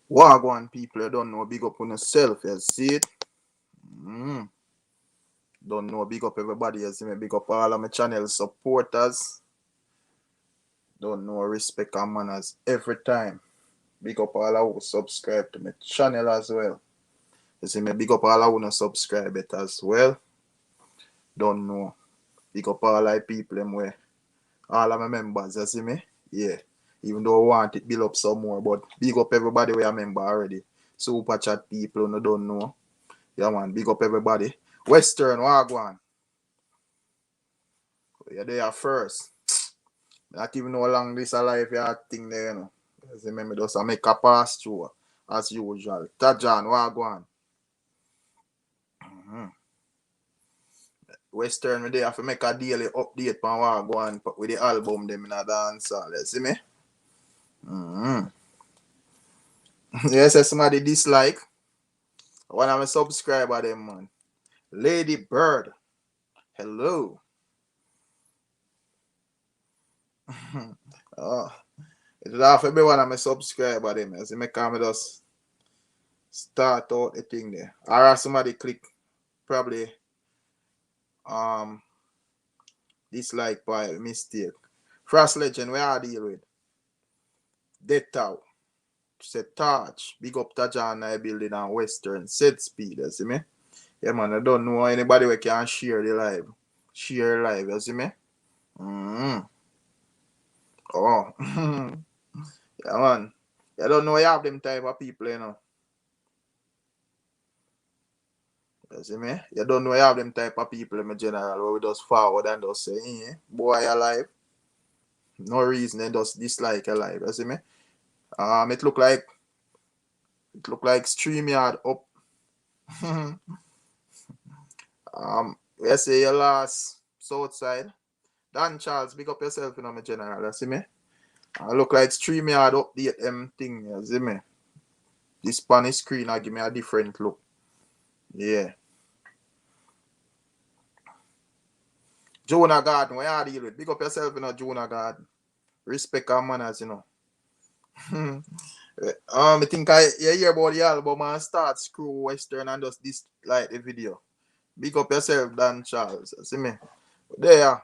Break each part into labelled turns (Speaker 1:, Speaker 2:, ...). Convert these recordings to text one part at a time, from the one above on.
Speaker 1: Wagwan people, you don't know, big up on yourself, you see it? Mm. Don't know, big up everybody, you see me? Big up all of my channel supporters. Don't know, respect and manners every time. Big up all of who subscribe to my channel as well. You see me? Big up all of who not subscribe it as well. Don't know. Big up all of people them way. All of my members, you see me? Yeah. Even though I want it build up some more, but big up everybody we are member already. Super chat people who don't know. Yeah man, big up everybody. Western Wagwan. You're there first. Not even know how long this alive you thing there, you know. Because remember just make a pass through as usual. Tajan Wagwan. Mm-hmm. Western we there have to make a daily update on Wagwan with the album them in a dance hall. You see me? Mm-hmm. Yes, somebody dislike. One of my subscriber them man. Lady Bird. Hello. Oh, it have to be one of my subscriber them. You see me come just start out the thing there. Or somebody click probably dislike by mistake. Frost Legend, where I deal with? Dead out. Say touch. Big up Tajan I building on Western. Set speed, you see me? Yeah man, I don't know anybody who can share the live. Share live, you see me? Mm-hmm. Oh. Yeah man. I don't know you have them type of people, you know. You see me? You don't know you have them type of people in general where we just forward and just say, boy, you alive. No reason they just dislike your life. You see me? It look like StreamYard up. We say your last Southside. Dan Charles, big up yourself, you know, my general. You see me? Look like StreamYard update them thing. You see me? This Spanish screen I give me a different look. Yeah. Jonah Garden, where you deal with? Big up yourself, you know, Jonah Garden. Respect our manners, you know. I think you hear about the album and start screw Western and just dislike the video. Big up yourself, Dan Charles. See me? There,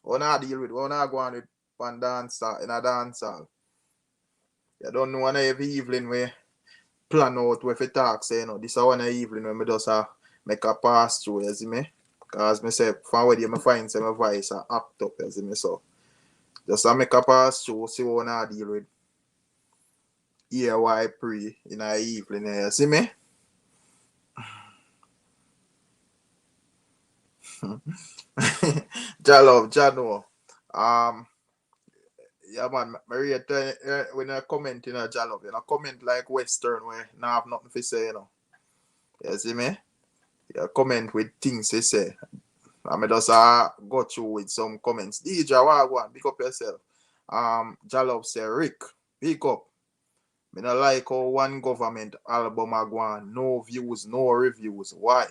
Speaker 1: we not deal with, we not go on with one dancer in a dance hall. You don't know one every evening we plan out with a talk, say, you know, this is one evening when we just make a pass through, you see me? Because I say, from where you find some voice and act up, you see me? So, just make a pass through, see what we not deal with. Yeah, why pre in the evening, you see me? Jalove, Jano. Yeah, man, Maria, when I comment in a Jalove, you know, comment like Western where I have nothing to say, you know. You see me? You comment with things to say. I may just go through with some comments. DJ Wagwan, pick up yourself. Jalove say, Rick, pick up. Me not like how one government album a go on. No views, no reviews. Why?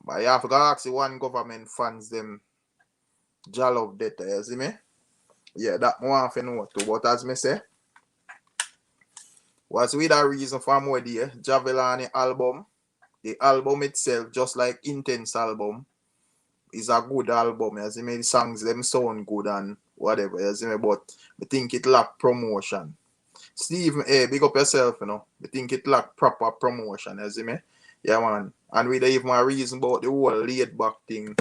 Speaker 1: But you have to ask the one government fans them Jalove data, you see me? Yeah, that more want to know too. But as me say, what's with a reason for more there? Javelani album, the album itself, just like Intense album, is a good album. You see me? The songs them sound good and whatever, you see me? But I think it lack promotion. Steve, hey, big up yourself, you know. I think it lack proper promotion, you see me? Yeah, man. And we don't even a reason about the whole laid back thing.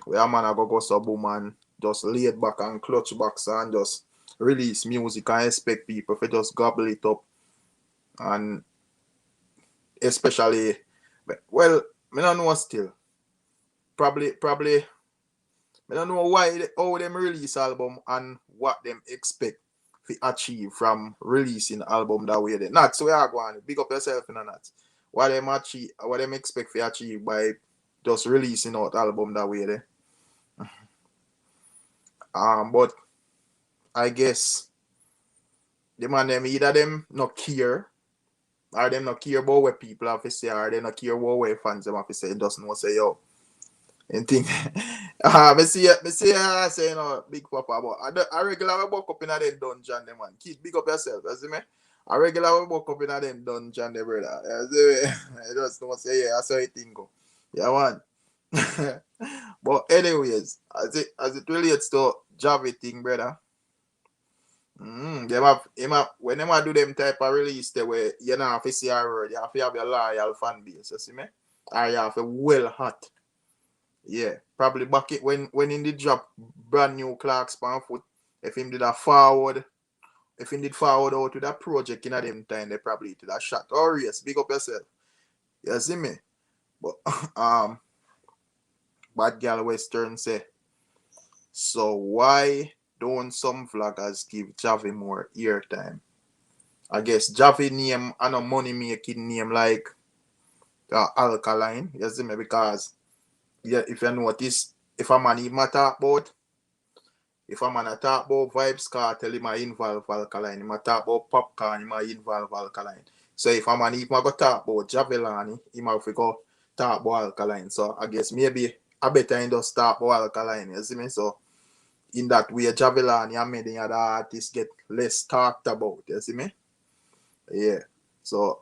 Speaker 1: Where a man a go so boom and just laid back and clutch box and just release music and expect people to just gobble it up. And especially, well, I don't know still. Probably, I don't know why how them release album and what them expect to achieve from releasing album that way. Then. Not so we are going big up yourself in that. What them achieve, what them expect to achieve by just releasing out album that way. Then. But I guess the man them either them not care or them not care about what people have to say or they not care about what fans them have to say. Just know say yo. And think me see say you know big papa but I regular walk up in a den dungeon them man. Keep big up yourself, you see me? A regular we woke up in a them dungeon, the brother. I just don't say, yeah, that's how it thing go. Yeah, man. But anyways, as it relates to Javi thing, brother. When them do them type of release, the way you know have to see a word, you have to have a loyal fan base, you see me? Or you have a well hot. Yeah. Probably back it when in the drop brand new Clark's pan foot. If him did a forward, if he did forward out to that project in a them time, they probably did a shot. Or yes, big up yourself. You see me? But bad gal Western say, so why don't some vloggers give Javi more airtime? I guess Javi name and a money making name like Alkaline, you see me? Because yeah, if you notice, if a man even talk about, if a man talk about Vibes Cartel, he might involve Alkaline. He might talk about Popcorn, he might involve Alkaline. So if a man even go talk about Javelani, he might go talk about Alkaline. So I guess maybe I better in just talk about Alkaline, you see me? So in that way, Javelani and many other artists get less talked about, you see me? Yeah. So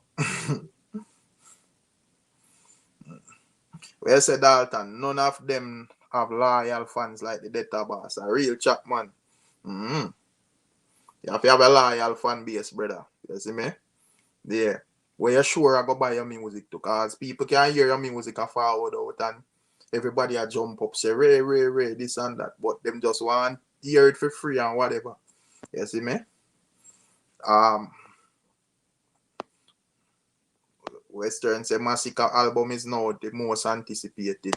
Speaker 1: where said Dalton, none of them have loyal fans like the Data Boss. A real chat man. Mm-hmm. You have to have a loyal fan base, brother. You see me? Yeah. Where you sure I go buy your music too, because people can hear your music a forward out and everybody a jump up, say Ray, this and that. But them just want to hear it for free and whatever. You see me? Western say Massacre album is now the most anticipated.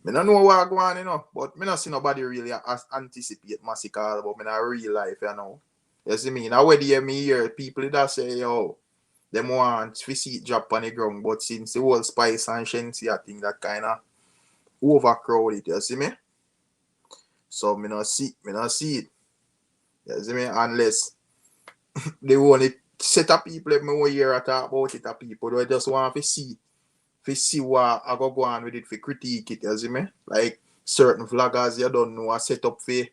Speaker 1: I don't know what going on, you know, but I don't see nobody really anticipate Massacre album in a real life, you know. You see me? Now, where you hear people that say, yo, them want to see it drop on the ground, but since the whole Spice and Shensi, I think that kind of overcrowded, you see me? So, I don't see it. You see me? Unless they want it set of people, if I hear a talk about it, people, they just want to see what I go on with it for critique it, you see me? Like certain vloggers you don't know are set up for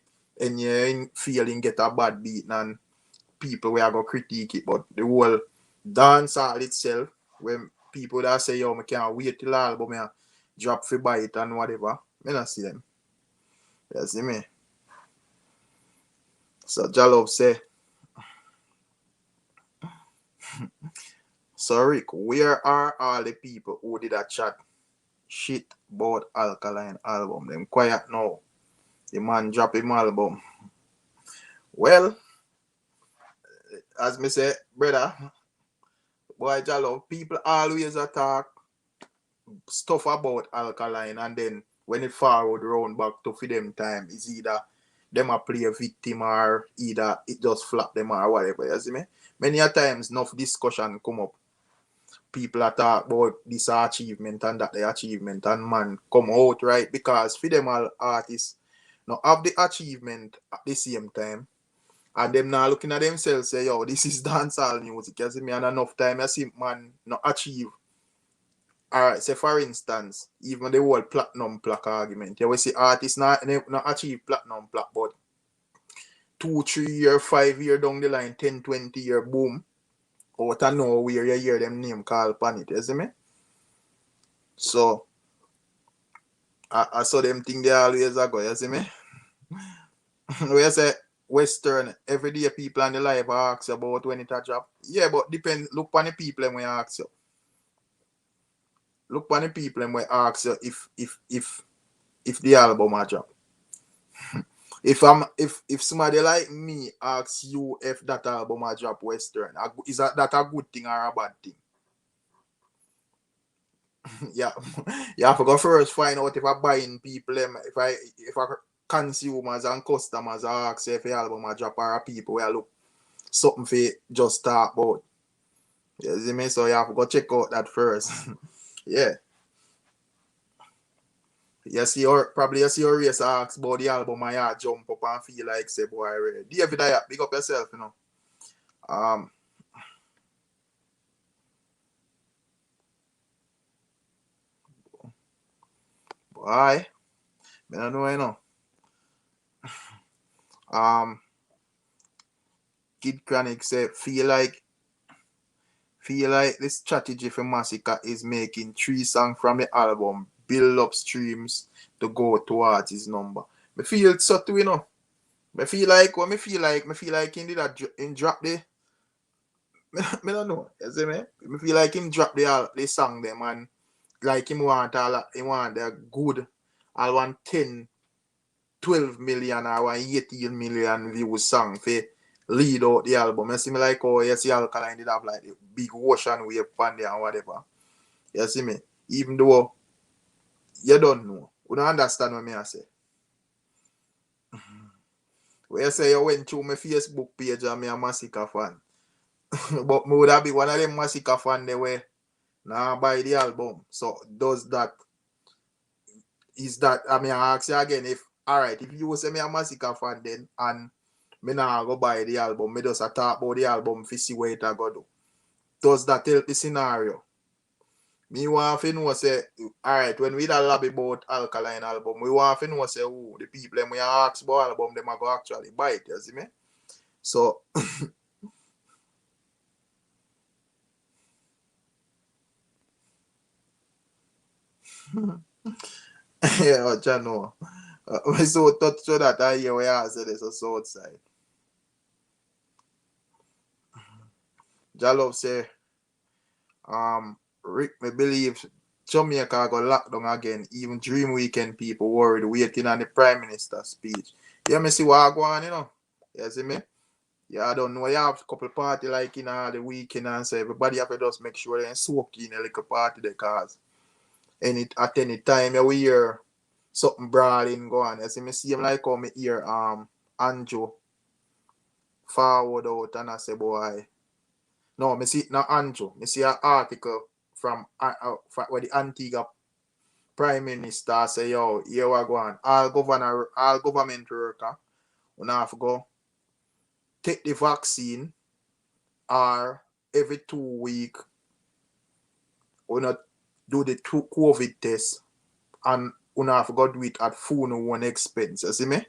Speaker 1: and you feeling get a bad beat and people where I go critique it, but the whole dancehall itself, when people that say, yo, I can't wait till the album I drop for buy it and whatever, I don't see them. You see me? So Jalov say, so Rick, where are all the people who did a chat shit about Alkaline album? Them quiet now. The man drop him album. Well, as me say, brother, boy Jalov, people always attack stuff about Alkaline and then when it forward round back to for them time, it's either them a play a victim or either it just flap them or whatever, you see me? Many a times enough discussion come up. People are talk about this achievement and that the achievement and man come out right because for them all artists now have the achievement at the same time and them now looking at themselves say, yo, this is dancehall music, you see me? And enough time you see man not achieve. Alright, say for instance, even the whole platinum plaque argument, you will see artists not achieve platinum plaque, but 2, 3 year, 5 year down the line, 10, 20 year boom. Out of nowhere you hear them name called upon it, you see me? So I saw them think they always go, you see me? Where you say Western, every day people on the live ask about when it a drop. Yeah, but depend, look on the people when you ask you. Look on the people when ask you if the album a drop. If somebody like me asks you if that album a drop Western, is that a good thing or a bad thing? Yeah, you have to go first find out if I buying people if I consumers and customers ask if the album a drop or people where look something for just talk about. You see me? So you have to go check out that first. Yeah. You see your race asks about the album and you jump up and feel like say boy ready. David big up yourself, you know. Boy, I don't know, you know. Kid Chronic say feel like this strategy for Massacre is making 3 songs from the album build up streams to go towards his number. Me feel so too, you know. Me feel like him did that in drop the me don't know. You see me? Me feel like him drop the song them and like him want a good I want 10, 12 million or 18 million views song for lead out the album. You see me like oh you see Alkaline did have like the big ocean wave on there and whatever. You see me? Even though you don't know. You don't understand what me I say. Where you say you went through my Facebook page and me a Massacre fan. But me would have been one of them Massacre fan they were now buy the album. So does that is that I mean I ask you again if alright if you say me a Massacre fan then and me now go buy the album, me just talk about the album to see where it go do. Does that help the scenario? Me want to know say alright when we da lobby about Alkaline album, we want to know say who the people them we ask about album them go actually buy it, you see me? So yeah, what you know. We so touch so that I hear where I say this so outside. Jalov say Rick, me believe Jamaica got locked down again. Even Dream Weekend people worried waiting on the Prime Minister's speech. Yeah, me see what I go on, you know. You see me? Yeah, I don't know. You have a couple party like in the weekend and so everybody have to just make sure they soak in a little party because at any time you will hear something brawling go on. You see me see him like how me hear Andrew forward out and I say boy. No, me see not Andrew. Me see an article from where the Antigua Prime Minister say, yo, here we go on. All government worker, we have to go take the vaccine or every 2 weeks we not do the COVID test and we have to go do it at full no one expense. You see me?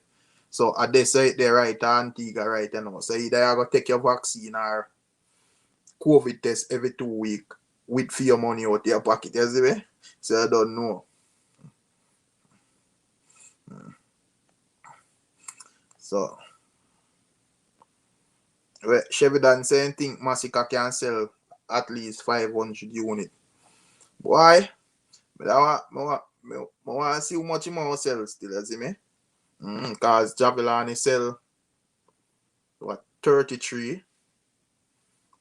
Speaker 1: So they say they right Antigua right you know. So either you go take your vaccine or COVID test every 2 weeks with for your money out your pocket, you see me? So I don't know. So Sheridan saying think Massacre can sell at least 500 units. Why? But I want to see how much more sell still, you see me? Because Javelin sell what 33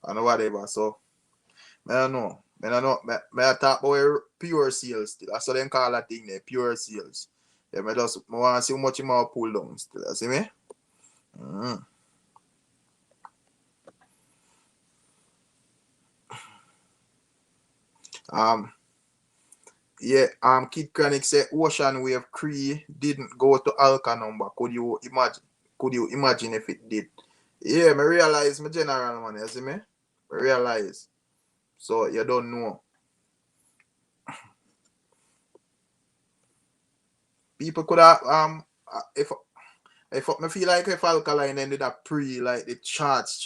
Speaker 1: and whatever. So I don't know. I talk about pure sales still. That's what they call that thing there, pure sales. Yeah, I want to see how much more pull down still, you see me? Yeah, Kid Chronic said Ocean Wave Cree didn't go to Alka number. Could you imagine if it did? Yeah, I realize my general man, you see me? I realize. So you don't know. People could have if me feel like if Alkaline ended up like the charts,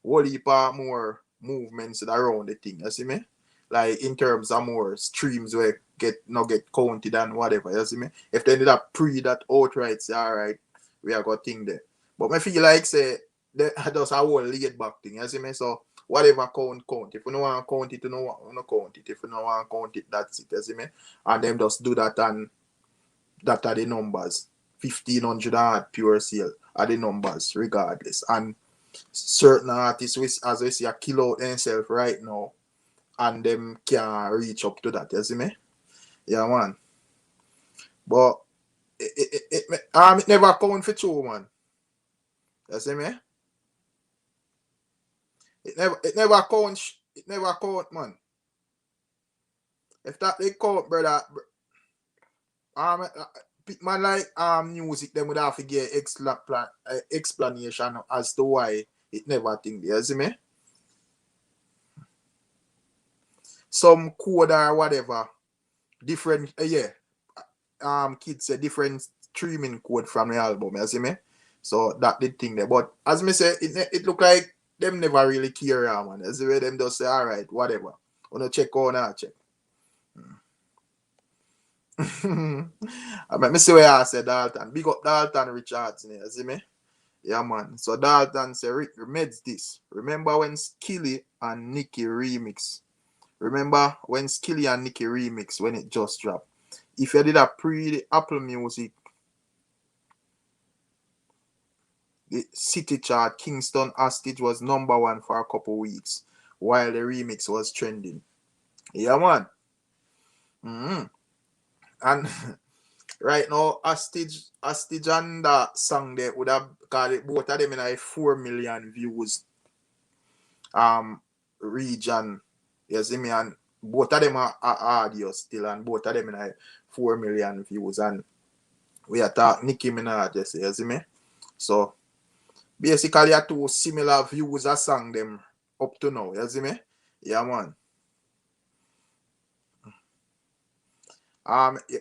Speaker 1: whole heap more movements around the thing, you see me? Like in terms of more streams where get counted and whatever, you see me? If they ended up that outright, say alright, we are got thing there. But I feel like say that just a whole laid back thing, you see me? So whatever count. If you don't want to count it, you don't want to count it. If you don't want to count it, that's it, you see me? And them just do that and that are the numbers. 1,500 and pure sale are the numbers regardless. And certain artists, as we see, are kill out themselves right now and them can reach up to that, you see me? Yeah, man. But it never count for two, man. You see me? It never count, man. If that they count, brother, man like music, them would have to get explanation as to why it never think. You see me? Some code or whatever, different, kids say different streaming code from the album, you see me? So that did thing there. But as me say, it look like them never really care, man. As the way them just say, all right, whatever. Wanna check on or check. I mean, me see where I say Dalton. Big up Dalton Richardson, you see me? Yeah, man. So Dalton say, Rick, remeds this. Remember when Skilly and Nicki remix? Remember when Skilly and Nicki remix when it just dropped? If you did a pre the Apple Music, the city chart, Kingston Hostage was #1 for a couple weeks while the remix was trending. Yeah, man. And right now, Hostage and that song there would have got it, both of them in a 4 million views region. You see me? And both of them are audio still, and both of them in a 4 million views. And we are talking Nicki Minaj, you see me? So basically, are two similar views a song them up to now, you see me? Yeah, man.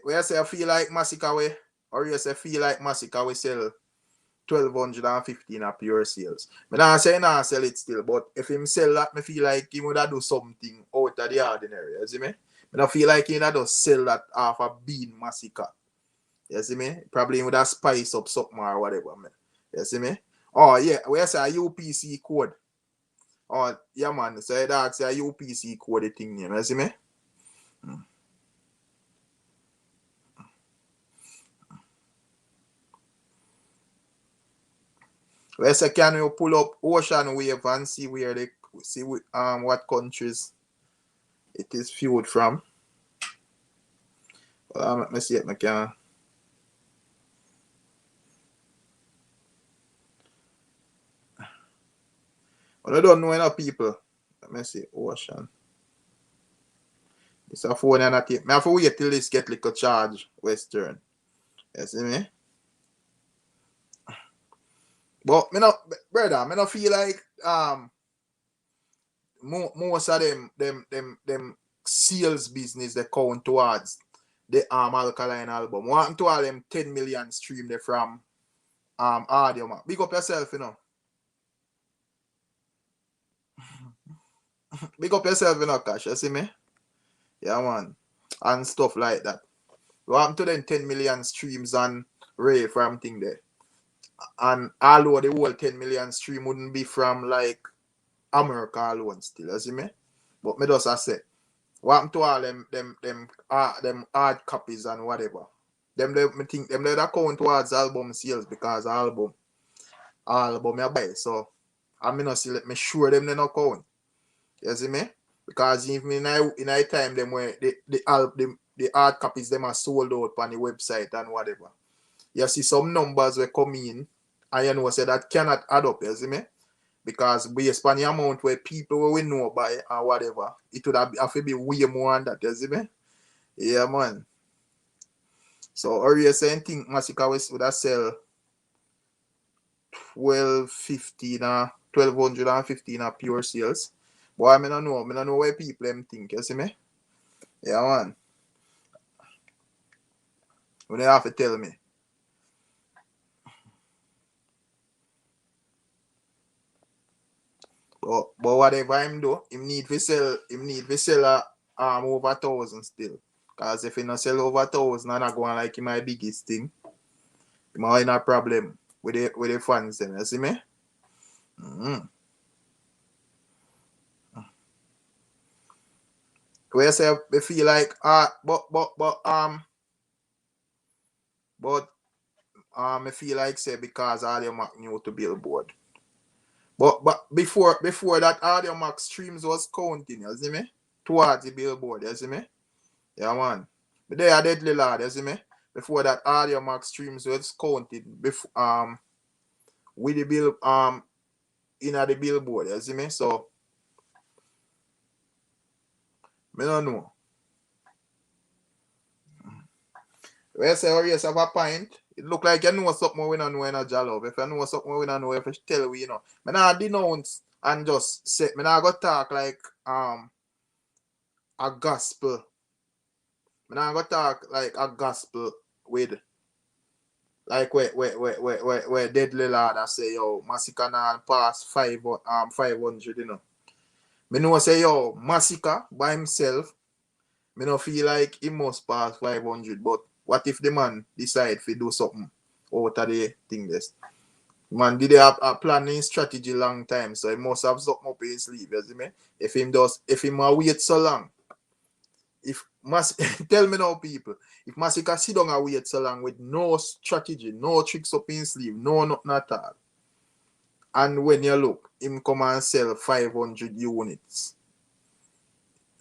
Speaker 1: Where say I feel like Massacre way, or you say feel like Massacre we sell 1,215 a pure sales. I not say not sell it still, but if him sell that, me feel like he would have do something out of the ordinary, you see me? I don't feel like he would have sell that half a bean Massacre. You see me? Probably would have spice up something or whatever, man. You see me? Oh yeah, where say a UPC code. Oh yeah, man. So that's a UPC code the thing name, you see me? Where say can you pull up Ocean Wave and see where they see what countries it is fueled from? Let me see it, I can. But I don't know enough people. Let me see Ocean. It's a phone and a tape. I have to wait till this get like a charge Western. You see me? But me not, brother, me not feel like most of them sales business they count towards the Alkaline album. Want to all them 10 million stream they from audio man. Big up yourself, you know. Big up yourself, you know, Cash. You see me? Yeah, man. And stuff like that. Want to them 10 million streams and Ray from thing there. And although the whole 10 million stream wouldn't be from like America alone still, you see me? But me just I say, what to all them hard copies and whatever. Me think them they count towards album sales because album I buy. So I mean not see let me sure them they not count. You see me? Because even in a time them where the hard copies them are sold out on the website and whatever. You see some numbers will come in and you know say that cannot add up, you see me? Because based on the amount where people will know by or whatever, it would have to be way more than that, you see me? Yeah, man. So, or you saying think Massacre would have sell 1,215 pure sales? Boy, I don't know where people them think, you see me? Yeah, man. You don't have to tell me. But whatever him do, him need to sell over 1,000 still. Cause if he not sell over 1,000 and not going like him my biggest thing, he might have a problem with the fans then, you see me? Where say they feel like I feel like say because Audio Mac new to Billboard. But before that Audio Mac streams was counting, you see me? Towards the Billboard, you see me? Yeah, man. But they are deadly lad, you see me? Before that Audio Max streams was counted before with the bill in the Billboard, you see me? So I don't know. Where say or yes have a point. It look like you know something we don't know in a job. If you know something we don't know, if you tell we, you know. I not denounce and just say I not go talk like a gospel. I not go talk like a gospel with like where Deadly Lord I say, yo, Massacre now pass 500, you know. Me know say, yo, Massacre by himself, me no feel like he must pass 500, but what if the man decide to do something out of the thing this? Man did have a planning strategy long time, so he must have something up his sleeve, you see me? If him wait so long, if tell me now, people, if Massacre sit down and wait so long with no strategy, no tricks up in sleeve, no nothing at all, and when you look, him come and sell 500 units,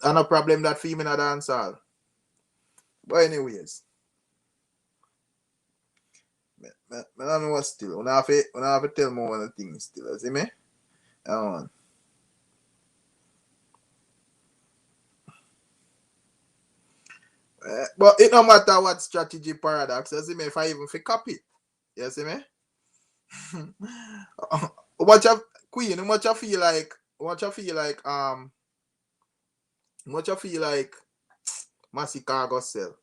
Speaker 1: and a problem that for him in a dance hall. But anyways, I don't know what still. I have to tell me one of the things still, you see me? But it no matter what strategy paradox, you see me, if I even copy it. You see me? What you Queen, much I feel like Massacre go sell.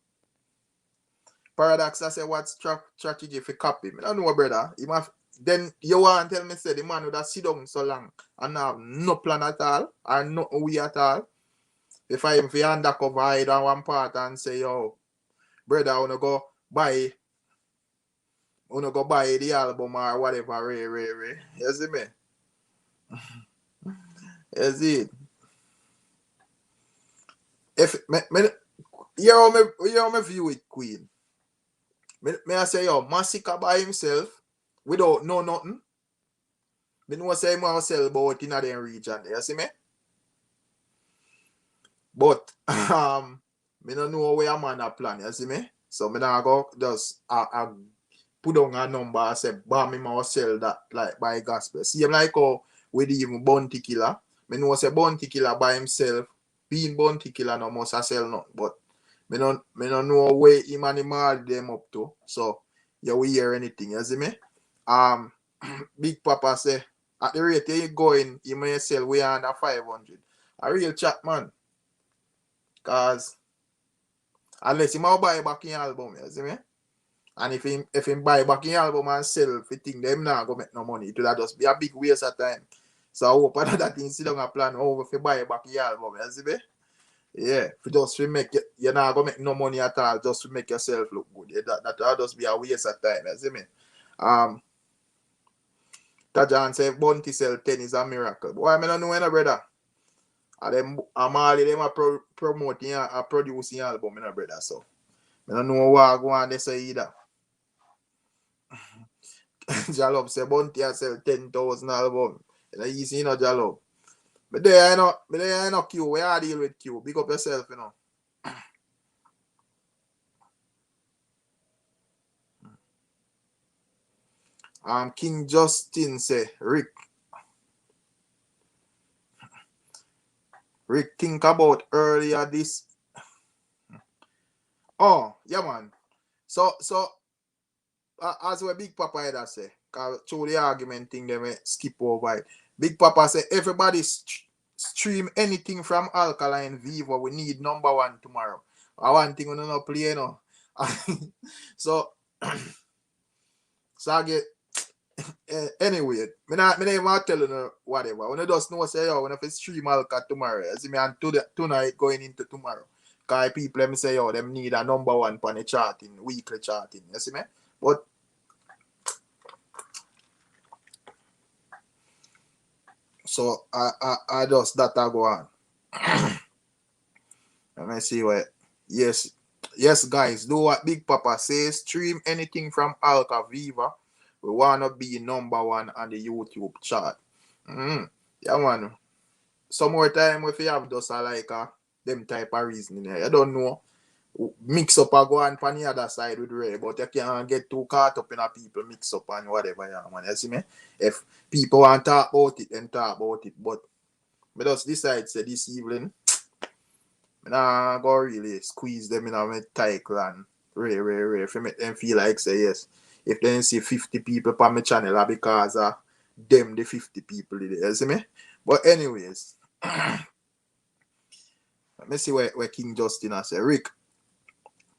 Speaker 1: Paradox I say what strategy for copy. I don't know, brother. Then you want to tell me say the man would have sit down so long and have no plan at all or no way at all. If I even undercover hide on one part and say, yo, brother, I wanna go buy the album or whatever, Ray. You see me? You see it? If you know me view it, Queen. Me I say, yo, Massacre by himself without no nothing. Me know say him want sell about in the region. You see me? But me don't know where a man a plan, you see me? So me not go just put down a number and say, bam, me must sell that like by gospel. See him like how with even Bounty Killer. Me know say Bounty Killer by himself, being Bounty Killer no must sell nothing. But me don't know where him and him all them up to. So you will hear anything, you see me? Big Papa say, at the rate you going, you may sell way under 500. A real chat, man. Cause unless him buy back in album, you see me? And if him buy back in album and sell if think them not go make no money, it will just be a big waste of time. So I hope that thing sit down a plan over if you buy back in album, you see me? Yeah, if just to make you're not gonna make no money at all, just to make yourself look good. Yeah, that will just be a waste of time, you see me? Tajan say Bounty sell 10 is a miracle. Boy, I don't know any brother. I'm all them are promoting a producing album, my brother. So I don't know what go on they say either. Jalop say Bounty sell 10,000 album. You see, Jalop. But there I know Q. Where I deal with Q. Big up yourself, you know. King Justin say Rick think about earlier this. Oh, yeah, man. So as what Big Papa had say, cause through the argument thing they may skip over it. Big Papa say everybody stream anything from Alkaline Viva. We need number one tomorrow. I want thing we don't play, you know. So I get anyway, me not even telling you whatever. When you just know say yo, when I stream Alka tomorrow, you see me and tonight going into tomorrow. Cause people let me say yo, them need a number one on the charting, weekly charting. You see me? But so I just that I go on. Let me see what. Yes, guys, do what Big Papa says. Stream anything from Alka Viva. We wanna be number one on the YouTube chart. Yeah, man. Some more time if you have just like them type of reasoning. I don't know. Mix up and go on the other side with Ray, but you can't get too caught up in a people mix up and whatever, yeah, man. You see me? If people want to talk about it, then talk about it. But I just decide say this evening, I go really squeeze them in a title and Ray, if you make them feel like say yes. If they see 50 people on my channel, because them the 50 people, you see me? But anyways, let me see where King Justin has said. Rick,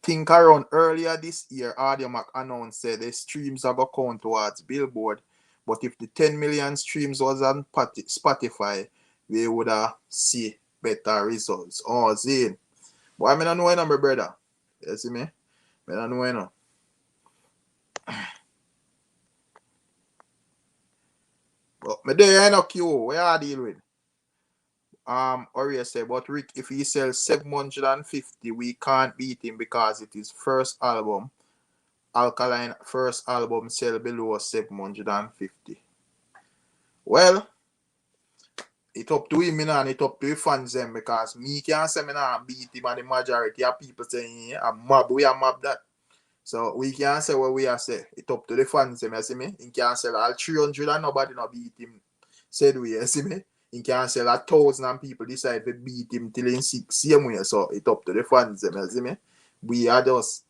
Speaker 1: think around earlier this year, Audio Mac announced that the streams are going to count towards Billboard. But if the 10 million streams was on Spotify, we would have see better results. Oh, Zane. But I mean, I know my brother. You see me? I don't know no. But me there no queue. Where I deal with? Or you say, but Rick, if he sells 750, we can't beat him because it is first album. Alkaline first album sell below 750. Well, it up to him and it up to the fans them because me can't say me not beat him and the majority of people saying I'm mob, we are mob that. So we can't say what we are say. It up to the fans them, you see me? He can't sell all 300 and nobody not beat him. Said we, you see me? He can't sell 1,000 and people decide to beat him till in 6 same way. So it up to the fans them, you see me? We are just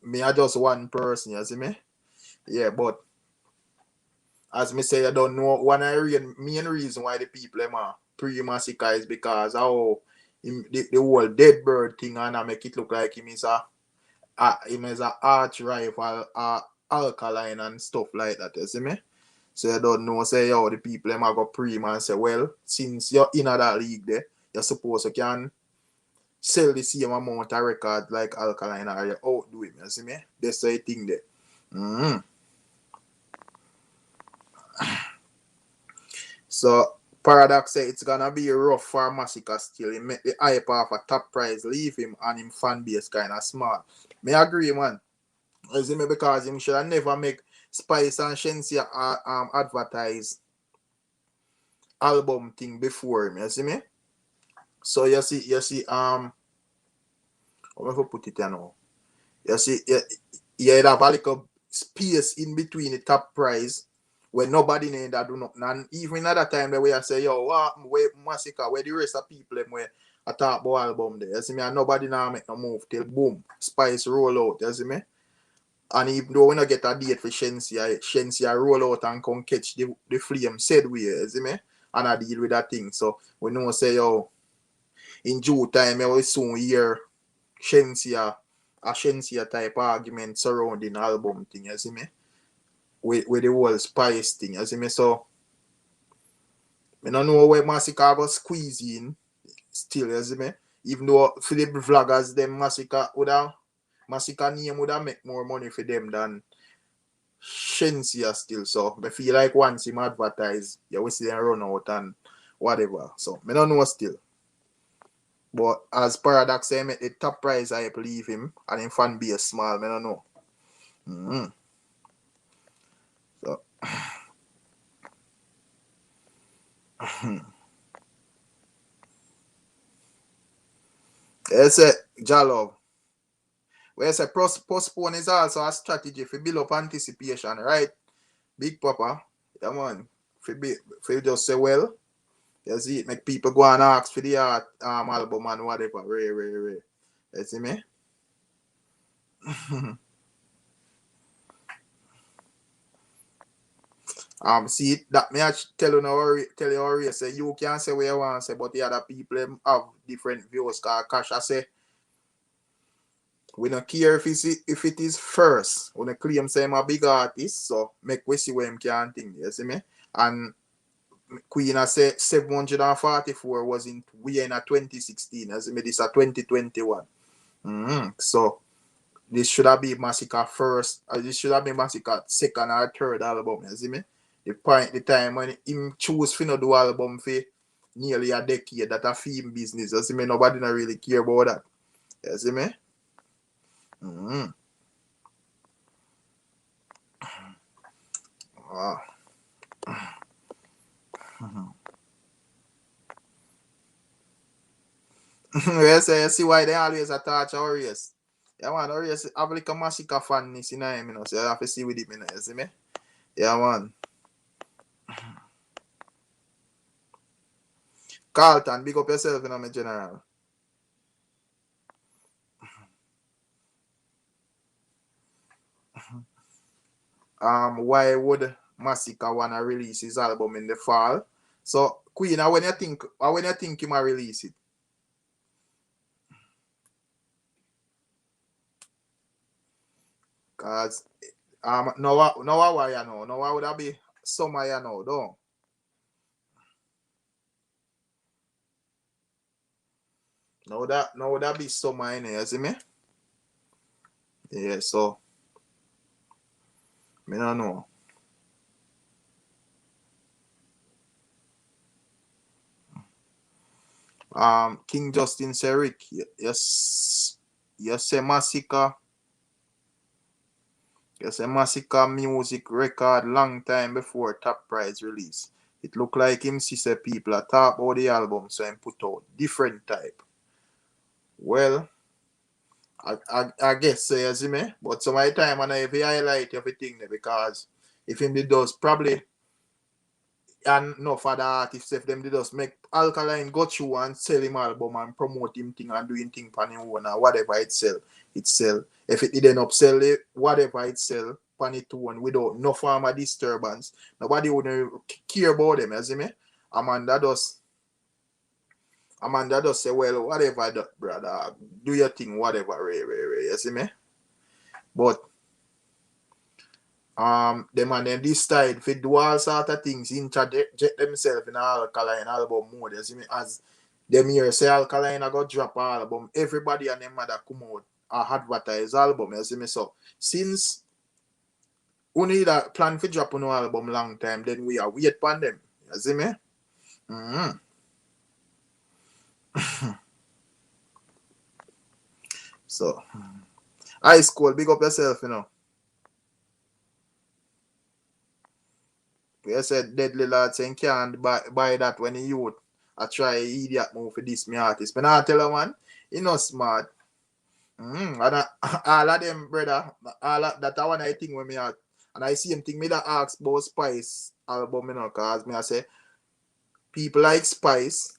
Speaker 1: me are just one person, you see me? Yeah, but as me say, I don't know one of the main reason why the people are pre-massacre is because how the whole dead bird thing and I make it look like him is a arch rival, Alkaline and stuff like that, you see me? So I don't know, say how the people them go pre and say, well, since you're in that league there, you're supposed to can sell the same amount of records like Alkaline or you outdo him, you see me? That's the thing there. So Paradox say it's gonna be rough for Massacre still. He make the hype off a top prize leave him and him fan base kind of small. Me agree, man. You see me? Because him should have never make Spice and Shensia advertise album thing before him, you see me? So you see how I put it here now. You see you have a little space in between the top prize where nobody need that do nothing. And even at that time, the way I say, yo, where Massacre, where the rest of people them where I talk about album there. You see me? And nobody now make no move till boom, Spice roll out, you see me? And even though we not get a date for Shensia roll out and come catch the flame said we, you see me? And I deal with that thing. So we know say, yo, in due time, we soon hear Shensia type argument surrounding the album thing, you see me? With the whole Spice thing, you see me? So I don't know where Massacre go squeeze in still, you see me? Even though for the vloggers, them Massacre name would have make more money for them than Shensia still. So I feel like once him advertise, you will see them run out and whatever. So I don't know still. But as Paradox say, the top prize I believe him and him fan base small, I don't know. So yes, Jalov. Where say postpone is also a strategy for build up anticipation, right? Big Papa, yeah man. For just say well, you see it make people go and ask for the art album and whatever. Ray. You see me? See that me I tell you already say you can say what you want to say, but the other people have different views. Cause Cash say we don't care if it is first. We don't claim say I'm a big artist, so make we see what him can think. You see me? And Queen I say 744 was in 2016. As me this a 2021. So this should have been Massacre first. This should have been Massacre second or third album. You see me? The time when him choose to not do album for nearly a decade, that a film business. You see me? Nobody not really care about that. You see me? Yes, you see why they always attach Orius. Yeah, man, Orius have like a Massacre fanness in him, you know, so you have to see with it, you know, you see me? Yeah, man. Carlton, big up yourself, you know, my general. Why would Massacre wanna release his album in the fall? So, Queen, when you think he might release it? Cause no why you know. No why would that be summer you know, don't. No would that be summer in here, you see me? Yeah, so me don't know. King Justin Seric, yes, say Massacre. Yes, a Massacre music record long time before Top Prize release. It look like him see say people are talk about the album, so him put out different type. Well, I guess so, you see me? But some of the time and if he highlight everything there because if him did does probably and no for the artists if them did just make Alkaline go through and sell him album and promote him thing and doing thing for him own or whatever it sell. If it didn't upsell it, whatever it sell pan it own without no form of disturbance. Nobody would care about them, you see me? Amanda does say, well, whatever that brother, do your thing, whatever, you see me? But them and then this side if do all sort of things interject themselves in Alkaline album mode, you see me? As them here say Alkaline I got drop album, everybody and them mother come out advertise album, you see me? So since we need a plan for drop on no album long time, then we are wait upon them, you see me? So high school, big up yourself, you know. You said Deadly Lord saying can't buy that when he youth. I try idiot move for this me artist. But I tell you man, he not smart. And all of them, brother, all of that I want I think when me out. And I see him think me that ask about Spice album, you know, cause me I say people like Spice.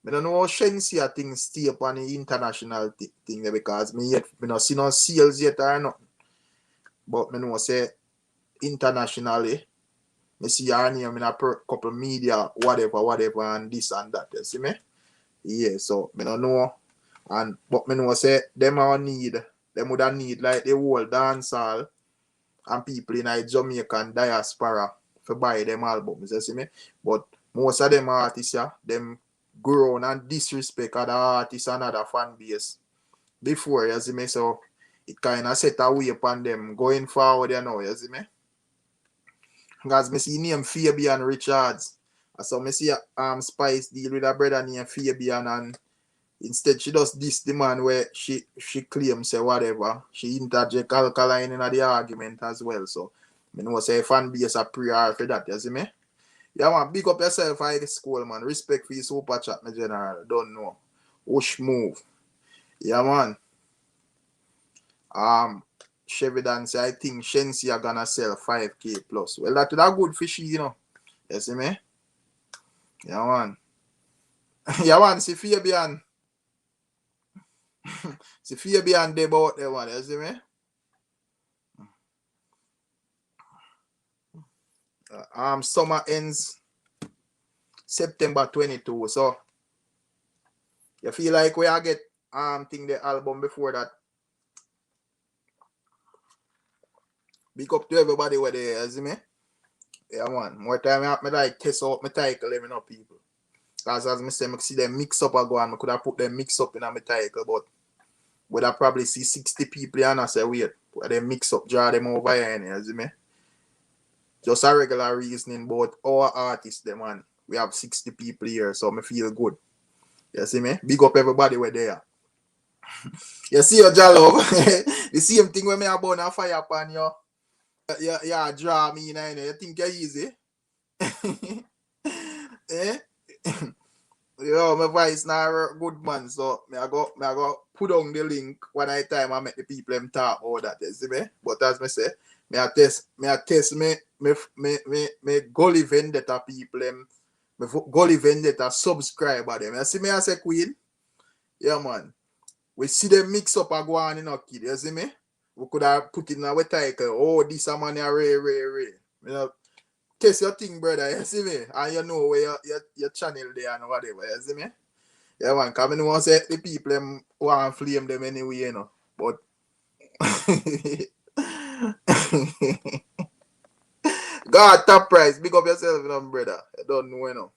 Speaker 1: I don't know how Shensia things stay up on the international thing there because me yet me not see no sales yet or nothing. But me know say internationally I see your name in a couple media, whatever, and this and that. You see me? Yeah, so I don't know. And but me know say them would need like the whole dancehall and people in a Jamaican diaspora for buy them albums, you see me? But most of them artists, yeah, them grown and disrespect other artists and other fan base before, you see me? So it kind of set a way upon them going forward, you know, you see me? Because I see name Fabian Richards. So I see Spice deal with a brother named Fabian and instead she does this the man where she claims say whatever. She interject Alkaline in the argument as well. So I know say fan base a prayer for that, you see me? Yeah man, big up yourself high school man. Respect for your super chat my general. Don't know. Whoosh move. Yeah man. Sheridan say I think Shensi are gonna sell 5k plus. Well that good for she, you know. You see me? Yeah man. Yeah man, see Fabian. See Fabian they about there one, you see me? Summer ends September 22. So you feel like we are get thing the album before that. Big up to everybody where they, you see me? Yeah man. More time I like test out my title, let me know people. Because as I say, I see them mix up and I could have put them mix up in my title, but would I probably see 60 people and I say wait, but they mix up, draw them over here, you see me? Just a regular reasoning about our artists, them man. We have 60 people here, so I feel good. You see me? Big up everybody where they are. You see your Jalo? The same thing when me about a fire upon you. Yeah, draw me in there. You think you're easy? Eh? Yo, my voice now good man, so I go put on the link one time I make the people them talk about that, you see me? But as I say, I test me Gully Vendetta people them, me Gully Vendetta subscriber them. You see me I say Queen? Yeah man. We see them mix up and go on in a kid, you see me? We could have put in our title, oh this a man ray. You know, test your thing, brother, you see me? And you know where your channel there and whatever, you see me? Yeah, man, because I know say the people them want to flame them anyway, you know. But God, top price. Big up yourself, you know, brother. I don't know, you know.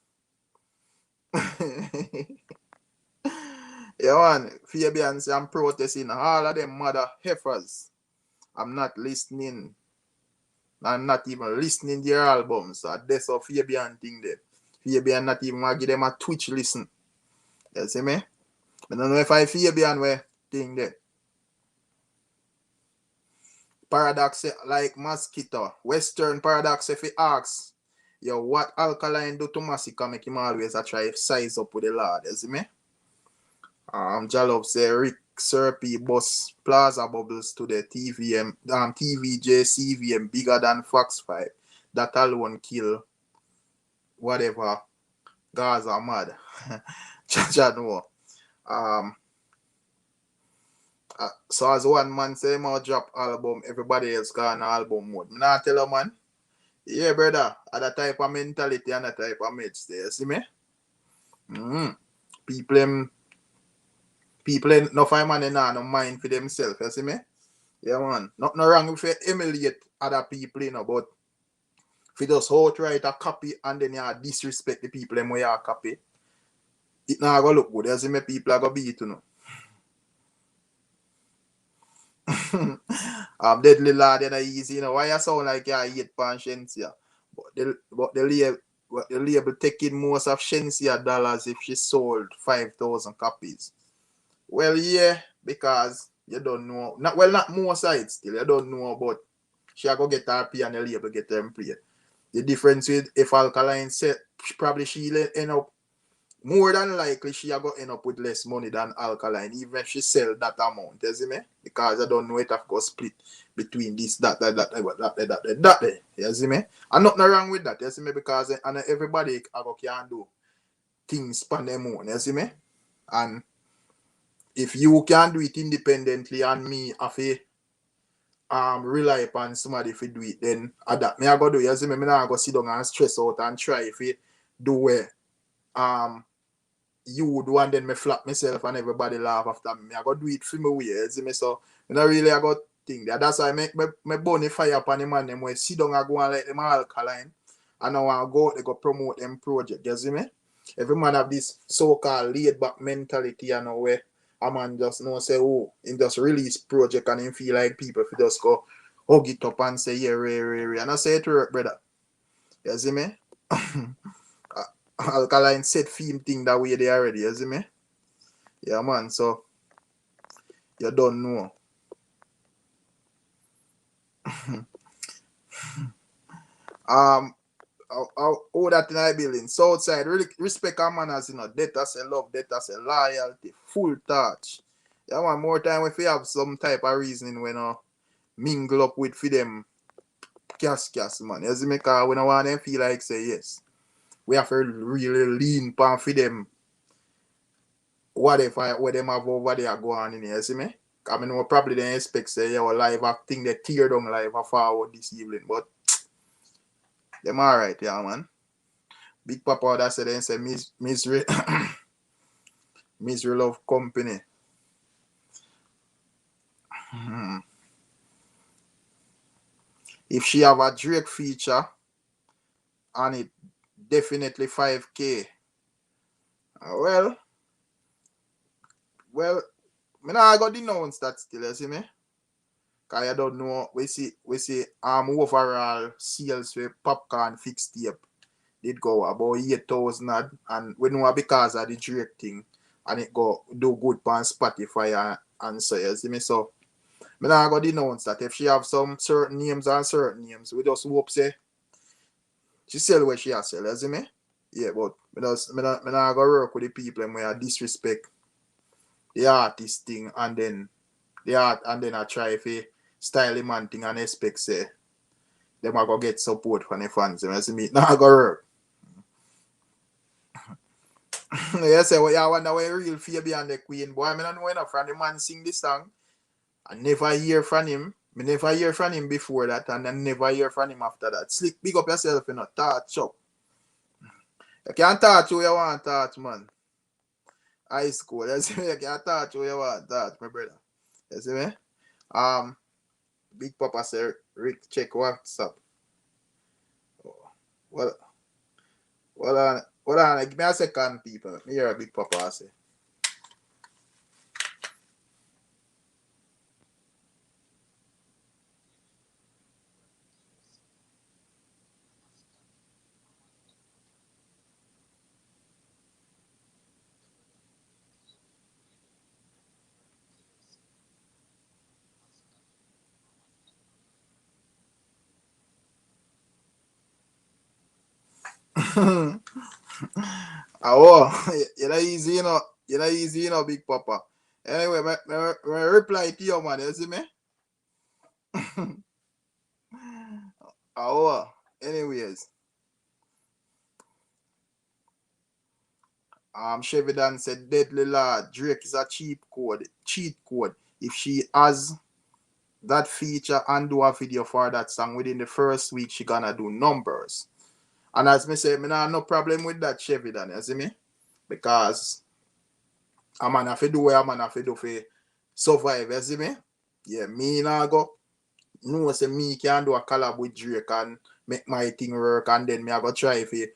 Speaker 1: Yeah, man. Fabians, I'm protesting all of them mother heifers. I'm not listening. I'm not even listening to their albums. So that's a Fabian thing there. Fabian not even want to give them a Twitch listen. You see me? I don't know if I Fabian way thing there. Paradox like mosquito. Western paradox if he asks, yo, what Alkaline do to Massacre make him always a try size up with the Lord. You see me? Jalop say Rick Serpy bus Plaza Bubbles to the TVM TVJ CVM bigger than Fox 5. That alone kill whatever. Gaza mad. Chacha no. So as one man say more drop album, everybody else gone album mode. Me not tell you, man. Yeah, brother. At that type of mentality and that type of mates there. See me? People no find man no mind for themselves, you see me? Yeah, man. Nothing wrong if you emulate other people, you know, but if you just outright a copy and then you disrespect the people them where you copy, it not gonna look good. You see me? People are gonna beat you know. Deadly lad, you know, easy, you know. Why you sound like you hate pan Shensia? But the label taking most of Shensia dollars if she sold 5,000 copies. Well, yeah, because you don't know. Not more sides still. You don't know about she go get her pay and the label get them play. The difference with if Alkaline said probably she'll end up more than likely she go end up with less money than Alkaline, even if she sell that amount, you see me? Because I don't know it have got split between this, that, you see me? And nothing wrong with that, you see me? Because and everybody can do things on them own, you see me? And if you can do it independently and me have to rely upon somebody if you do it, then that me I go do, you see me? Me not go sit down and stress out and try if you do it you would and then me flap myself and everybody laugh after me. I got do it for me way, you see me? So I not really I got think that. That's why I make me burn fire upon the man them where sit down and go and like them Alkaline and now I go they go promote them project, you see me? Every man have this so-called laid back mentality and where a man just know say oh him just release project and him feel like people if he just go hug it up and say yeah and I say it work brother. You see me? Alkaline set theme thing that way they already, you see me? Yeah, man, so you don't know. How that in I building? Southside, really respect our manners, you know. Data say love, data say loyalty, full touch. Yeah, man, more time if you have some type of reasoning when mingle up with for them cast, man. You see me? Because when I want them feel like say yes. We have to really lean pan for them. What if what them have over there go on in here, you see me? I mean, probably they expect say your live acting they tear down live forward this evening, but them alright, yeah, man. Big Papa that said they say misery misery love company. If she have a Drake feature and it definitely 5K. Well, me nah got denounce that still, you see me? Cause I don't know. We see overall sales with popcorn fixed tape did go about 8,000 and we know because of the Drake thing and it go do good on Spotify and so you see me. So me not gonna denounce that. If she have some certain names and certain names, we just hope say she sell what she has sell, you see me? Yeah, but me not gonna work with the people and where I disrespect the artist thing and then the art and then I try if style him and thing and expect say them are gonna get support from the fans. You see me? Not gonna work. You say what you wonder why real Fabian the Queen. Boy, I don't know enough from the man sing this song. I never hear from him. I never hear from him before that and I never hear from him after that. Slick, big up yourself, you know, touch up. You can't touch who you want to touch, man. High school, you see me? You can't touch who you want to touch, my brother. You see me? Big Papa say, Rick, check WhatsApp. Oh, hold on, give me a second, people. Me hear Big Papa say. Oh, you're not easy, you know. You're not easy, you know, Big Papa. Anyway, my reply to you, man. You see me? Oh, anyways. Shevidan said, Deadly Lord, Drake is a cheat code. If she has that feature and do a video for that song within the first week, she gonna do numbers. And as me say, me nah no problem with that, Shevidan. You see me? Because a man have to do what a man have to do for survive. You see me? Yeah, me nah go. No, say me can do a collab with Drake and make my thing work, and then me I go try to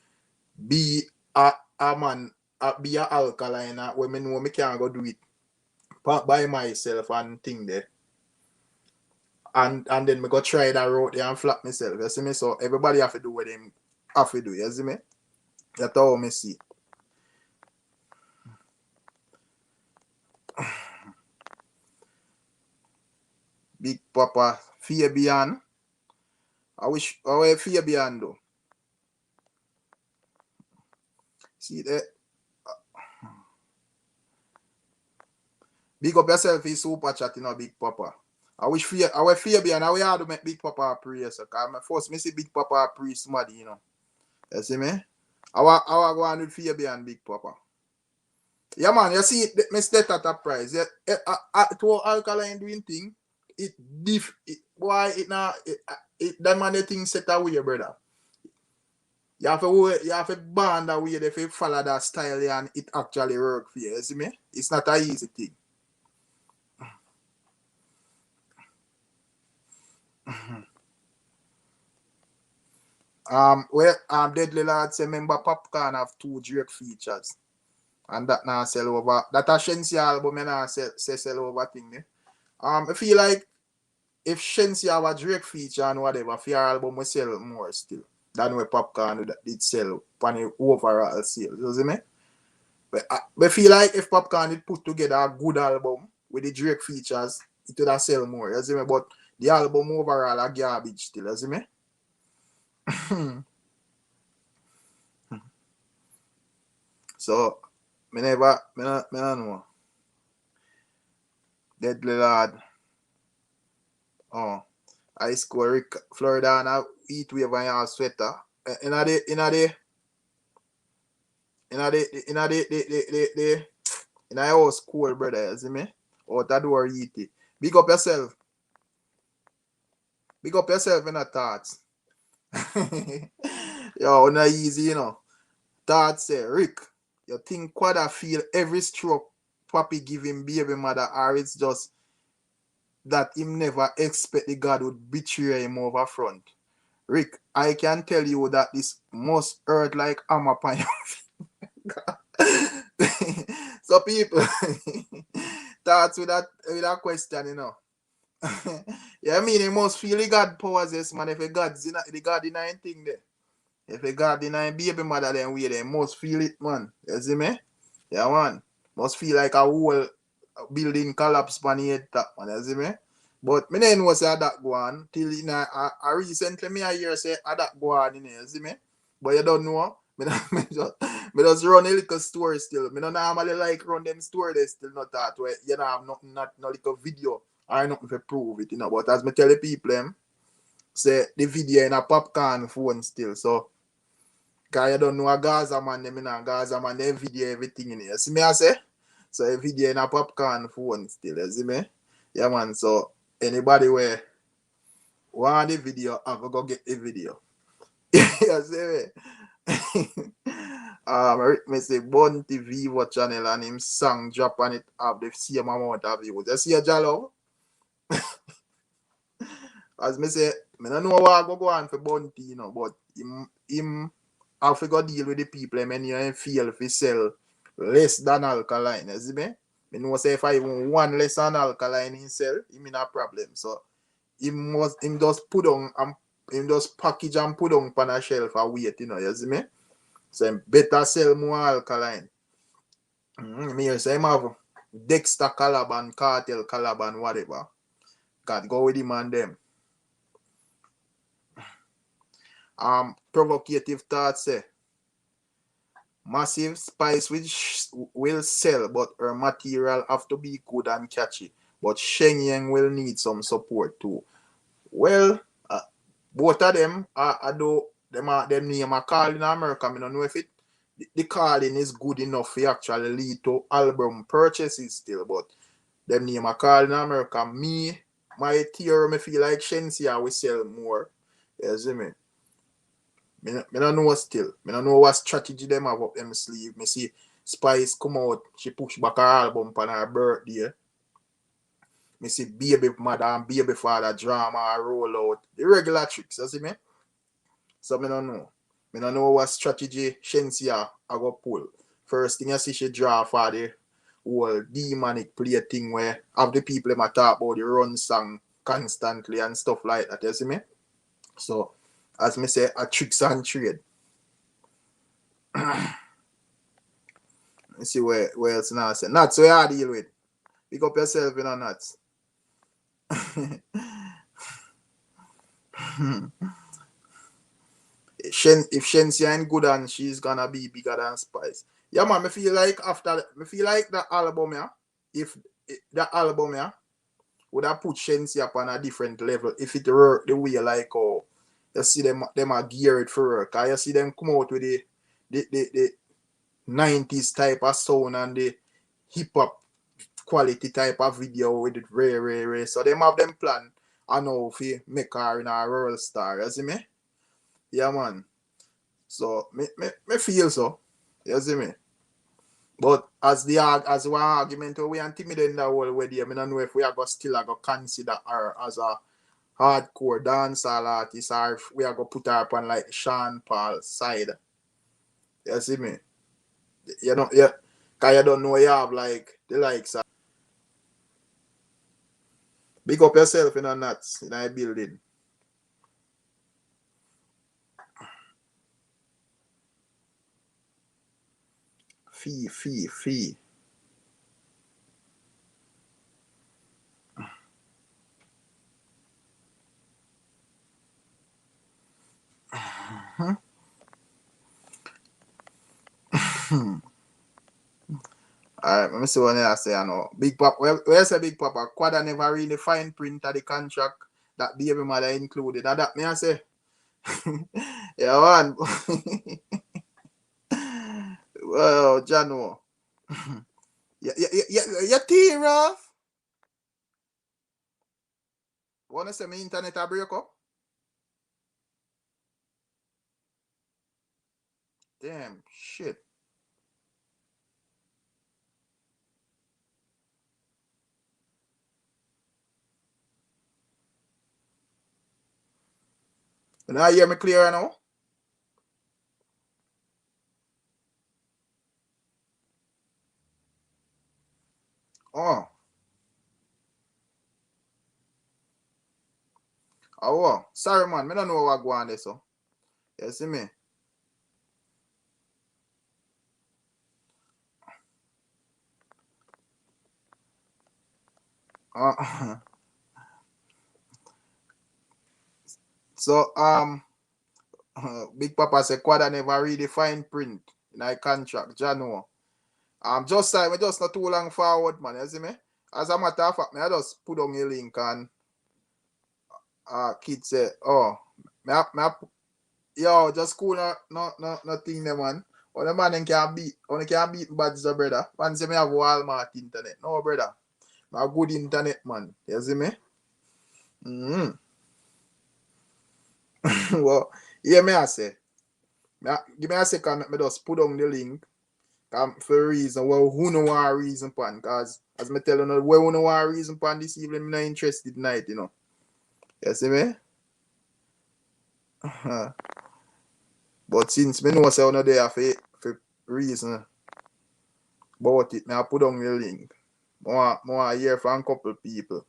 Speaker 1: be a man, be a Alkaline when me know me can't go do it by myself and thing there. And then me go try that route there and flap myself. You see me? So everybody have to do what them have to do. You see me? That's how me see. Big Papa Fabian. I wish Fabian though. See that? Big up yourself in super chat, you know, Big Papa. I wish Fabian, I will have to make Big Papa pray, so because first me see Big Papa pray somebody, you know. You see me? I will go on with Fabian, Big Papa. Yeah, man, you see, me state at a price. Yeah, to Alkaline doing thing, that man the thing set away, brother. You have to band that way if you follow that style and it actually work for you. You see me? It's not an easy thing. Deadly Lord say remember Popcorn have 2 Drake features. And that now sell over. That a Shensi album and now sell over thing there. I feel like if Shensi have a Drake feature and whatever, for your album will sell more still than where Popcorn did sell on the overall sales. You see me? But I feel like if Popcorn did put together a good album with the Drake features, it would have sell more. You see me? But the album overall are garbage still. You see me? So, me not know. Deadly Lord. Oh, I score Rick Florida and a heat wave and a sweater. In a house cool, brother, you see me? Out the door eat it. Big up yourself. Big up yourself in the thoughts. Yo, not easy, you know. Thoughts say, Rick, you think Quada feel every stroke Papi give him baby mother, or it's just that him never expect the God would betray him over front? Rick, I can tell you that this must hurt like hammer upon you. So people, thoughts with that question, you know. Yeah, I mean, he must feel the God powers, yes, man. If a God's in the God denying thing there. If a God denying baby mother, then we they must feel it, man. You see me? Yeah, man. Must feel like a whole building collapse on the head top, man. You see me? But me didn't know say that go on till I recently me I hear say that go on in you see me? But you don't know. Me just run a little story still. Me don't normally like run them story they still not that way. You know have nothing not little video or nothing to prove it, you know. But as me tell the people them say the video in a Popcorn phone still. So cause you don't know a Gaza man them in a Gaza man they video everything in here. See me I say? So a video in a Popcorn phone still, you see me? Yeah man, so anybody where want the video, I go get the video. You see me? Me say Bun TV what channel and him song drop on it have the same amount of views. You see a Jalo? as me say, I don't know what I go on for Bounty, you know, but him have to go deal with the people and you feel if he sell less than Alkaline, you see me? I know say if I even one less than Alkaline he sell, him in a problem. So him just put on and him just package and put on a shelf and wait, you know, you see me? So him better sell more Alkaline. Me say him have Dexter Calaban, Cartel Calaban, whatever. God go with him and them. Provocative thoughts say massive spice which will sell, but her material have to be good and catchy. But Shenyang will need some support too. Well, both of them do them name a call in America. I don't know if the calling is good enough to actually lead to album purchases still, but them name a call in America. My theory, I feel like Shensia will sell more. You see me? I don't know still. I don't know what strategy them have up them sleeve. I see Spice come out, she push back her album on her birthday. I see Baby Mother and Baby Father drama roll out. The regular tricks, you see me? So I don't know. I don't know what strategy Shensia I go pull. First thing I see she draw for the whole demonic play thing where have the people them talk about the run song constantly and stuff like that, you see me? So as me say, a tricks and trade. Let's see where else now I say. Nuts, so you deal with. Pick up yourself in a nuts. If Shensia ain't good and she's gonna be bigger than Spice. Yeah man, me feel like the album, yeah, if the album, yeah, would have put Shensia up on a different level if it worked the way like oh you see them are geared for work. You see them come out with the 90s type of sound and the hip hop quality type of video with it rare. So them have them plan I know if you make her in a world star, you see me? Yeah man. So me feel so. You see me? But as one argument we intimidate that whole way there, I don't know if we are going still are going to consider her as a hardcore dancehall artist or if we are going to put her up on like Sean Paul's side. You see me? You know, yeah, because you don't know you have like the likes of big up yourself in a nuts in a building. Fee. Alright, let me see what I say. I know. Big Papa, where's a Big Papa? Quadra never really fine print of the contract that Baby Mother included. And that me I say. Yeah, man. Well, Jano. You tear off. Wanna say my internet a break up? Damn, shit. You now hear me clear now? Oh. Oh, sorry man, I don't know what go on there so. You see me? So Big Papa said Quadra never read the fine print in a contract, Jano. Just like me just not too long forward, man. You see me? As a matter of fact, me I just put on a link and kids say, oh, yo, just cool nothing there, man. Or the man can beat badges, brother. Man say me have Walmart internet. No, brother. A good internet, man. You see me? Well, yeah, me I say. Give me a second, let me just put on the link. For a reason, well, who know what reason pan? Because as me tell you, who know what reason pan this evening, I'm not interested tonight, you know. You see me? But since me know say one day for reason about it, I put on the link. More hear from a couple people.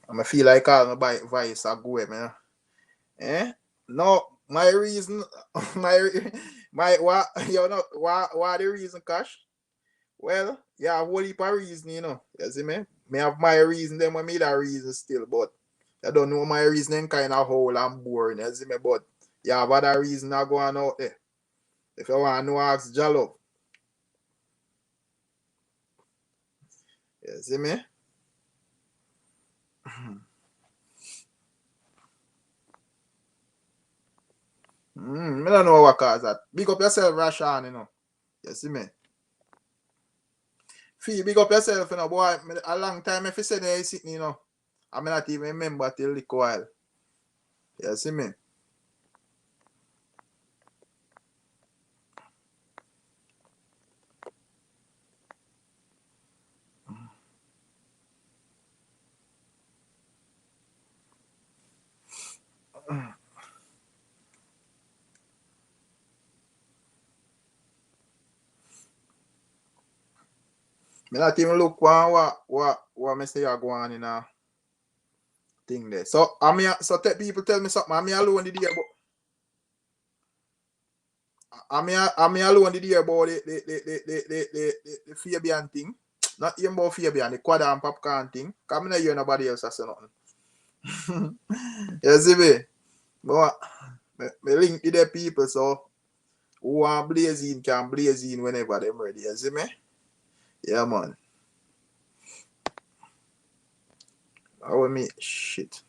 Speaker 1: I feel like all my voice are going, man. Eh? No, my reason, my what you know what the reason, Cash? Well, yeah, a whole heap of reason, you know. You see me? Me have my reason, then I made that reason still, but I don't know my reasoning kind of whole and boring, you see me? But yeah, have other reason I go on out there. If you want to know, ask Jallo. You see me? I don't know what cause that. Big up yourself, Rashan, you know. You see me? Fee, big up yourself, you know, boy. A long time if you say there, you sitting, you know. I may not even remember till a little while. You see me? Me not even look what me say you go on in a thing there. So so people tell me something. I'm alone the day about I'm alone the day about the Fabian thing. Not even about Fabian, the quad and popcorn thing. Cause I not hear nobody else say nothing. You see me? But me link to the people so who want blazing can blaze in whenever them ready. You see me? Yeah, man. How me shit.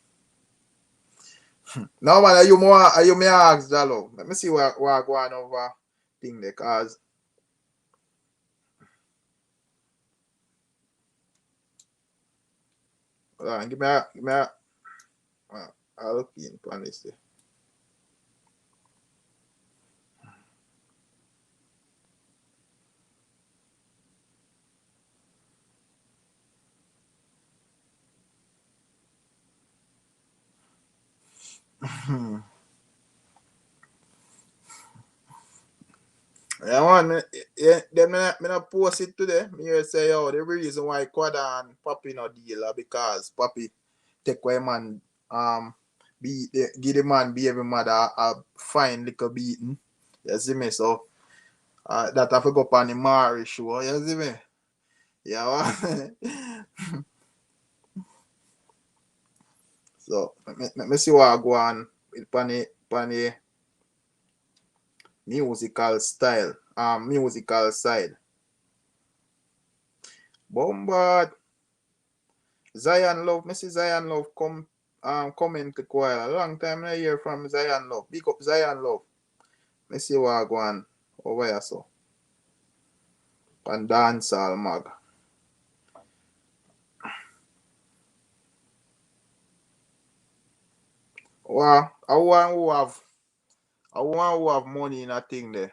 Speaker 1: Now, man, are you me ask Jalo? Let me see what going over thing there, cause give me a I'll look in on this. Yeah, man, them me not post it today. Me hear say, yo, the reason why Quad and Papi no deal because Papi take away man give the man baby mother a fine little beating. You see me? So that I forgot on the Mari show, you see me? Yeah, man. So let me see what I go on with the musical style, musical side. Bombard Zion Love, Mrs. Zion Love comment quite a long time I hear from Zion Love. Big up Zion Love. Me see what I go on over here so. And dancehall mag. Well, I want who have money in a thing there.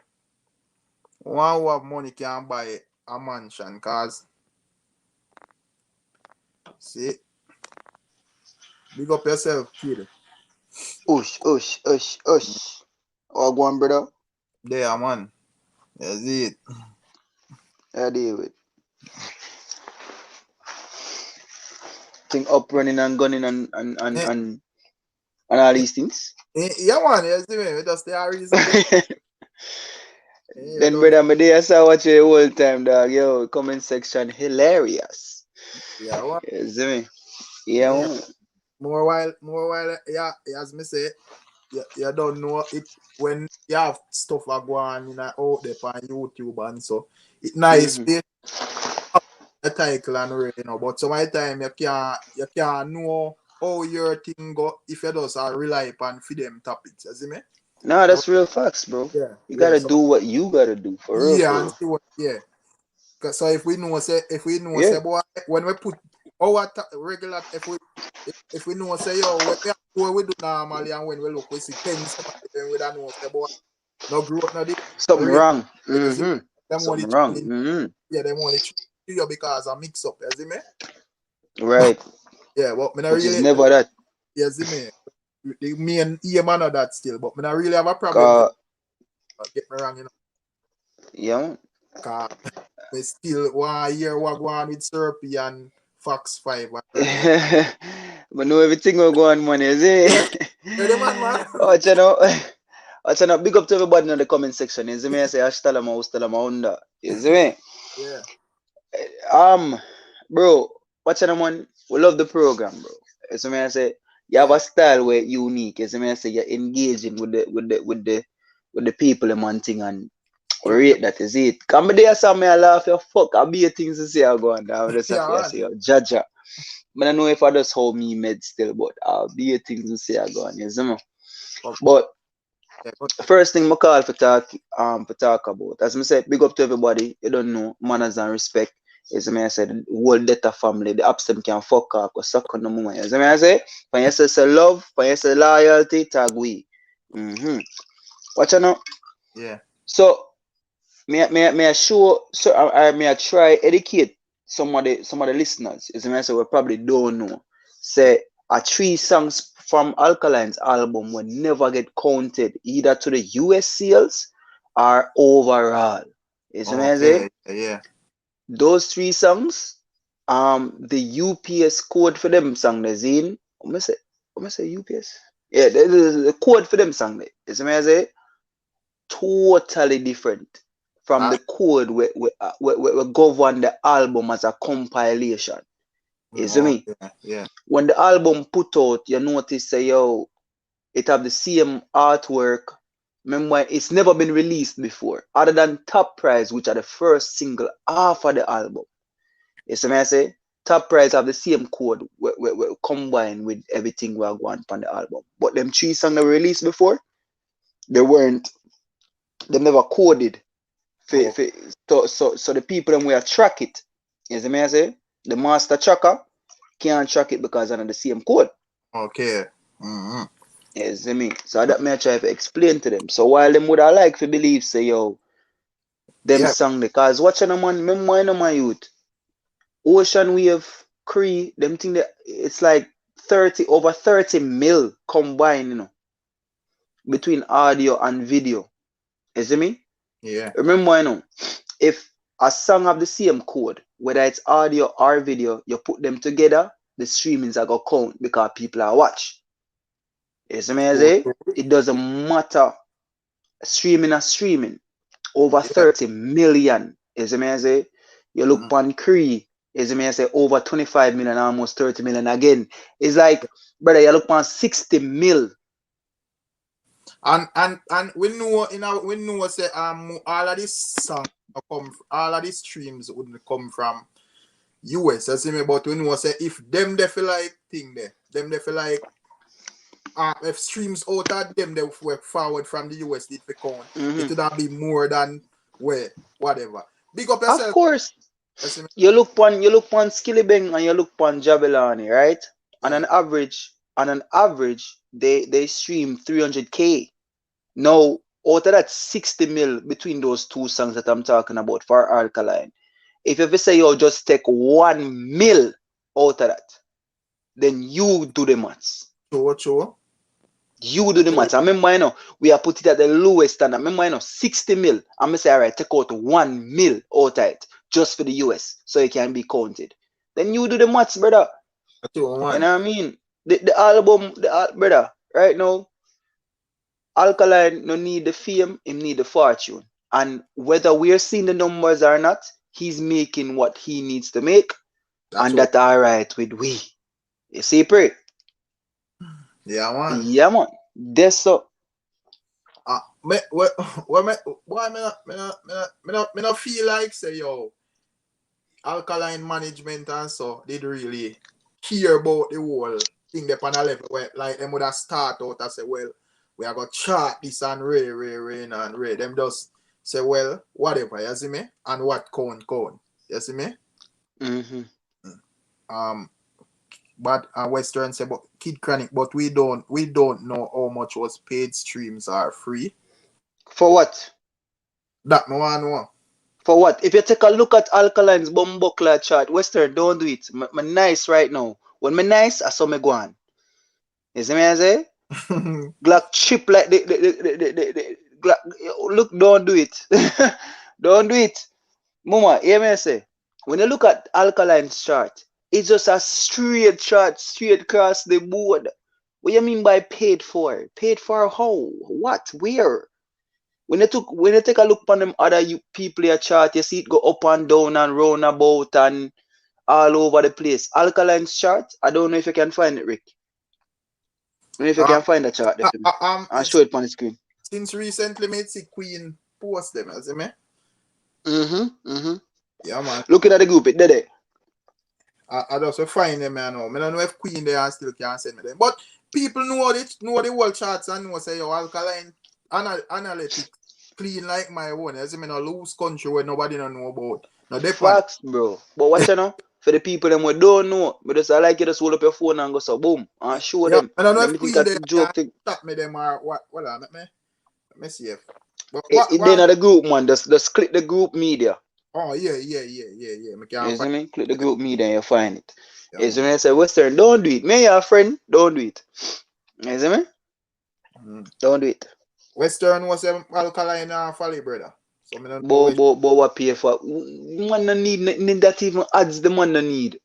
Speaker 1: One who have money can buy a mansion cause see big up yourself, kid.
Speaker 2: Ush. Oh, go on, brother.
Speaker 1: There, man. That's it.
Speaker 2: I deal with. Thing up running and gunning
Speaker 1: Eh,
Speaker 2: and all these things.
Speaker 1: yeah, man. You see me? That's the reason. You
Speaker 2: Then,
Speaker 1: don't.
Speaker 2: brother, me there, I saw watch you the whole time, dog. Yo, comment section hilarious.
Speaker 1: Yeah, man.
Speaker 2: You see me? Yeah,
Speaker 1: Yeah.
Speaker 2: man.
Speaker 1: More while. Yeah. As me say, you don't know it when you have stuff that go on in out there on YouTube and so. It's nice.
Speaker 2: Mm-hmm.
Speaker 1: A title and read, you know, but some of the time you can't know how your thing go if you just rely upon for them topics, you see me?
Speaker 2: Nah,
Speaker 1: So
Speaker 2: that's real facts, bro. You
Speaker 1: yeah,
Speaker 2: gotta
Speaker 1: so
Speaker 2: do what you gotta do, for real,
Speaker 1: yeah,
Speaker 2: for
Speaker 1: and
Speaker 2: real.
Speaker 1: see what So if we know
Speaker 2: Yeah.
Speaker 1: say boy when we put our regular if we know say yo what we do normally and when we look we see 10 somebody then we don't know say boy no growth no the
Speaker 2: Something
Speaker 1: rate
Speaker 2: wrong.
Speaker 1: you see
Speaker 2: Mm-hmm. something wrong. Mm-hmm.
Speaker 1: Yeah, them only treat you because I mix up, you see me?
Speaker 2: Right.
Speaker 1: Yeah, but me not
Speaker 2: Which is
Speaker 1: really,
Speaker 2: never that.
Speaker 1: you see me? Me and man of that still, but me not really have a problem. Get me wrong, you know?
Speaker 2: Yeah.
Speaker 1: Cause me still want to hear what go on with Syrupy and Fox 5.
Speaker 2: But know everything will go on, man, you see?
Speaker 1: Yeah, you're the man.
Speaker 2: Watch you know. Watch you know. Big up to everybody in the comment section. You see me? I say, hashtag ma hostela ma onda. You see me?
Speaker 1: Yeah.
Speaker 2: Bro, watch you know, man. We love the program, bro. You see me? I say, you have a style where unique. You see me? I say, you're engaging with the people and one thing, and we
Speaker 1: True.
Speaker 2: rate that, is it. Come there, some me I laugh, you fuck. I be a things to say I go on. I'm just
Speaker 1: Yeah,
Speaker 2: happy I
Speaker 1: man.
Speaker 2: say, yo, Jaja. I don't know if I just hold me med still, but I'll be a things to say I go on, you see me?
Speaker 1: Okay.
Speaker 2: But
Speaker 1: Yeah, but
Speaker 2: first thing I call for talk about, as I said, big up to everybody. You don't know manners and respect. As I said, the whole data family, the absent can fuck up or suck on the moment. As I say, when you say love, when you say loyalty, tag we. Watch out now.
Speaker 1: yeah.
Speaker 2: So may I show, so I may I try educate some of the listeners. As I say, we probably don't know. Say a 3 songs from Alkaline's album will never get counted either to the US sales or overall. As I say,
Speaker 1: Okay. Yeah.
Speaker 2: those 3 songs, the UPS code for them song is in. I'm say UPS. Yeah, the code for them song. As I say, totally different from
Speaker 1: Ah,
Speaker 2: the code we govern the album as a compilation. You see me?
Speaker 1: yeah.
Speaker 2: When the album put out, you notice say yo, it have the same artwork. Remember, it's never been released before, other than Top Prize, which are the first single off of the album. You see me? I say Top Prize have the same code we combined with everything we are going on the album. But them 3 songs that were released before, they weren't. They never coded.
Speaker 1: Oh,
Speaker 2: So the people them will track it. You see me? I say the master tracker can't track it because they're not the same code.
Speaker 1: okay. Mm-hmm.
Speaker 2: You see me? So that may I try to explain to them. So while them would I like to believe say yo, them
Speaker 1: Yeah.
Speaker 2: song because watching them man, remember you know my youth. Ocean Wave Cree, them thing that it's like 30 mil combined, between audio and video. You see me?
Speaker 1: Yeah.
Speaker 2: Remember, if a song have the same code, whether it's audio or video, you put them together, the streamings are gonna count because people are watch. You see me? I
Speaker 1: True,
Speaker 2: say
Speaker 1: true.
Speaker 2: it doesn't matter. Streaming over
Speaker 1: Yeah.
Speaker 2: 30 million. You see me? I say you look
Speaker 1: Mm-hmm.
Speaker 2: on Cree. You see me? I say over 25 million, almost 30 million again. It's like, brother, you look on 60 mil.
Speaker 1: And we know we know say all of this song all of these streams wouldn't come from US, you see me, but we know say if them they feel like thing there, them they feel like if streams out of them they were forward from the US did for count, it would have been more than where whatever. Big up
Speaker 2: Of
Speaker 1: yourself,
Speaker 2: course,
Speaker 1: you see me?
Speaker 2: you look on Skillibeng and you look on Jabelani, right?
Speaker 1: Yeah.
Speaker 2: On an average, they stream 300K. Now, out of that 60 mil between those 2 songs that I'm talking about for Alkaline, if you say you just take 1 mil out of that, then you do the maths.
Speaker 1: Sure.
Speaker 2: You do the maths. I remember, we are put it at the lowest standard. I remember, 60 mil. I'm going to say, all right, take out 1 mil out of it just for the US so it can be counted. Then you do the maths, brother.
Speaker 1: Sure,
Speaker 2: You
Speaker 1: man.
Speaker 2: know what I mean? The album, brother, right now, Alkaline no need the fame, him need the fortune. And whether we're seeing the numbers or not, he's making what he needs to make.
Speaker 1: That's
Speaker 2: And
Speaker 1: all.
Speaker 2: that's all right with we. You see, pray?
Speaker 1: Yeah, man.
Speaker 2: Yeah, man. That's so.
Speaker 1: Me, why me not feel like say yo Alkaline management and so did really care about the whole thing they on a level where like them would have start out and say, well, we are gonna chart this and Ray. Them just say, well, whatever, you see me? And what count. You see me?
Speaker 2: Mm-hmm.
Speaker 1: Um but Western say but Kid Chronic, but we don't know how much was paid streams are free.
Speaker 2: For what?
Speaker 1: That me want know.
Speaker 2: For what? If you take a look at Alkaline's Bumbuckler chart, Western, don't do it. Me nice right now. When me nice, I saw me go on. You see me I say? Glock chip like the Glock, look, don't do it. Don't do it. Mama, hear me say? When you look at Alkaline's chart, it's just a straight chart, straight across the board. What you mean by paid for? Paid for how? What? Where? When you take a look on them other people your chart, you see it go up and down and round about and all over the place. Alkaline's chart, I don't know if you can find it, Rick. I don't know if you can find the chart there for me. I'll show it on the screen.
Speaker 1: Since recently, me see Queen post them, you see me? Yeah, man.
Speaker 2: Looking at the group, it there.
Speaker 1: I just find them, man. I don't know if Queen there still can send me them. But people know the whole charts and know say, yo, Alkaline analytics clean like my own. You see me, no loose country where nobody don't know about. No, they
Speaker 2: facts, bro. But watch you know, for the people them who don't know, but just I like you just hold up your phone and go so boom and show them.
Speaker 1: I don't know
Speaker 2: Let
Speaker 1: if
Speaker 2: me
Speaker 1: Queen
Speaker 2: think
Speaker 1: there
Speaker 2: that joke thing.
Speaker 1: Stop me them or what? Well, let me see if. But
Speaker 2: It then at the group, man. Just click the group media.
Speaker 1: Oh yeah.
Speaker 2: You see me? Click the group media and you find it.
Speaker 1: Yeah,
Speaker 2: You see me? I say Western, don't do it. Me, your friend, don't do it. You see me? Don't do it.
Speaker 1: Western was Alkaline and Folly, brother. So me don't
Speaker 2: know what pay for? Man no need that even adds the man no need.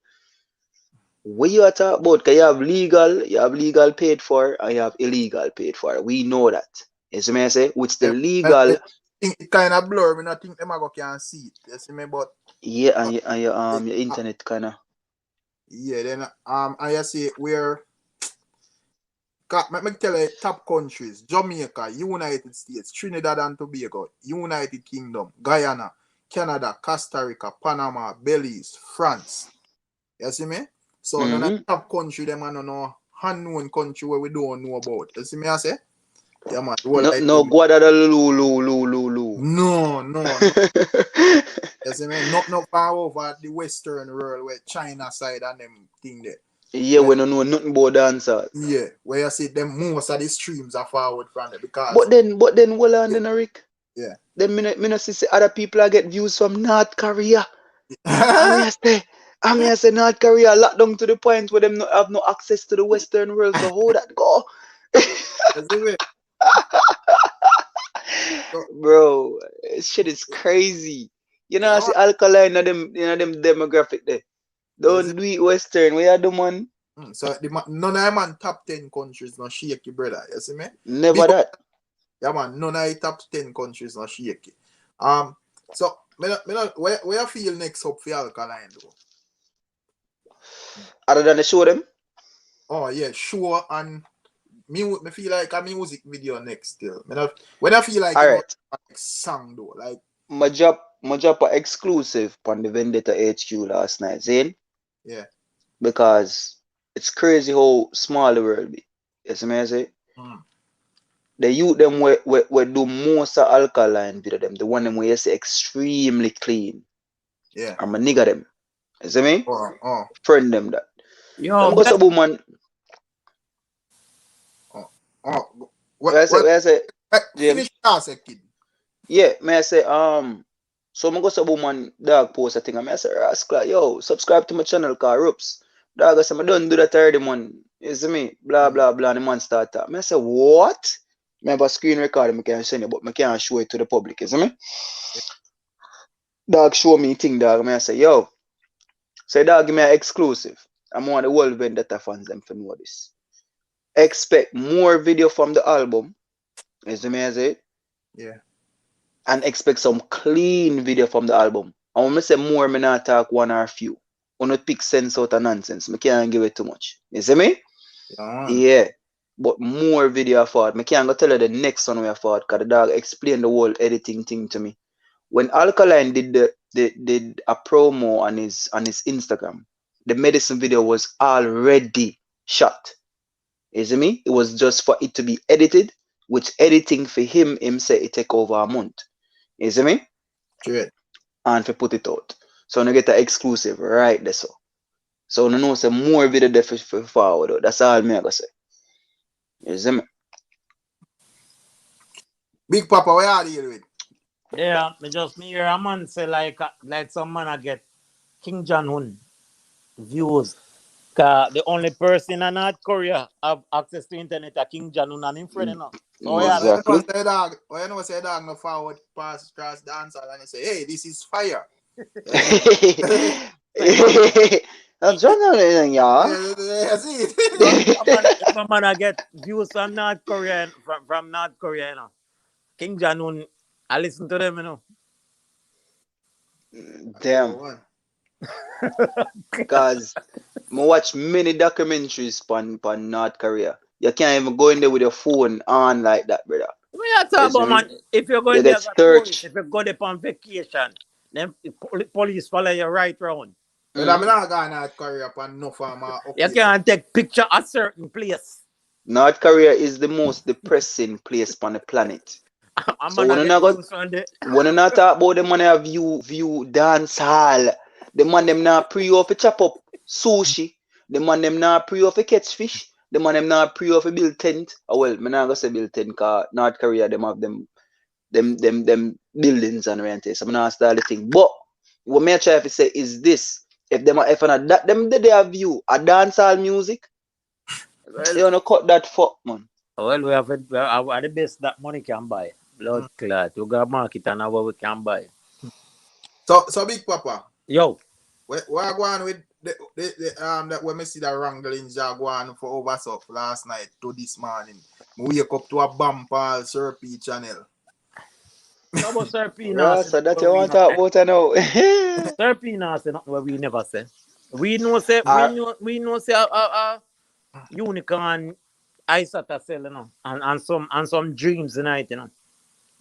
Speaker 2: What you are talking about? Cause you have legal paid for, and you have illegal paid for. We know that. You see me? I say, which the legal.
Speaker 1: It kind of blur. Me not think them can see it. You see me? But
Speaker 2: yeah, and your internet kind of.
Speaker 1: Yeah, then I see where. Let me tell you, top countries: Jamaica, United States, Trinidad and Tobago, United Kingdom, Guyana, Canada, Costa Rica, Panama, Belize, France. You see me? So none of the top country them are no unknown country where we don't know about. You see me? I say, yeah, man.
Speaker 2: No, Guadalajara.
Speaker 1: No. You see me? Not far over the Western world where China side and them thing there.
Speaker 2: Yeah, we don't know nothing about dancers.
Speaker 1: Yeah, where you see them most of the streams are forward from there because.
Speaker 2: But then, hold on, then, Rick.
Speaker 1: Yeah.
Speaker 2: Then me see other people are get views from North Korea. I say North Korea locked down to the point where them not have no access to the Western world. So how that go? Bro, shit is crazy. You know, I see Alkaline them demographic there. Don't do it Western. Where are the man?
Speaker 1: So none of them top 10 countries not shaky, brother. You see me?
Speaker 2: Never that.
Speaker 1: Yeah, man. None of the top 10 countries not shaky. So where you feel next up for Alkaline though?
Speaker 2: Other than the show them?
Speaker 1: Oh yeah, sure. And me feel like a music video next still. When I feel like song though, like
Speaker 2: my drop an exclusive on the Vendetta HQ last night, Zane.
Speaker 1: Yeah.
Speaker 2: Because it's crazy how small the world be. You see me I say? The youth them we do most of Alkaline video them. The one them where you say extremely clean.
Speaker 1: Yeah.
Speaker 2: I'm a nigga them. You see me? Friend them that.
Speaker 3: Yo,
Speaker 2: them go some woman.
Speaker 1: What
Speaker 2: I say?
Speaker 1: Finish kid.
Speaker 2: Yeah, may I say so I'm go some woman dog post a thing and I say Rascal, yo, subscribe to my channel called Rups. Dog I say I don't do that already man. You see me? Blah blah blah and the man start talk. I say what? I have a screen record I can send you, but I can't show it to the public, you see me? Dog show me thing dog. I say, yo. Say dog give me an exclusive. I'm one of the whole Vendetta fans them for know this. Expect more video from the album. You see me I say?
Speaker 1: Yeah.
Speaker 2: And expect some clean video from the album. And when I say more, I not talk one or few. I not pick sense out of nonsense. I can't give it too much. You see me? Yeah. But more video forward. I can't go tell you the next one we are forward because the dog explained the whole editing thing to me. When Alkaline did a promo on his Instagram, the medicine video was already shot. You see me? It was just for it to be edited, which editing for him say it take over a month. You see me?
Speaker 1: Sure.
Speaker 2: And to put it out. So you get an exclusive right there. So you know some more video there for forward. That's all me I go say. You see me?
Speaker 1: Big Papa, where are you with?
Speaker 3: Yeah, me hear a man say like some man I get King John Un views. The only person in North Korea have access to internet are King John Un and him friend, you know. So yeah,
Speaker 1: Well, you know,
Speaker 2: Exactly.
Speaker 1: say dog. Well, you know, say dog no forward pass cross dancer and you say, hey, this is fire. You see?
Speaker 2: I'm trying yeah.
Speaker 1: You see
Speaker 3: so
Speaker 1: it?
Speaker 3: if a man I get views from North Korea from North Korea, you know. King John Un, I listen to them, you know.
Speaker 1: Yo,
Speaker 2: Damn.
Speaker 1: man.
Speaker 2: Cause I watch many documentaries on North Korea. You can't even go in there with your phone on like that, brother.
Speaker 3: We are talking
Speaker 2: It's
Speaker 3: about
Speaker 2: me.
Speaker 3: man. If you're
Speaker 2: You
Speaker 3: going there
Speaker 2: get
Speaker 3: as a tourist,
Speaker 2: searched.
Speaker 3: if you go there on vacation, then police follow you right round.
Speaker 1: Well, I'm
Speaker 2: Mm.
Speaker 1: not going to Korea upon no farm
Speaker 3: You
Speaker 1: occasion.
Speaker 3: can't take picture at certain place.
Speaker 2: North Korea is the most depressing place on the planet.
Speaker 3: A
Speaker 2: So
Speaker 3: man I
Speaker 2: when you
Speaker 3: get
Speaker 2: not
Speaker 3: views on the
Speaker 2: when you not talk about the money have view dance hall, the man them not pre off a chop up sushi, the man them not pre off a catch fish, the man them not pre off a build tent. Oh well, me not gonna say build tent cause North Korea them have them buildings and rent. So I'm not start the thing. But what me try to say is this: if them are if not that them they have view a dancehall music,
Speaker 3: well,
Speaker 2: you wanna cut that fuck man.
Speaker 3: we have the best that money can buy. Blood
Speaker 1: Mm.
Speaker 3: clot. We got market and what we can buy.
Speaker 1: So Big Papa,
Speaker 3: Yo,
Speaker 1: we're going with that when me see the wrangling Jaguan for oversup last night to this morning. We wake up to a bumper Serpy channel.
Speaker 3: no but Sir P now
Speaker 2: Right,
Speaker 3: say
Speaker 2: so that
Speaker 3: what
Speaker 2: you
Speaker 3: we
Speaker 2: want to
Speaker 3: not
Speaker 2: talk
Speaker 3: say.
Speaker 2: about I know.
Speaker 3: Sir P now say nothing what we never say. We know say
Speaker 2: Alright,
Speaker 3: we know say unicorn ice at a sell, you know, and some dreams tonight, you know.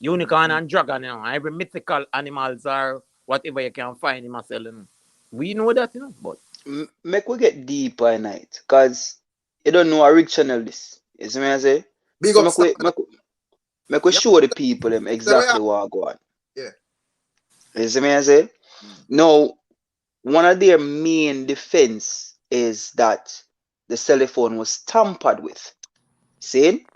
Speaker 3: Unicorn
Speaker 1: Mhm.
Speaker 3: and dragon, you know. Every mythical animals are whatever you can find in myself, you know. We know that, you know, but
Speaker 2: make we get deep by night, cause you don't know a rig channel this. You see me I say?
Speaker 1: Big
Speaker 2: So
Speaker 1: up Star.
Speaker 2: make we
Speaker 1: Yeah,
Speaker 2: show the people them
Speaker 1: so we are.
Speaker 2: exactly what go on.
Speaker 1: Yeah.
Speaker 2: You see me I say?
Speaker 1: Mm.
Speaker 2: Now, one of their main defense is that the cell phone was tampered with. See?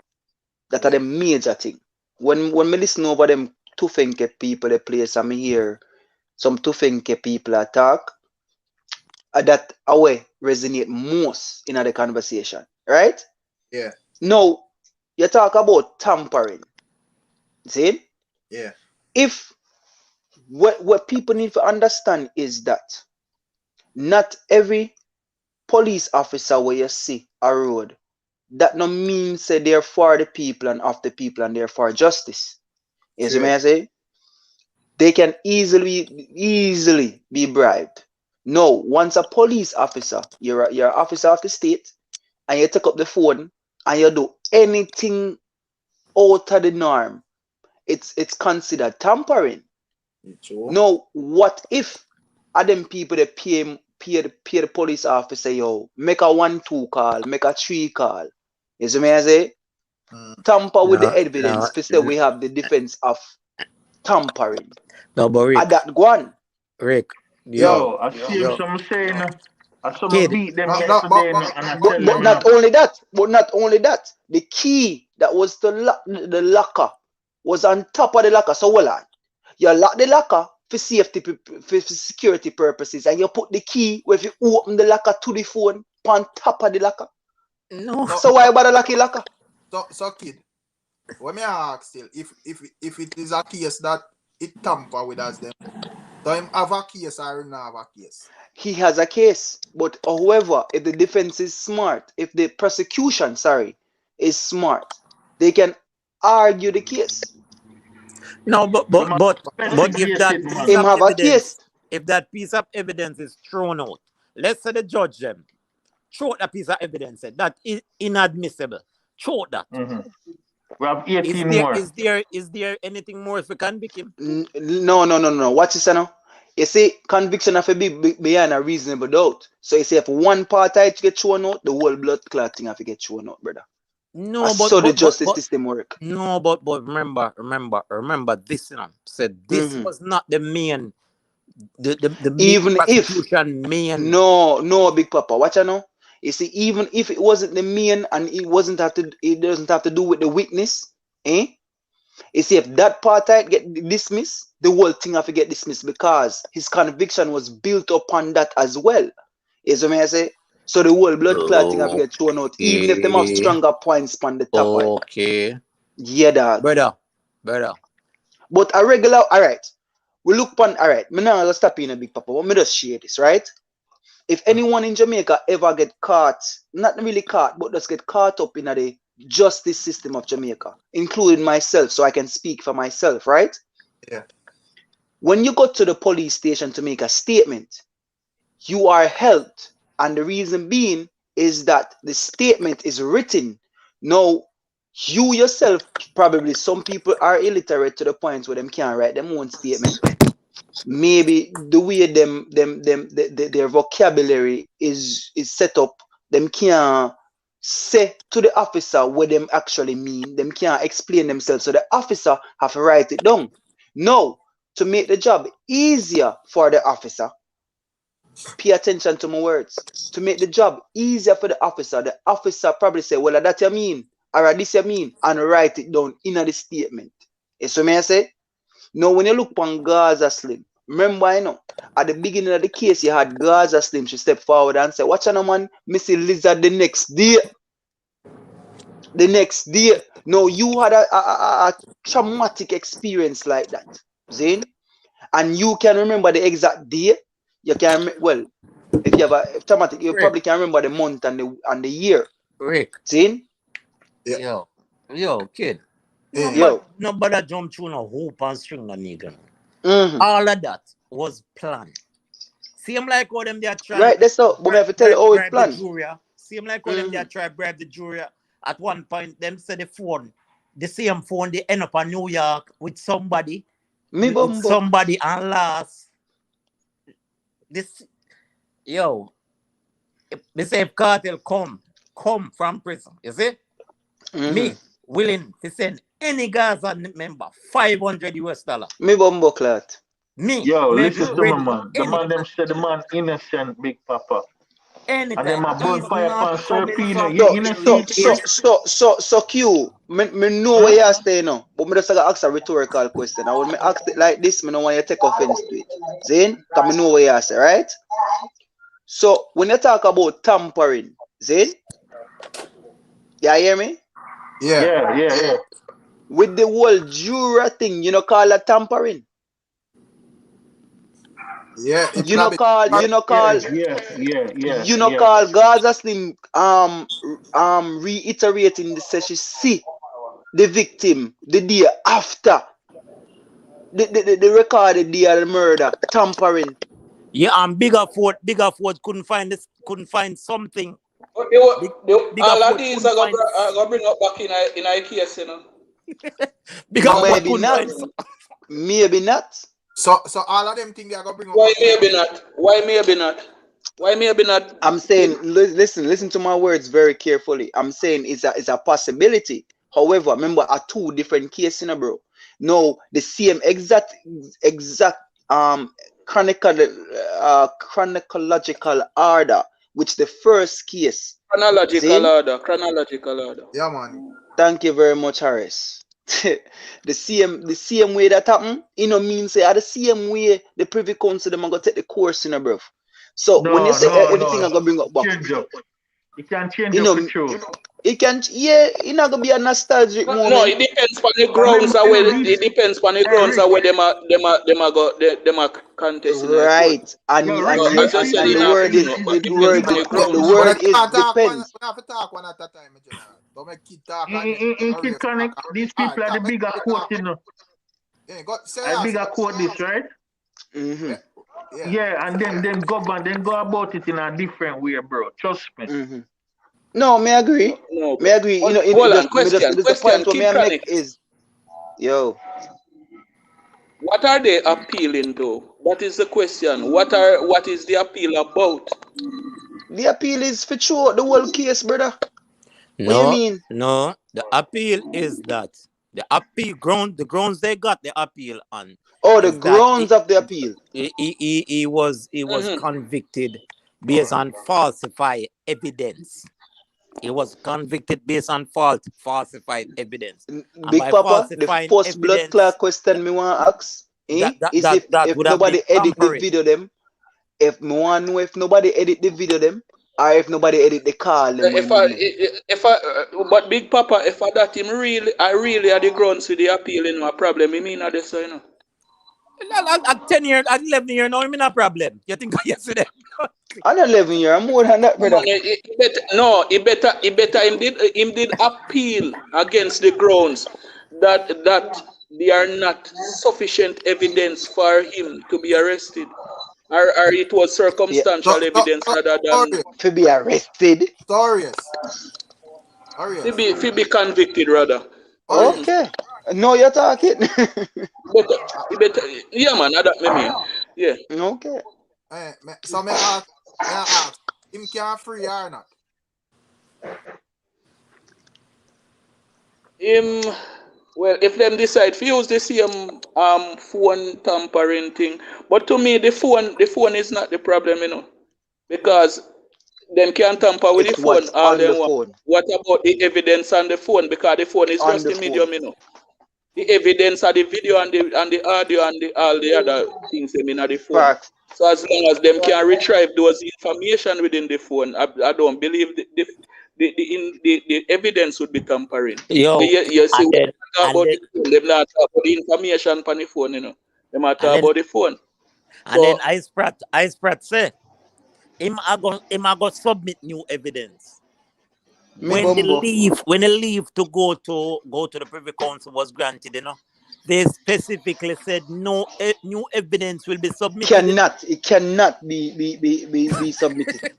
Speaker 2: That are
Speaker 1: Yeah.
Speaker 2: the major thing. When me listen over them Tufenke people they play some hear some Tufenke people attack, that away resonate most in the conversation. Right?
Speaker 1: Yeah.
Speaker 2: Now, you talk about tampering. See?
Speaker 1: Yeah.
Speaker 2: If what people need to understand is that not every police officer where you see a road, that no means say they're for the people and of the people and they're for justice. You see
Speaker 1: Sure.
Speaker 2: me I say? They can easily be bribed. No, once a police officer, you're an officer of the state, and you take up the phone and you do anything out of the norm, it's considered tampering.
Speaker 1: True.
Speaker 2: No, what if them people that pay the police officer, yo, make a 1-2 call, make a 3 call. You see me I say?
Speaker 1: Mm.
Speaker 2: Tamper with the
Speaker 3: no,
Speaker 2: evidence
Speaker 3: no,
Speaker 2: to say we have the defense of tampering.
Speaker 3: no, but
Speaker 2: At
Speaker 3: Rick,
Speaker 2: that one.
Speaker 3: Rick, yo,
Speaker 1: Yo.
Speaker 4: Yo, I see him
Speaker 3: yo,
Speaker 4: some saying, I saw me
Speaker 3: kid,
Speaker 4: beat them
Speaker 1: No, no,
Speaker 4: yesterday, and I tell
Speaker 2: But
Speaker 4: them,
Speaker 2: not only that, the key that was to lock the locker was on top of the locker. So hold on. You lock the locker for safety, for security purposes, and you put the key where if you open the locker to the phone on top of the locker.
Speaker 3: no,
Speaker 1: so
Speaker 2: So why about the lucky locker?
Speaker 1: so kid, when me ask still, if it is a case that it tamper with us them, so him have a case or him not have a case.
Speaker 2: He has a case, but however, if the defense is smart, if the prosecution, sorry, is smart, they can argue the case.
Speaker 3: no,
Speaker 4: the man
Speaker 3: but if that
Speaker 4: investigated,
Speaker 3: piece
Speaker 4: man.
Speaker 2: Him
Speaker 3: of
Speaker 2: have a
Speaker 3: evidence,
Speaker 2: case.
Speaker 3: if that piece of evidence is thrown out, let's say the judge them throw out a piece of evidence said that is inadmissible. Throw out that.
Speaker 4: hmm We have 18 more.
Speaker 3: Is there anything more if we convict him?
Speaker 2: No. Watch this now. You see, conviction have to be behind a reasonable doubt. So you see, if one part I get thrown out, the whole blood clot thing have to get thrown out, brother. I
Speaker 3: No,
Speaker 2: saw the justice system work.
Speaker 3: no, but remember this, you know, said this
Speaker 2: hmm
Speaker 3: was not the main the
Speaker 2: Even if
Speaker 3: prosecution main.
Speaker 2: no, big papa. Watch out now. You see, even if it wasn't the main and it doesn't have to do with the witness, eh? You see, if that part I get dismissed, the whole thing have to get dismissed because his conviction was built upon that as well. Is what I say? So the whole blood clotting have to get thrown out, even if them have stronger points on the top.
Speaker 3: Okay.
Speaker 2: Yeah, dog.
Speaker 3: Brother.
Speaker 2: But a regular, alright. We look upon, alright. Me now let's stop in a big papa. But me just share this, right? If anyone in Jamaica ever get caught, not really caught, but just get caught up in the justice system of Jamaica, including myself, so I can speak for myself, right?
Speaker 1: Yeah.
Speaker 2: When you go to the police station to make a statement, you are held, and the reason being is that the statement is written. Now, you yourself, probably some people are illiterate to the point where them can't write their own statement. Maybe the way their vocabulary is set up, them can't say to the officer what them actually mean. Them can't explain themselves, so the officer have to write it down. Now, to make the job easier for the officer, pay attention to my words. To make the job easier for the officer probably say, well, that you mean, or this you mean, and write it down in the statement. You see what I say? Now, when you look on Gaza Slim, remember, you know, at the beginning of the case, you had Gaza Slim. She stepped forward and said, watch on, man, Missy Lizard the next day. The next day. Now, you had a traumatic experience like that, Zane, and you can remember the exact day. You can, well, if you have a traumatic, you probably can remember the month and the year.
Speaker 3: Rick.
Speaker 2: Zane?
Speaker 1: Yeah.
Speaker 3: Yo, kid.
Speaker 2: Yo.
Speaker 3: Nobody jump through no hoop and string no nigga.
Speaker 2: All
Speaker 3: of that was planned. Seem like how them they are trying.
Speaker 2: Right, that's all. But we have to tell you how it's planned.
Speaker 3: Seem like how them they are trying to bribe the jury. At one point, them said the same phone, they end up in New York with somebody. Somebody and last. This, yo, they say if cartel come from prison, you see? Me willing to send any Gaza member $500.
Speaker 2: Me bumbo clat.
Speaker 4: Me. Yo, listen to me, man. The man them said the man innocent, Big Papa.
Speaker 3: Anytime.
Speaker 4: And then my bonfire pan Serpina.
Speaker 2: So Q, me know where you stay now, but me just gonna ask a rhetorical question. And when me ask it like this, me don't want you to take offense to it. Zane, because me know where you stay, right? So when you talk about tampering, Zane, you hear me?
Speaker 4: Yeah.
Speaker 2: With the whole juror thing, you know, call it tampering.
Speaker 1: Yeah,
Speaker 2: you know call Gaza Slim reiterating the session. See the victim the day after the recorded day of the murder, tampering.
Speaker 3: Yeah, and bigger Ford couldn't find something.
Speaker 5: All of these are gonna bring up back in a case, you know.
Speaker 2: Maybe not.
Speaker 1: So all of them think they are gonna bring up.
Speaker 5: Why maybe not?
Speaker 2: I'm saying, listen to my words very carefully. I'm saying it's a possibility. However, remember, are two different cases, bro. No, the same exact chronological order, which the first case.
Speaker 5: Chronological order.
Speaker 1: Yeah, man.
Speaker 2: Thank you very much, Harris. the same way that happened, means say the same way the Privy Council them gonna take the course, bro. So when you say everything I'm gonna bring up back,
Speaker 4: it can change up the truth.
Speaker 2: It can, it's not gonna be a nostalgic moment.
Speaker 5: No, it depends on the grounds of where them are contesting.
Speaker 2: Right, and the word is depends.
Speaker 1: We have to talk one at a time, General. Don't make kid talk.
Speaker 4: In Kid Connect, these people are the bigger quote, you know. I bigger quote this, right? Yeah, and then go about it in a different way, bro. Trust me.
Speaker 2: No, may I agree.
Speaker 5: No,
Speaker 2: may I agree.
Speaker 5: Question.
Speaker 2: The point what may I make is, yo.
Speaker 5: What are they appealing to? That is the question. What is the appeal about?
Speaker 2: The appeal is for sure the whole case, brother.
Speaker 3: No,
Speaker 2: what do you mean?
Speaker 3: No, the appeal is that the grounds they got the appeal on.
Speaker 2: Oh, the grounds of the appeal.
Speaker 3: He was convicted based on falsified evidence. He was convicted based on falsified evidence. And
Speaker 2: Big
Speaker 3: by
Speaker 2: Papa, the
Speaker 3: falsifying
Speaker 2: post blood
Speaker 3: evidence,
Speaker 2: clot question me want to ask, is
Speaker 3: that
Speaker 2: if
Speaker 3: would have been
Speaker 2: nobody edit the
Speaker 3: tampering.
Speaker 2: video them, if me want know if nobody edit the video them, or if nobody edit the call them when them.
Speaker 5: But Big Papa, if I that him I really had the grounds with the appeal in my problem. I mean, I just you know.
Speaker 3: At 10 years, at 11 years now, I'm in a problem. You think yesterday?
Speaker 2: I'm not 11 years, I'm more than that, brother.
Speaker 5: He better him did appeal against the grounds that there are not sufficient evidence for him to be arrested. Or it was circumstantial evidence rather than
Speaker 2: to be arrested.
Speaker 1: Stories.
Speaker 5: To be convicted rather.
Speaker 2: Okay. No, you're talking.
Speaker 5: Yeah, man, that me mean. Yeah.
Speaker 2: Okay.
Speaker 1: So may I ask, him can free or not?
Speaker 5: Well, if them decide to use the same phone tampering thing, but to me the phone is not the problem, you know, because them can tamper with
Speaker 2: It's
Speaker 5: the phone all them want.
Speaker 2: phone.
Speaker 5: What about the evidence on the phone? Because the phone is
Speaker 2: On
Speaker 5: just
Speaker 2: the
Speaker 5: the medium, you know. The evidence of the video and the audio and all the other things them in the phone.
Speaker 2: Facts.
Speaker 5: So as long as them can retrieve those information within the phone, I don't believe the evidence would be tampering.
Speaker 3: Yo,
Speaker 5: You see,
Speaker 3: and then,
Speaker 5: them not talk about the information on the phone, you know. Them not talk about the phone.
Speaker 3: And then I Sprat say, him a go submit new evidence. When the leave to go to the Privy Council was granted, you know, they specifically said no new evidence will be submitted.
Speaker 2: It cannot be submitted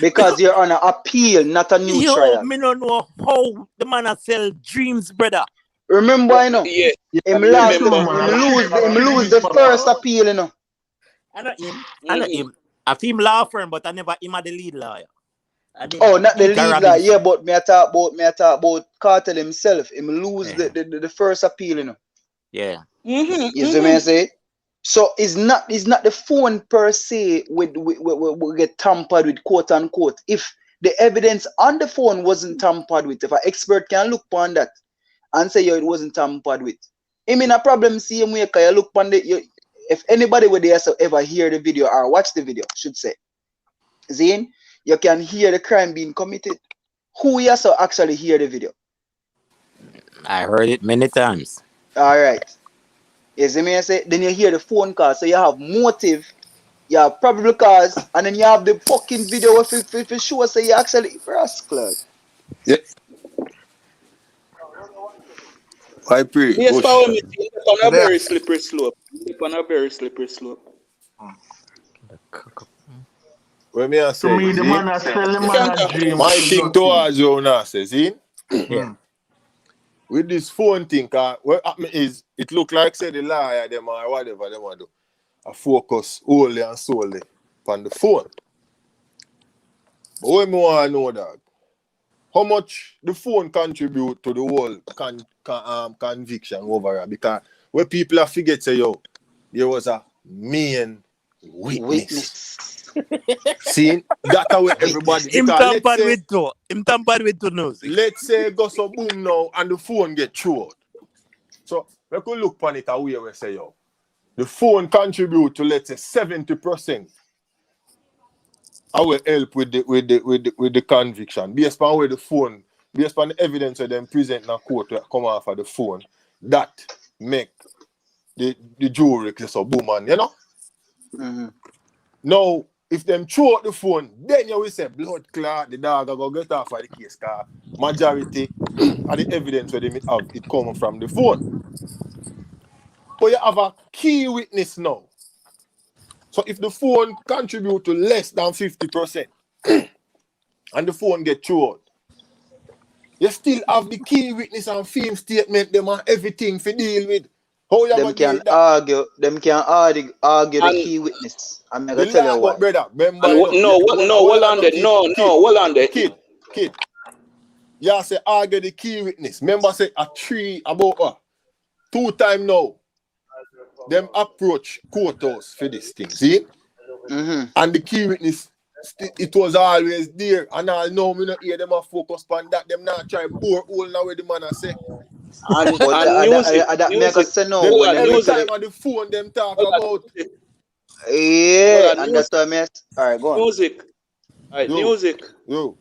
Speaker 2: because you're on an appeal, not a new trial.
Speaker 3: Me don't know how the man a sell dreams, brother.
Speaker 2: Remember, I know.
Speaker 5: Yeah.
Speaker 2: Him lose the first appeal, you know.
Speaker 3: I know him. I feel him law firm, but I never him at the lead lawyer.
Speaker 2: Oh, not the lead lawyer. Yeah, but me I talk about Cartel himself. Him lose the first appeal, you know.
Speaker 3: Yeah.
Speaker 2: You see what I say? So it's not the phone per se with get tampered with, quote unquote. If the evidence on the phone wasn't tampered with, if an expert can look upon that and say it wasn't tampered with, I mean a problem same way can you look upon if anybody would ever hear the video or watch the video, should say, Zane, you can hear the crime being committed. Who also actually hear the video?
Speaker 3: I heard it many times.
Speaker 2: All right. You see me? I say, then you hear the phone call, so you have motive, you have probable cause, and then you have the fucking video if it shows so you actually rascal.
Speaker 6: Yeah. I pray.
Speaker 5: Yes, power meeting on a very slippery slope. On a very slippery slope.
Speaker 6: When me I say,
Speaker 4: to me, the man has sell the man a dream.
Speaker 6: my thing towards you now says,
Speaker 3: Yeah.
Speaker 6: with this phone thing, what happen is it look like say the lawyer them or whatever they want to do, a focus only and solely on the phone. But what me want to know, dog, how much the phone contribute to the whole conviction overall? Because when people are forget say, yo, there was a main witness. See, that's how everybody.
Speaker 3: Him tampered with two nose.
Speaker 6: Let's say go so boom now and the phone get through. So we could look upon it away we say, yo, the phone contribute to, let's say, 70%. I will help with the conviction based on where the phone, based on the evidence that them present in a court that come off of the phone, that make the jury say so boom, man, you know.
Speaker 2: Mm-hmm.
Speaker 6: Now, if them throw out the phone, then you will say blood clot, the dog will go get off of the case car. Majority of the evidence where they have it coming from the phone. But you have a key witness now. So if the phone contribute to less than 50% and the phone get thrown out, you still have the key witness and film statement, them and everything to deal with. How you
Speaker 2: them can argue the key witness. I'm gonna tell you what.
Speaker 6: Brother, remember,
Speaker 5: hold on there.
Speaker 6: Kid. You say argue the key witness. Remember say a 2 times now. Them approach courthouse for this thing. See?
Speaker 2: Mm-hmm.
Speaker 6: And the key witness it was always there. And I know me not hear them a focus on that. Them not try bore all now where the man I say.
Speaker 5: And
Speaker 2: But
Speaker 5: music,
Speaker 2: that me I
Speaker 5: music.
Speaker 2: say no.
Speaker 6: Them,
Speaker 2: When them
Speaker 6: every
Speaker 2: get to
Speaker 6: time
Speaker 2: the,
Speaker 6: on the phone them talk
Speaker 5: Hold on,
Speaker 6: about
Speaker 2: yeah,
Speaker 5: hold on,
Speaker 2: and that's why me. Alright, go on.
Speaker 5: music. Alright,
Speaker 6: yo,
Speaker 5: music.
Speaker 6: yo.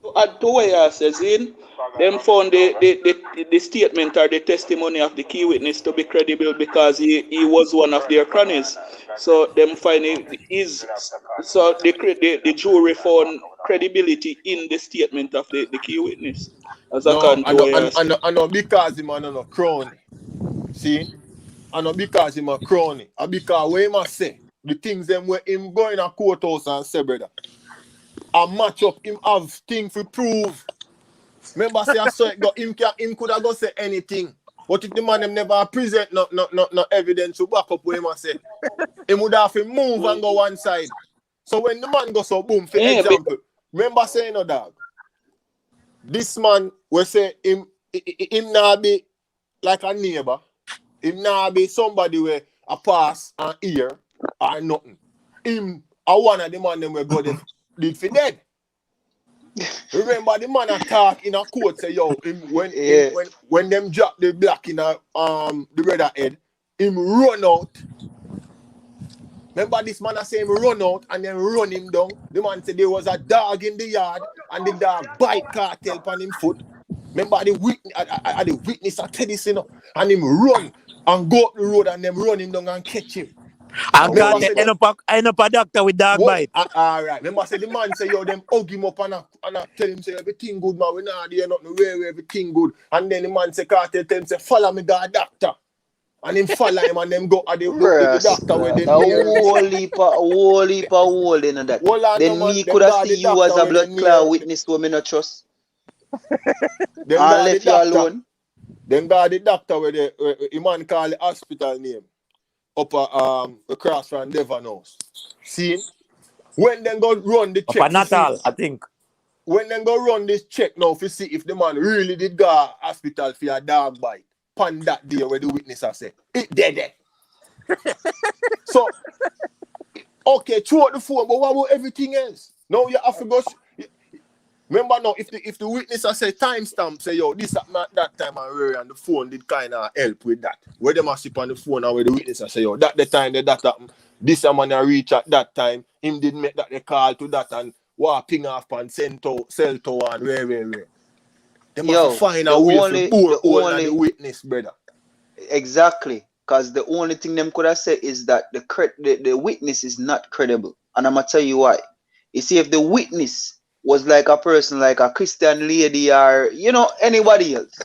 Speaker 5: To add to what you says in, them found the statement or the testimony of the key witness to be credible because he was one of their cronies. So them find it is so the jury found credibility in the statement of the key witness. As I
Speaker 6: No,
Speaker 5: can to what you say.
Speaker 6: I know because him no crony. See? I know because him a crony. And because what him a say, the things them where him go in a courthouse and say, brother, a match up, him have thing to prove. Remember say I saw it go him could have go say anything. But if the man them never present no evidence to back up what him a say, him would have to move and go one side. So when the man goes so boom, for example, remember saying no dog. This man will say him not be like a neighbor. Him not be somebody where a pass and ear or nothing. Him a one of the man them will go there did for dead. Remember the man attack in a court say yo him when them drop the black in a the brother head, him run out. Remember this man I say him run out and then run him down. The man said there was a dog in the yard and the dog bite cartel on him foot. Remember the witness I tell this, you know, and him run and go up the road and them run him down and catch him.
Speaker 3: And God, end up a doctor with dog bite.
Speaker 6: All right. Remember say the man say yo them hug him up and tell him say everything good man, we not there nothing where everything good. And then the man say cartel tell him say follow me the doctor. And him follow him and them go at the doctor where they
Speaker 2: whole heap of hole in that. Then me could have seen you as a blood clot witness to me not trust. I left you alone.
Speaker 6: Then got the doctor where the man call the hospital name up across from Devon House. See? When then go run the check.
Speaker 3: Up Natal, I think.
Speaker 6: When then go run this check now to see if the man really did go hospital for a dog bite. Pan that day where the witness has said, it dead. So, okay, throw out the phone, but what about everything else? Now you have to go. Remember now, if the witness has said timestamp, say, yo, this happened at that time and the phone did kind of help with that. Where they must sit on the phone and where the witness has say, yo, that the time that happened, this man reach at that time, him did make that the call to that and ping off and sell to and where. They must find a way to pour the witness, brother.
Speaker 2: Exactly. Because the only thing them could have said is that the witness is not credible. And I'm going to tell you why. You see, if the witness was like a person, like a Christian lady or, you know, anybody else,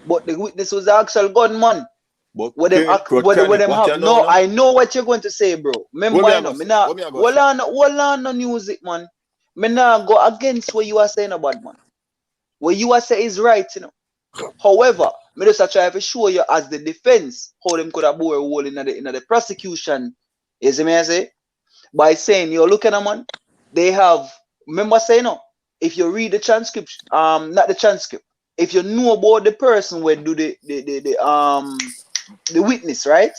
Speaker 2: but the witness was the actual gunman.
Speaker 6: But
Speaker 2: No, I know what you're going to say, bro. Remember, hold on, no music, man. Me nah go against what you are saying about, man. What you are saying is right, you know. However, me just try to show you as the defense how them could have bore a hole in the prosecution. You see me I say? By saying you're looking at man, they have remember saying no. If you read the transcript, not the transcript, if you know about the person where do the witness, right?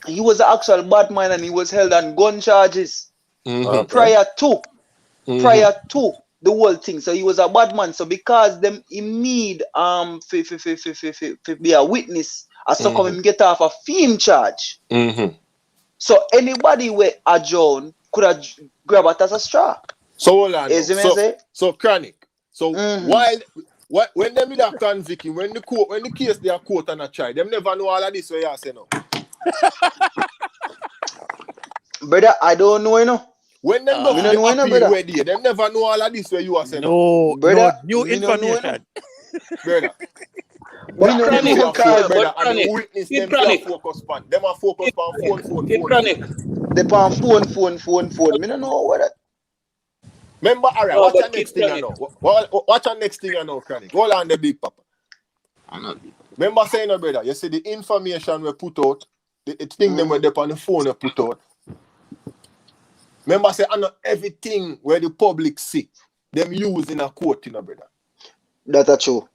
Speaker 2: He was an actual bad man and he was held on gun charges prior to the whole thing. So he was a bad man. So because them he need be a witness, as so come him get off a fame charge. So anybody with a John could have grab it as a straw.
Speaker 6: So hold on. So chronic. So while when them with a convict, when the case they are court and a trial, them never know all of this way you say no.
Speaker 2: Brother, I don't know, you know.
Speaker 6: When them go to the appeal where them never know all of this where you are saying
Speaker 3: no.
Speaker 2: Brother,
Speaker 3: New information.
Speaker 6: Brother.
Speaker 5: But chronic,
Speaker 6: brother, and the witness them can't focus on. Them are focused on phone.
Speaker 5: Chronic.
Speaker 2: They on phone. Me don't know what that.
Speaker 6: Remember, alright, what's your next thing you know? What's your next thing you know, Chronic? Hold on the big papa. Remember saying, no, brother, you see the information we put out, the thing them when they on the phone we put out. Remember say, I know everything where the public see, them use in a court, you know, brother.
Speaker 2: That's true.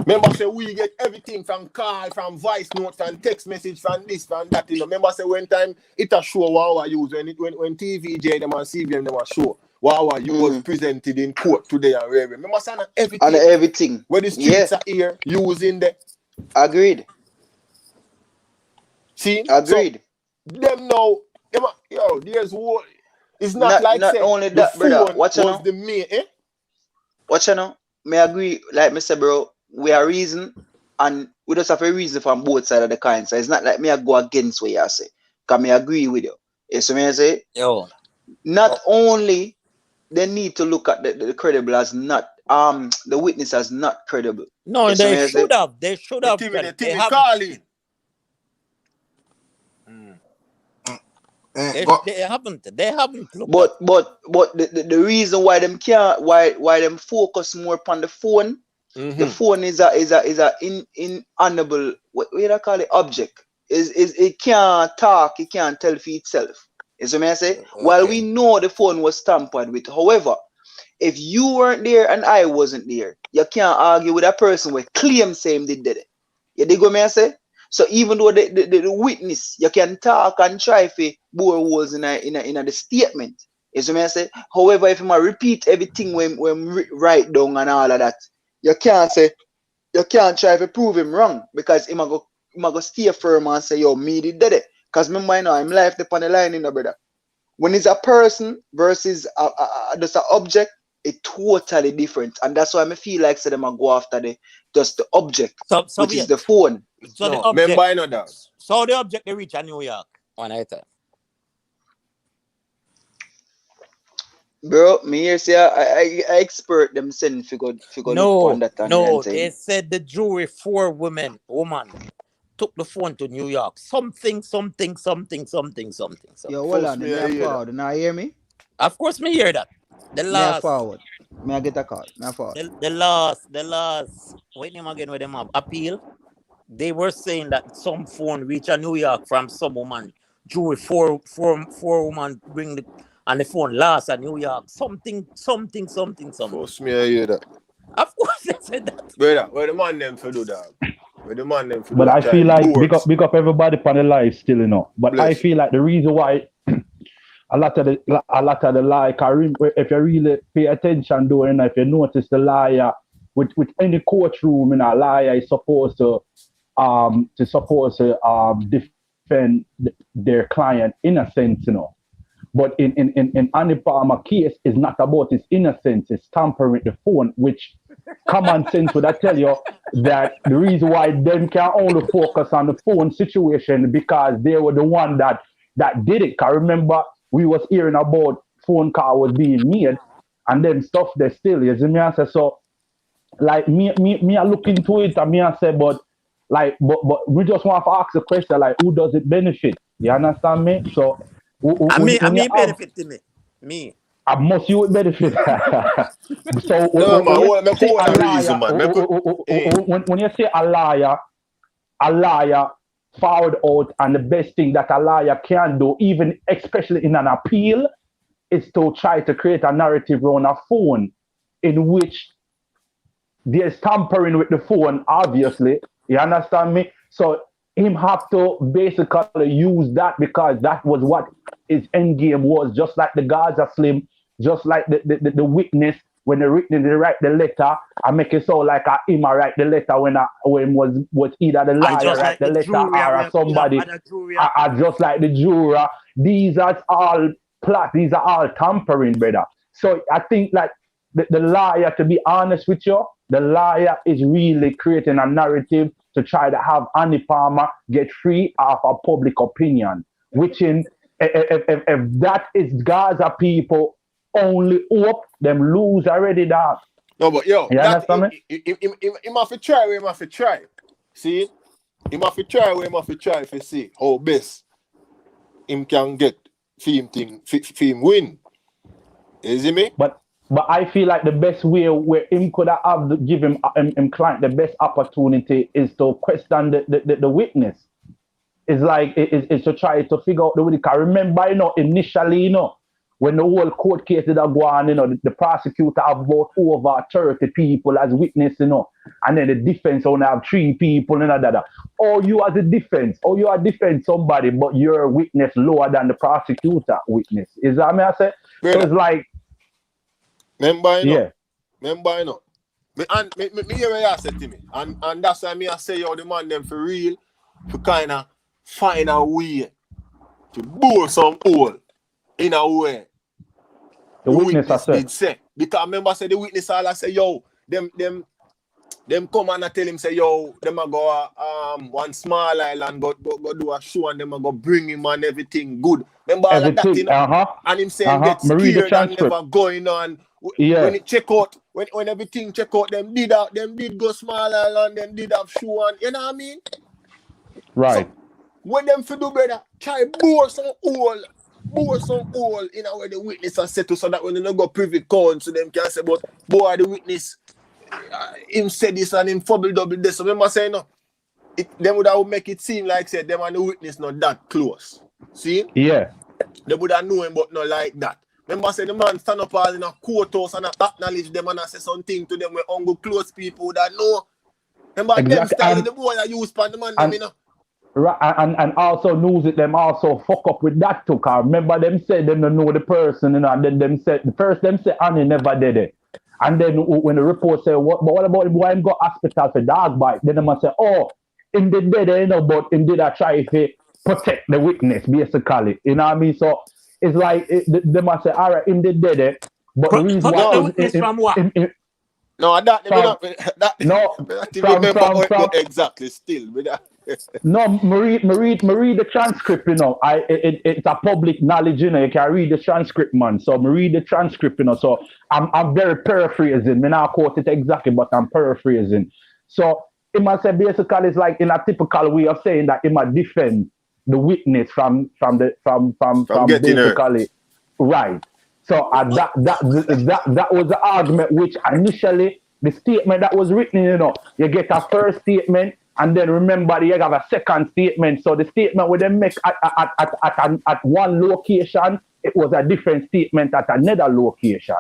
Speaker 6: Remember, say we get everything from call, from voice note, from text message, from this, from that. You know. Remember, say one time it a show what I use when TVJ them and CVM them a show what you was presented in court today and wherever. Remember, saying everything.
Speaker 2: And everything.
Speaker 6: When the streets are here, using the.
Speaker 2: Agreed.
Speaker 6: See?
Speaker 2: Agreed.
Speaker 6: So, them now, yo, there's what. It's not like
Speaker 2: not
Speaker 6: say,
Speaker 2: only
Speaker 6: the
Speaker 2: that, brother.
Speaker 6: phone
Speaker 2: Watch
Speaker 6: was the main,
Speaker 2: Watch now. May agree, like me say, bro, we are reason and we just have a reason from both sides of the coin. So it's not like me I go against what you say. Because me agree with you. You see me I say?
Speaker 3: Yo.
Speaker 2: Not only they need to look at the credible as not the witness as not credible.
Speaker 3: No, they should have. They should have.
Speaker 6: They haven't.
Speaker 3: They haven't. They haven't.
Speaker 2: But the reason why them can't why them focus more upon the phone. The phone is a inhonorable what do you call it object. Is it can't talk, it can't tell for itself. Is what I say? Okay. While we know the phone was tampered with, however, if you weren't there and I wasn't there, you can't argue with a person with claim same they did it. You dig what I say? So even though the witness, you can talk and try to bore holes in the statement. Is what I say? However, if you repeat everything when write down and all of that, you can't try to prove him wrong because he might go stay firm and say, yo, me did it. Because remember, I know I'm life upon the line, brother. When it's a person versus just an object, it's totally different. And that's why I feel like say them go after just the object, which is the phone.
Speaker 3: So
Speaker 6: no,
Speaker 3: the object,
Speaker 6: remember I know that.
Speaker 3: So the object they reach in New York one night.
Speaker 2: Bro, me here say I expert them send figure
Speaker 3: no,
Speaker 2: on that.
Speaker 3: No, they said the jury 4 woman took the phone to New York. Something.
Speaker 2: Yo, hold on, me forward. Now hear me?
Speaker 3: Of course, me hear that. The last.
Speaker 2: Me forward. May I get a call? Me forward.
Speaker 3: The last. Wait name again with them up. Appeal. They were saying that some phone reach a New York from some woman. Jury 4 woman bring the phone last at New York. Something.
Speaker 6: Of course, me I hear that.
Speaker 3: Of course, they said that.
Speaker 6: Brother, where the man them for do that?
Speaker 7: But I feel like big up everybody on the live still, you know. But
Speaker 6: Bless.
Speaker 7: I feel like the reason why a lot of the lie, if you really pay attention, though, and if you notice the liar with any courtroom, you know, a liar is supposed to defend their client innocence, you know. But in Annie Palmer case, it's not about his innocence, it's tampering with the phone, which common sense would I tell you that the reason why them can only focus on the phone situation because they were the one that did it. Cause remember, we was hearing about phone call was being made and then stuff they still, you see me I say, so like me I look into it and me I say, but we just want to ask the question, like, who does it benefit? You understand me? So
Speaker 3: me benefit to me. Me.
Speaker 7: I must you would benefit. So when you say a liar found out, and the best thing that a liar can do, even especially in an appeal, is to try to create a narrative around a phone in which there's tampering with the phone, obviously. You understand me? So him have to basically use that because that was what his end game was, just like the Gaza Slim, just like the witness, when the witness they write the letter, I make it sound like him I write the letter when was either the liar write the letter or somebody, just like the juror. These are all plot, these are all tampering, brother. So I think like the liar, to be honest with you, the liar is really creating a narrative to try to have Annie Palmer get free of a public opinion, which if that is Gaza people only hope, them lose already, that.
Speaker 6: No, but yo,
Speaker 7: you understand me?
Speaker 6: He must try. See? He must try if you see how best him can get film win. You see me?
Speaker 7: But I feel like the best way where him could have give him client the best opportunity is to question the witness. It's like it's to try to figure out the way. Because remember, initially, when the whole court case did go on, you know, the prosecutor have about over 30 people as witness, you know, and then the defense only have 3 people, and that. Or you as a defense, or you are defense somebody, but your witness lower than the prosecutor witness. Is that what I say? So it's like,
Speaker 6: remember, you know,
Speaker 7: yeah.
Speaker 6: remember, you know. And me hear what you said to me. And that's why me I say, yo, the man them for real, to kind of find a way to bore some hole in a way.
Speaker 7: The witness
Speaker 6: did say. Because remember, say the witness all I say, yo, them come and I tell him, say, yo, them a go one small island, go do a show, and them a go bring him and everything good. Remember all of that, you know? And him saying get scared and never going on.
Speaker 7: Yeah.
Speaker 6: When it check out, when everything check out, them did go small island, them did have show, and you know what I mean?
Speaker 7: Right.
Speaker 6: So, when them for do, brother, try bore some hole in where the witness has said to, so that when they don't go privy count, so them can say, but boy, the witness, him said this and him double this. So remember saying, no, them would have make it seem like said them and the witness not that close. See?
Speaker 7: Yeah.
Speaker 6: They would have known him, but not like that. Remember say the man stand up all in a courthouse and acknowledge them and say something to them where only close people that know. Remember them style the boy that use pan the man them, you know.
Speaker 7: And also news it them also fuck up with that too. Cause remember them said them don't know the person, you know, and then them said them say Annie never did it. And then when the report say what about the boy him go hospital for dog bite, then they must say, oh, him did dead, you know, but him did try to protect the witness, basically. You know what I mean? So it's like they must say, all right, him did dead it, but the reason why
Speaker 3: the witness from what?
Speaker 6: No, from exactly still with that.
Speaker 7: No, me read the transcript, you know. It's a public knowledge, you know. You can read the transcript, man. So me read the transcript, you know. So I'm very paraphrasing. Me not quote it exactly, but I'm paraphrasing. So it must say basically it's like in a typical way of saying that it must defend the witness from basically
Speaker 6: hurt.
Speaker 7: Right. So that was the argument which initially the statement that was written, you know, you get a first statement. And then remember, you have a second statement. So the statement would then make at one location, it was a different statement at another location.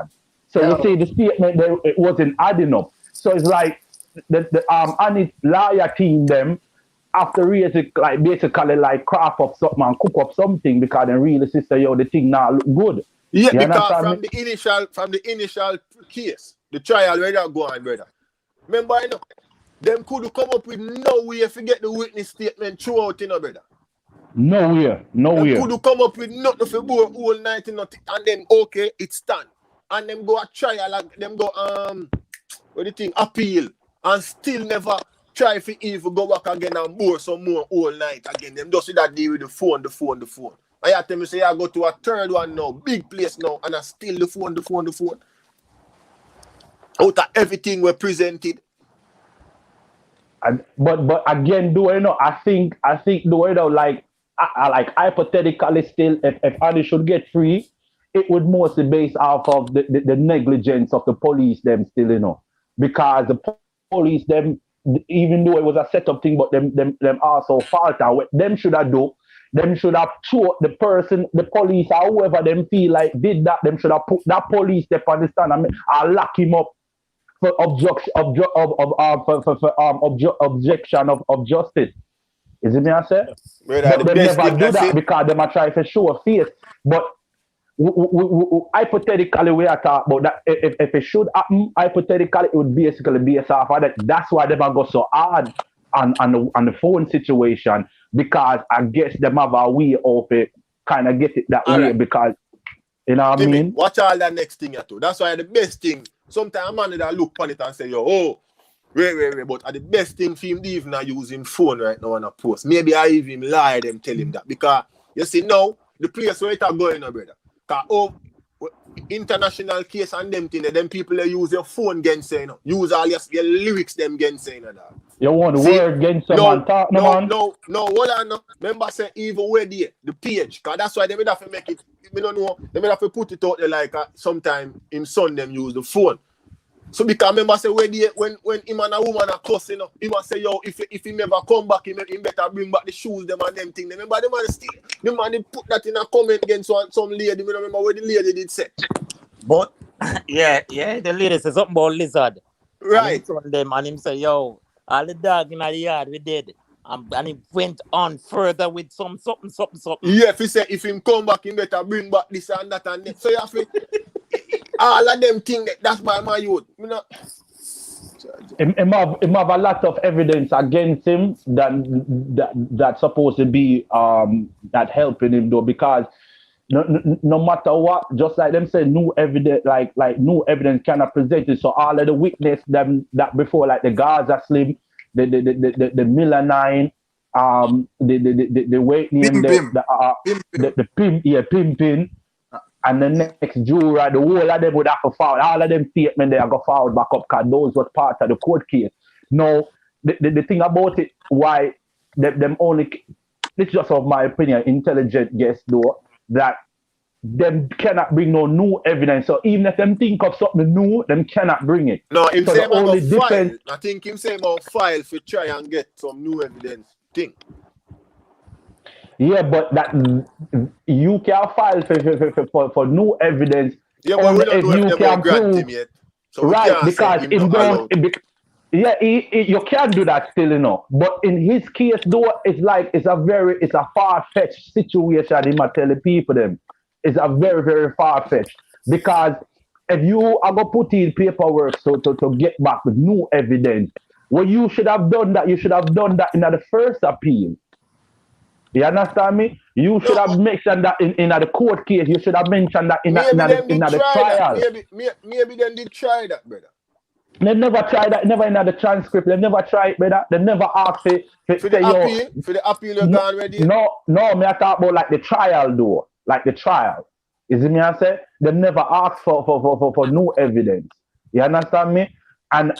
Speaker 7: So you see the statement, it wasn't adding up. So it's like the honest lawyer team them after really like basically like craft up something and cook up something because they really say, yo, the thing now look good.
Speaker 6: Yeah, you because from the initial case, the trial where they go on, brother. Remember, you know. Them could come up with no way to get the witness statement throughout, you know, brother.
Speaker 7: Nowhere.
Speaker 6: Them could come up with nothing for both whole night, and then okay, it's done. And them go a trial, like them go what do you think, appeal, and still never try to even go back again and bore some more all night again. Them just see that deal with the phone. I have to say I go to a third one now, big place now, and I still the phone. Out of everything we presented.
Speaker 7: But again, do you know? I think do you know? Like hypothetically, still, if Annie should get free, it would mostly based off of the negligence of the police. Them still, you know, because the police them, even though it was a setup thing, but them also falter. What them should have do? Them should have taught the person, the police, or whoever them feel like did that. Them should have put that police there on the stand and lock him up. For objection of justice. Is it me I say? But they never do that because they might try to show a face. But hypothetically, we are talking about that. If it should happen, hypothetically, it would basically be a off of that. That's why they might go so hard on the phone situation because I guess they have a way of it, kind of get it that way because you know what I mean.
Speaker 6: Watch all that next thing you do. That's why the best thing. Sometimes a man that look on it and say, yo, oh, wait, but the best thing for him even use him phone right now on a post. Maybe I even lie them, tell him that. Because you see now, the place where it are going now, brother. Because international case and them thing, them people they use your phone against saying, use all your lyrics them against saying that.
Speaker 7: You want the word against someone talk, man?
Speaker 6: No, hold on. No. Remember say even where the page, because that's why they have to make it. Me don't know. They have to put it out there like sometime in son them use the phone. So because remember say when him and a woman are cussing, you know, he must say, yo, if he never come back, he better bring back the shoes, them and them thing. Remember the man they put that in a comment against some lady. Me remember what the lady did say.
Speaker 3: But yeah, the lady said something about lizard.
Speaker 6: Right.
Speaker 3: And him say, yo, all the dog in the yard we did. And he went on further with something.
Speaker 6: Yeah, if he say if him come back, he better bring back this and that and that. So you have to all of them things that's my youth. You know.
Speaker 7: Him have a lot of evidence against him that's supposed to be that helping him though, because no matter what, just like them say, new evidence like new evidence cannot present it. So all of the witness them that before, like the Gaza Slim, the Miller 9, the weight name, the pimping. And the next juror, the whole of them would have to file. All of them statements they are going to file back up because those was part of the court case. Now, the thing about it, why them only, it's just of my opinion, intelligent guess though, that them cannot bring no new evidence. So even if them think of something new, them cannot bring it.
Speaker 6: No, him
Speaker 7: so
Speaker 6: say
Speaker 7: only
Speaker 6: file. I think him say about file for try and get some new evidence thing.
Speaker 7: Yeah, but that you can file for new evidence.
Speaker 6: Yeah, but we don't know if they will grant
Speaker 7: prove,
Speaker 6: him yet. So
Speaker 7: right,
Speaker 6: we can't
Speaker 7: because him don't. You can do that still, you know. But in his case, though, it's a far-fetched situation. He might tell the people them. It's a very, very far-fetched, because if you are gonna put in paperwork to get back with new evidence, well, you should have done that. You should have done that in the first appeal. You understand me? You should have mentioned that in the court case. You should have mentioned that in the trial.
Speaker 6: Maybe them did try that, brother.
Speaker 7: They never tried that. Never in the transcript. They never tried, brother. They never asked for
Speaker 6: the appeal. You're gone ready.
Speaker 7: No. Me I talk about like the trial, though. Like the trial. You see me? I say they never asked for new evidence. You understand me? And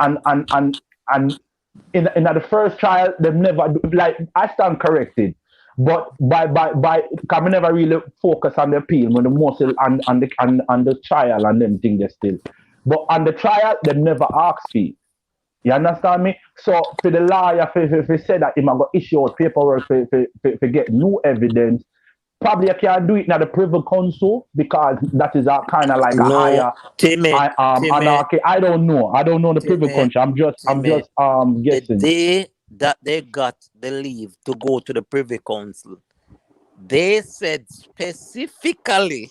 Speaker 7: in the first trial, they never like I stand corrected. But by can we never really focus on the appeal when the muscle and the trial and them thing they still. But on the trial, they never ask for it. You understand me? So for the lawyer, if he said that he might go issue out paperwork for get new evidence, probably I can't do it now the privy council, because that is a kind of like a higher anarchy. I don't know the privy council. I'm just guessing.
Speaker 3: The day that they got the leave to go to the privy council, they said specifically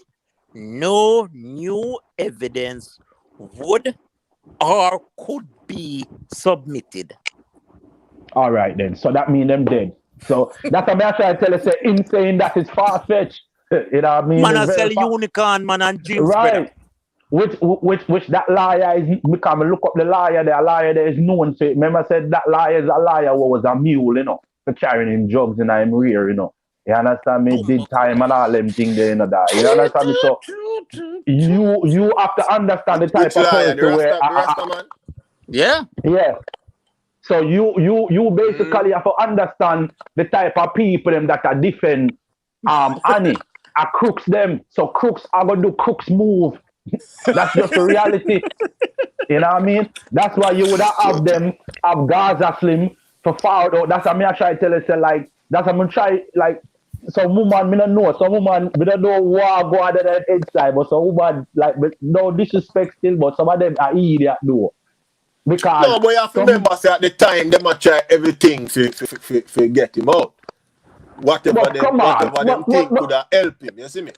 Speaker 3: no new evidence would or could be submitted.
Speaker 7: All right then. So that means them dead. So that's what I'm trying to tell you. Say him saying that is far-fetched. You know what I mean?
Speaker 3: Man, I sell unicorn, man, and drinks,
Speaker 7: right. Brother. Which that liar is, because I look up the liar there is known to it. Remember I said that liar is a liar who was a mule, you know, for carrying him drugs in him rear, you know. You understand me? Did time and all them things there, you know that. You understand me? So you have to understand the type of person where
Speaker 3: yeah.
Speaker 7: So you basically have to understand the type of people them that are defend Annie, are crooks them. So crooks are gonna do crooks move. That's just the reality. You know what I mean? That's why you would have them have Gaza Slim for forward out. That's what I try to tell you, say, like, that's what I'm try like some woman me don't know. Some woman we don't know what go under that inside, but some woman like no disrespect still, but some of them are idiot though. Because
Speaker 6: no, but you have to remember say at the time they might try everything to get him out. Whatever them think could have helped him, you see me?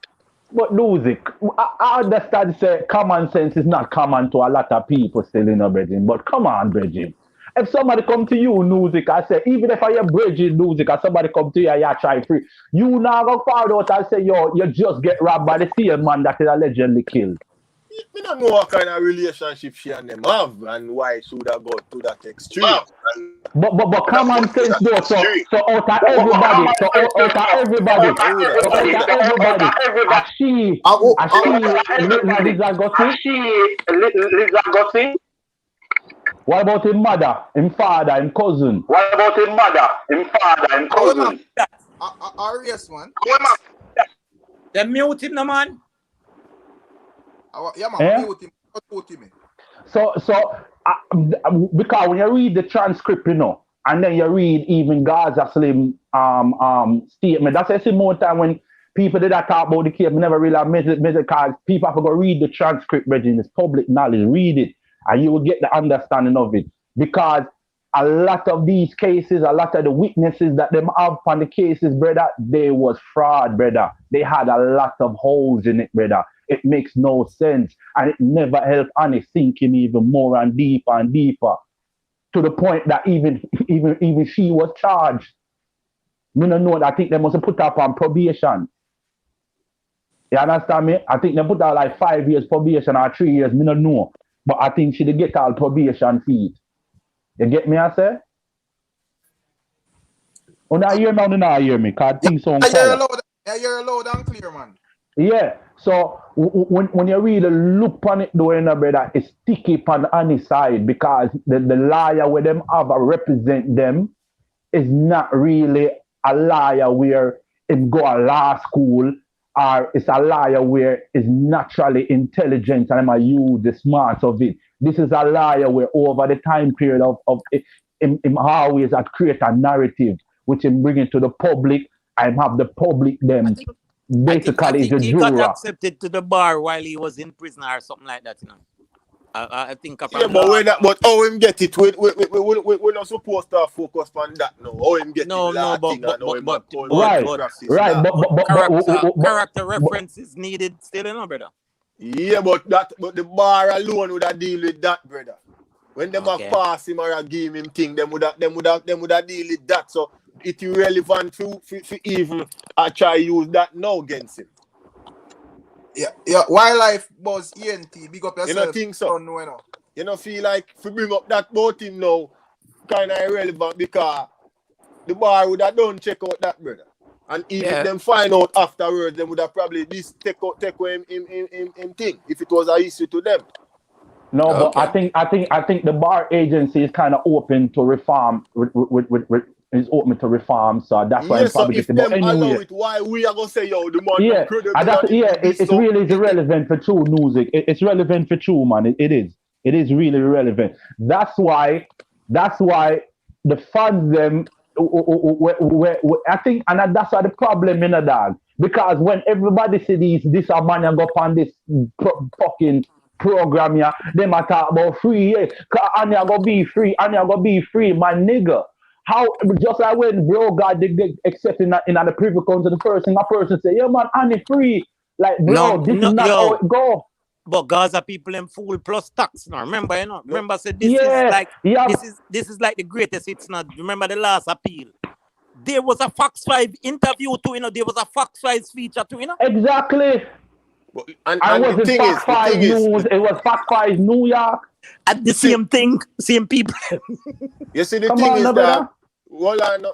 Speaker 7: But music, I understand say common sense is not common to a lot of people still in a Bridging, but come on, Bridging. If somebody come to you, music, I say, even if I hear Bridging music and somebody come to you and you try free, you now go forward out and say, yo, you just get robbed by the same man that is allegedly killed.
Speaker 6: We don't know what kind of relationship she and them have and why should have got to that extreme.
Speaker 7: But common sense though, so out of everybody, what about his mother, his father, his cousin?
Speaker 1: Arias man.
Speaker 3: They mute him, no man.
Speaker 1: Yeah, man, mute him.
Speaker 7: Because when you read the transcript, you know, and then you read even Gaza Slim statement, that's the more time when people did that talk about the case, I never really admit it because people have to go read the transcript, Reggie, it's public knowledge, read it, and you will get the understanding of it. Because a lot of these cases, a lot of the witnesses that them have on the cases, brother, they was fraud, brother. They had a lot of holes in it, brother. It makes no sense. And it never helped Annie sinking even more and deeper, to the point that even she was charged. Me don't know that. I think they must have put her on probation. You understand me? I think they put her like 5 years probation or 3 years, me don't know. But I think she did get all probation fees. You get me, I say? Oh, now you hear me or not hear me? Because things sound quiet.
Speaker 1: You're loud and clear, man.
Speaker 7: Yeah. So when you really look on it, though, you know, brother, it's sticky on any side because the liar where them have a represent them is not really a liar where him go a law school, or it's a liar where is naturally intelligent and him use the smarts of it. This is a liar where over the time period of him always had create a narrative which him bring it to the public and have the public them basically is a
Speaker 3: he
Speaker 7: juror.
Speaker 3: got accepted to the bar while he was in prison or something like that, you know. I think
Speaker 6: but how him get it? We're not supposed to focus on that now. How him get
Speaker 3: character reference is needed still, you know, brother.
Speaker 6: Yeah, but the bar alone would have deal with that, brother. When them have pass him or give him thing, them would have deal with that. So it's irrelevant for even try use that now against him.
Speaker 1: Yeah. Wildlife Buzz ENT, big up yourself.
Speaker 6: You don't think so? You don't feel like if we bring up that about him now, kind of irrelevant because the bar would have done check out that, brother. And if them find out afterwards, they would have probably take away him thing if it was an issue to them.
Speaker 7: No, but I think the bar agency is kind of open to reform. Is open to reform, so that's why I'm probably getting. But anyway,
Speaker 6: allow it, why we are gonna say yo the man?
Speaker 7: It's really irrelevant for true music. It's relevant for true, man. It is really relevant. That's why the fans them. I think, and that's why the problem in a dog. Because when everybody see this a man and go on this fucking program here, them a talk about free. And you go be free, my nigga. How just like when bro God they get accepted in the privy council, the first thing a person say, yeah man, Annie free. Like bro, this is not how it go.
Speaker 3: But Gaza people them fool plus tax now. Remember, you know. Remember, said this is like the greatest hits now. Remember the last appeal. There was a Fox 5 interview too, you know. There was a Fox 5 feature too, you know.
Speaker 7: Exactly. And the thing is, it was Fox 5 New York.
Speaker 3: At the same thing, same people.
Speaker 6: You see, the thing is that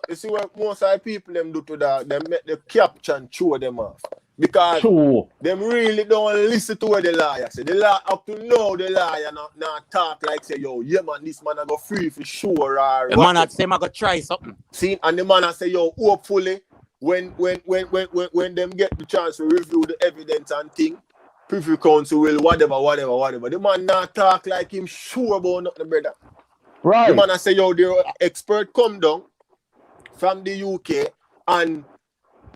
Speaker 6: you see what most of the people them do to that, they make the capture and show them off. Because them really don't listen to what the liar say. The liar up to now, the liar not talk like say, yo, yeah man, this man I go free for sure. Or
Speaker 3: the man say I go try something.
Speaker 6: See, and the man I say, yo, hopefully when them get the chance to review the evidence and thing, Privy Council will whatever. The man not talk like him sure about nothing, brother.
Speaker 7: Right.
Speaker 6: The man I say, yo, the expert come down from the UK and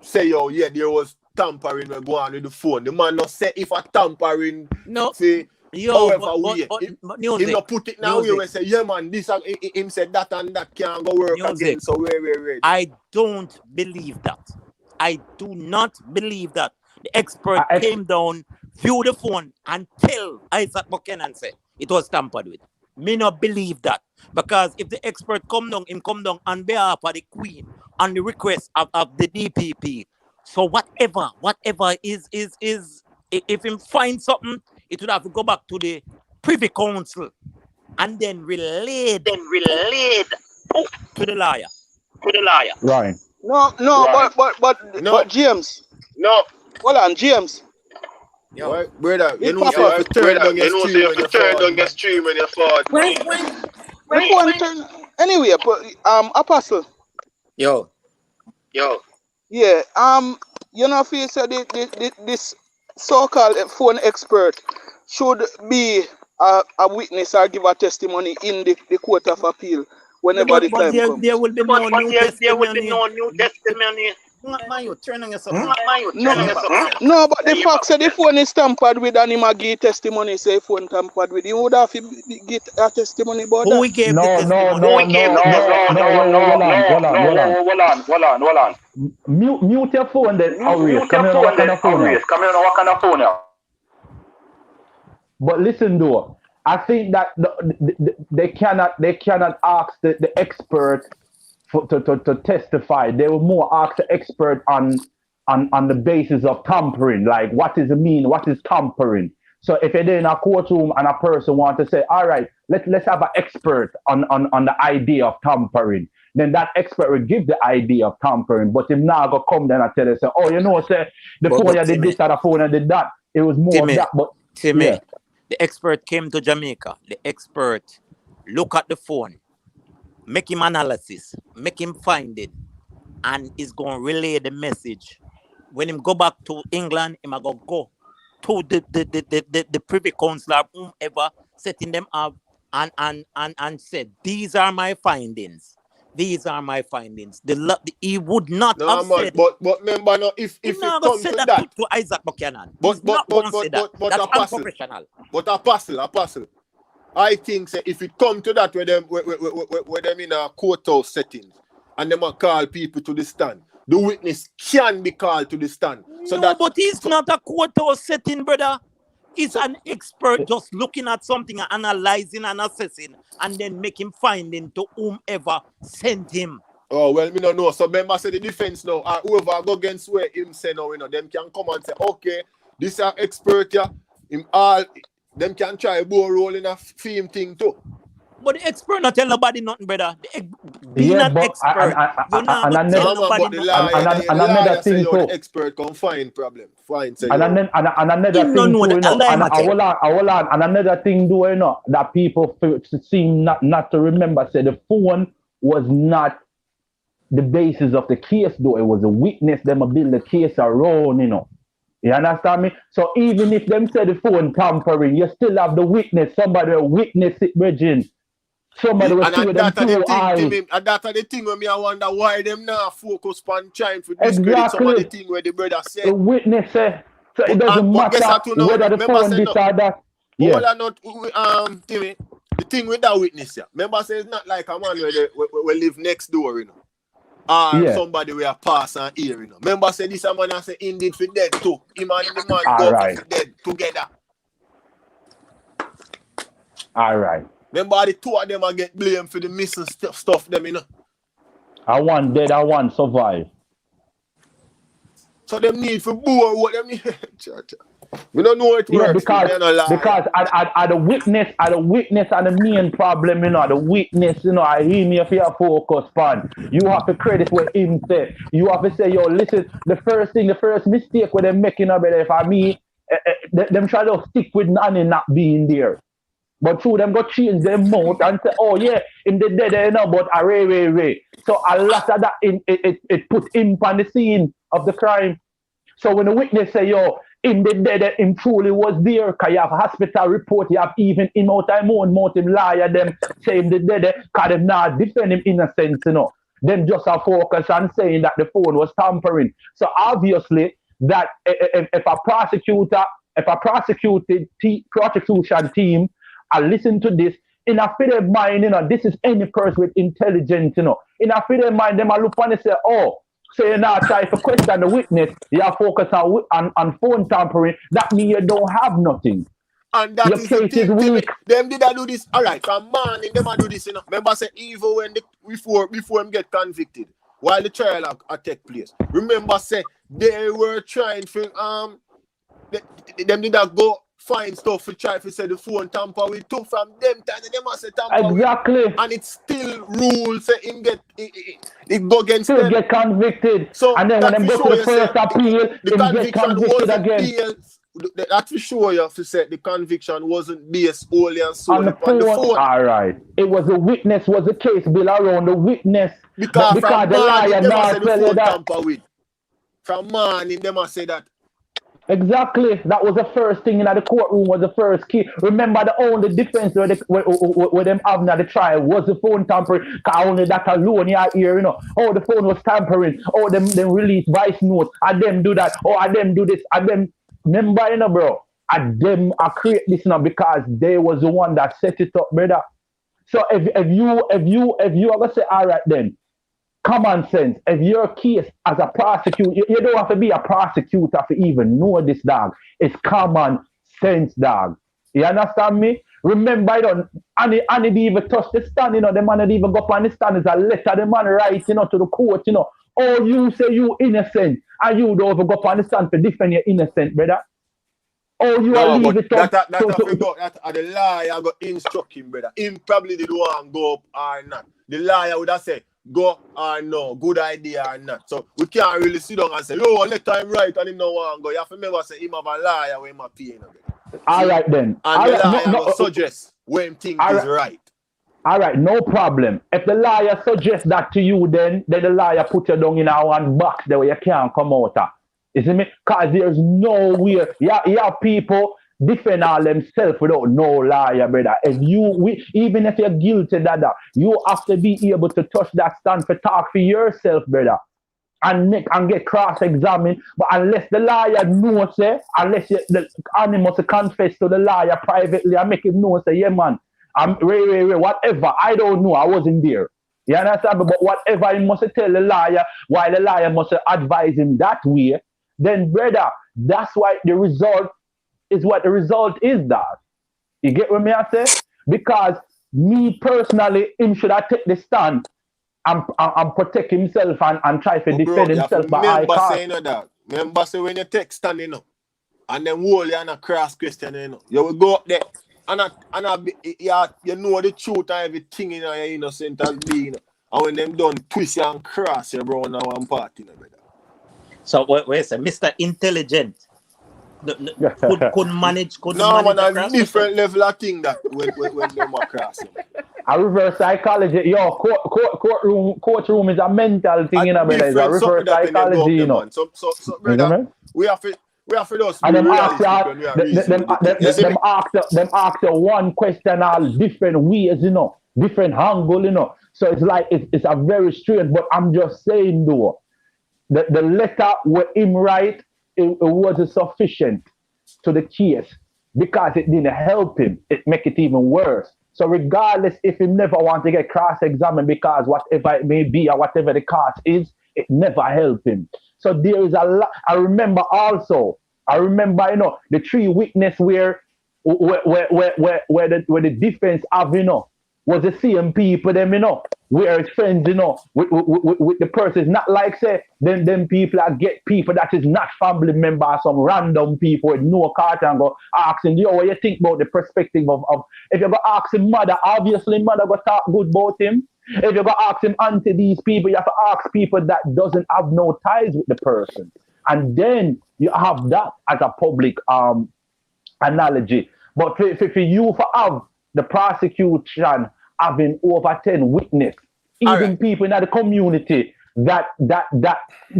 Speaker 6: say, yo, yeah, there was tampering when go on with the phone. The man not say if a tampering say but he not put it now where say, yeah man, this him said that and that can't go work again. So wait.
Speaker 3: I don't believe that. I do not believe that. The expert came down, view the phone, and tell Isaac Buchanan say it was tampered with. Me not believe that. Because if the expert come down on behalf of the Queen on the request of the DPP. So whatever is if him find something, it would have to go back to the Privy Council and then relayed to the liar.
Speaker 7: Right.
Speaker 2: But James.
Speaker 6: No.
Speaker 2: Hold on, James.
Speaker 6: Yo, brother, you know say you turn down your stream when you fall.
Speaker 2: Anyway, but Apostle.
Speaker 3: Yo.
Speaker 2: Yeah. You know, if you say this so-called phone expert should be
Speaker 5: a witness or give a testimony in the court of appeal whenever the time comes.
Speaker 3: There will be no new
Speaker 4: there will be
Speaker 3: testimony.
Speaker 4: no new testimony.
Speaker 3: Man, you turn on yourself.
Speaker 5: No, but the fact say the phone is tampered with and him a give testimony, say phone tampered with. You would have to get a testimony about
Speaker 3: Who
Speaker 5: that.
Speaker 3: we gave the
Speaker 7: No,
Speaker 3: testimony?
Speaker 7: hold on. Mute your phone then, Aries. Come here, what kind of phone now? But listen though, I think that they cannot ask the expert to testify. They will more ask the expert on the basis of tampering, like what does it mean? What is tampering? So if you're in a courtroom and a person wants to say, all right, let's have an expert on the idea of tampering, then that expert will give the idea of tampering. But if now go come then and tell you, say, oh, you know, say the phone you did this or the phone you did that. It was more
Speaker 3: Timmy,
Speaker 7: of that. But
Speaker 3: Timmy,
Speaker 7: yeah.
Speaker 3: the expert came to Jamaica. The expert look at the phone, make him analysis, make him find it, and he's going to relay the message. When him go back to England, him go to the Privy Council or whomever, setting them up and said, these are my findings. These are my findings. He would not have said.
Speaker 6: But remember, no, if it comes to that,
Speaker 3: to Isaac Buchanan.
Speaker 6: But
Speaker 3: That's
Speaker 6: apostle.
Speaker 3: unprofessional.
Speaker 6: But apostle. I think say, if it come to that, where them in a courthouse setting, and them a call people to the stand, the witness can be called to the stand.
Speaker 3: But he's not a courthouse setting, brother. He's an expert just looking at something, analyzing and assessing, and then making finding to whomever sent him.
Speaker 6: Oh, well, me don't know. So remember, say the defense now, whoever go against where him say now, them can come and say, okay, this is an expert here. Them can try a ball roll in a theme thing too.
Speaker 3: But the expert not tell nobody nothing, brother. Being an expert, you're not going to tell nobody nothing.
Speaker 6: And another thing too. The expert can find problem.
Speaker 7: And another thing and another thing do, that people seem not to remember, say the phone was not the basis of the case though. It was a witness, them build the case around, You understand me? So even if them say the phone tampering, you still have the witness. Somebody will witness it, Virgin. Somebody will see with them two eyes.
Speaker 6: And that's the thing when I wonder why them now focus on trying to discredit some of the thing where the brother said.
Speaker 7: The witness say, so it doesn't matter whether the phone this or that.
Speaker 6: Yeah. Timmy, the thing with that witness, remember say it's not like a man where live next door, Or somebody will pass and hear, Remember say this a man and say indeed for dead too. Him and the man go for dead together.
Speaker 7: All right.
Speaker 6: Remember the two of them are get blamed for the missing stuff them,
Speaker 7: I want dead, I want survive.
Speaker 6: So them need for bore what them need. We don't know it works.
Speaker 7: Because are the witness and the main problem, the witness, I hear me if you focus on. You have to credit what him say. You have to say, yo, listen, the first mistake where they're making up if I me, them try to stick with Nani not being there. But through them go change their mouth and say, oh yeah, in the dead but array. So a lot of that it put him on the scene of the crime. So when the witness say, yo, in the dead him truly was there, because you have hospital report, you have even in out time own motive liar them say him the dead, because them not defend him innocence, Them just are focused on saying that the phone was tampering. So obviously that if a prosecution team I listen to this, in a fit mind, this is any person with intelligence, In a fit mind, them I look on and say, oh, so you're not trying to question the witness, you are focused on phone tampering, that means you don't have nothing.
Speaker 6: And that your is case the thing, is weak. Them did I do this, all right, from morning, them I do this, Remember, say, even when before them get convicted, while the trial take place. Remember, say, they were trying to, them did not go find stuff to try to say the phone tamper with too from them time they must say tamper
Speaker 7: exactly
Speaker 6: with, and it still rules say him get it go against
Speaker 7: still
Speaker 6: them.
Speaker 7: Get convicted. So and then when them go to the first appeal,
Speaker 6: the conviction wasn't
Speaker 7: again.
Speaker 6: That for sure you have to say the conviction wasn't based only and solely on the phone.
Speaker 7: All right. It was the witness was the case built around the witness.
Speaker 6: Because
Speaker 7: the liar not tell you that.
Speaker 6: With. From morning they must say that
Speaker 7: Exactly. That was the first thing in the courtroom, was the first key. Remember, the only defense where them having at the trial was the phone tampering. Cause only that alone you hear, Oh, the phone was tampering. Oh, them release voice notes. And them do that. Oh, and them do this. And them, remember, bro. And them I create this now because they was the one that set it up, brother. So if you ever say, all right then, common sense. If your case as a prosecutor, you don't have to be a prosecutor to even know this, dog. It's common sense, dog. You understand me? Remember, and they didn't even touch the stand, the man didn't even go up on the stand. It's a letter the man writes, to the court, Oh, you say you innocent, and you don't even go up on the stand to defend your innocent, brother. Oh, you are leave it up.
Speaker 6: That the lawyer got instruct him, brother. Him probably did want go up or not. The lawyer would have said, go or no, good idea or not. So we can't really sit down and say, yo, let time right and him no want go. You have to remember say him have a lawyer when him a paying.
Speaker 7: All right then.
Speaker 6: And the lawyer will suggest when things is right.
Speaker 7: All right, no problem. If the lawyer suggests that to you, then the lawyer put you down in one box there where you can't come out of. You see me? Because there's nowhere. Yeah, people defend all themselves without no lawyer, brother. Even if you're guilty, dada, you have to be able to touch that stand for talk for yourself, brother. And get cross-examined. But unless the lawyer knows, unless the animal must confess to the lawyer privately and make him know, say, yeah, man, I'm whatever. I don't know. I wasn't there. You understand? But whatever he must tell the lawyer, why the lawyer must advise him that way, then, brother, that's why the result is what the result is, that. You get what I say? Because me personally, him should have take the stand and protect himself and try to defend himself by high cost.
Speaker 6: Remember, say when you take stand, and then hold you on a cross question, you will go up there and you know the truth and everything in your innocent as being. And when them done twist you and cross you, bro, now one party, brother.
Speaker 3: So wait, sir, Mr. Intelligent could manage.
Speaker 6: No, man, a different level of thing that when them are crossing.
Speaker 7: A reverse psychology, yo, courtroom is a mental thing, brother. It's a reverse psychology,
Speaker 6: So, brother, we have to just
Speaker 7: and them ask you one question all different ways, different angle, So it's like it's a very strange. But I'm just saying though, the letter with him write, it wasn't sufficient to the case because it didn't help him. It make it even worse. So regardless if he never want to get cross-examined because whatever it may be or whatever the cause is, it never helped him. So there is a lot. I remember, the three witness where the defense have, was the same people, them, where it's friends, with the person. It's not like, say, them people that get people that is not family members, some random people with no card and go asking, yo, what you think about the perspective of if you go ask him mother, obviously mother go talk good about him. If you go ask him auntie, these people, you have to ask people that doesn't have no ties with the person. And then you have that as a public analogy. But for you to have the prosecution having over 10 witnesses, even people in the community that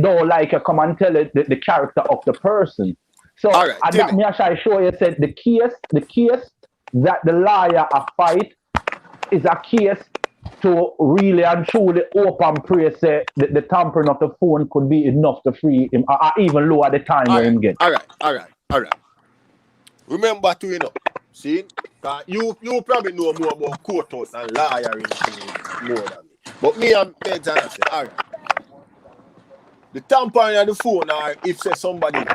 Speaker 7: don't like you come and tell it the character of the person. So that me actually show you said the case that the lawyer a fight is a case to really and truly open pray say the tampering of the phone could be enough to free him or even lower the time where him get.
Speaker 6: All right. Remember to see, you probably know more about courthouse and lawyering more than me. But me and Benjamin say, all right. The tampering of the phone, or if say somebody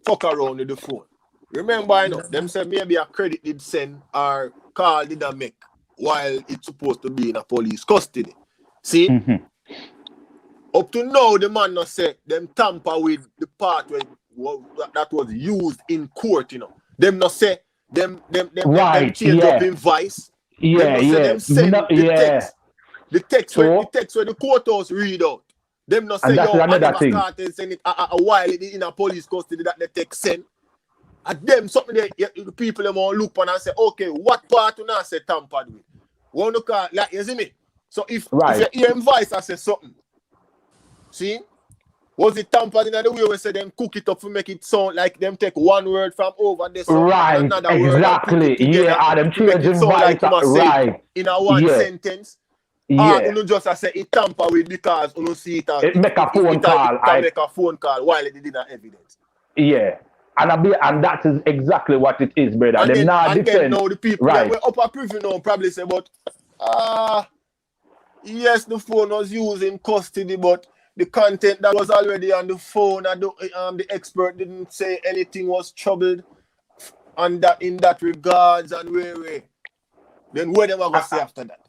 Speaker 6: fuck around with the phone. Remember, them say maybe a credit did send or call did a make while it's supposed to be in a police custody. See?
Speaker 7: Mm-hmm.
Speaker 6: Up to now, the man not say them tamper with the part that was used in court, Them not say them change up in vice. Them send the text where the courthouse read out. Them not say, yo, I never started send it a while in a police custody that the text send. And them something the people them all look on and say, okay, what part do not say tampered with? One look at like you see me. So if you hear him voice I say something, see? Was it tampered in the way we say them cook it up to make it sound like them take one word from over there
Speaker 7: Right,
Speaker 6: and another word and put it together
Speaker 7: yeah, them
Speaker 6: to make it
Speaker 7: changing
Speaker 6: sound like
Speaker 7: voice,
Speaker 6: you must say
Speaker 7: right,
Speaker 6: in a one
Speaker 7: yeah,
Speaker 6: sentence?
Speaker 7: yeah.
Speaker 6: Uno just say it tamper with because uno see it and
Speaker 7: It make a phone call.
Speaker 6: It make a phone call while it didn't have evidence.
Speaker 7: Yeah. And that is exactly what it is, brother.
Speaker 6: And
Speaker 7: Them not
Speaker 6: then
Speaker 7: defend.
Speaker 6: now the people
Speaker 7: Right.
Speaker 6: that were upper privy now probably say, but yes, the phone was used in custody, but the content that was already on the phone and the expert didn't say anything was troubled and that in that regards and where. Then where them are gonna say after that?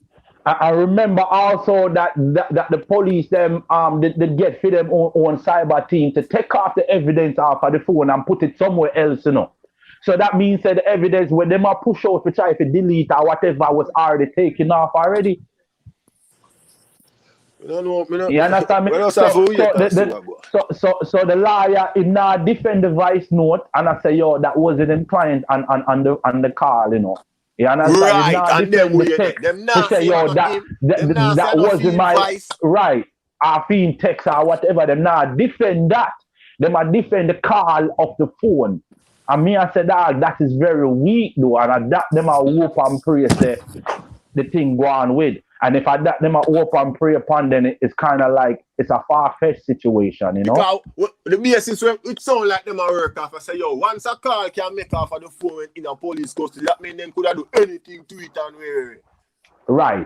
Speaker 7: I remember also that the police them they get for them own cyber team to take off the evidence off of the phone and put it somewhere else, you know. So that means that the evidence when them are push out to try to delete or whatever was already taken off already.
Speaker 6: You know,
Speaker 7: you understand me? So the lawyer is not defend the vice note and I say, yo, that wasn't them client on the call, you know. You understand?
Speaker 6: Right, and then we them not
Speaker 7: say, yo, that wasn't my vice. Right. I feel text or whatever. Them not defend that. Them are defend the call of the phone. And me I said that is very weak though, and that them are hope and pray say the thing go on with. And if I that them are hope and pray upon, then it's kind of like it's a far-fetched situation, you know.
Speaker 6: Because the basis when it sound like them are work off. I say, yo, once a call can make off of the phone in a police custody, that means them could have do anything to it and where.
Speaker 7: Right.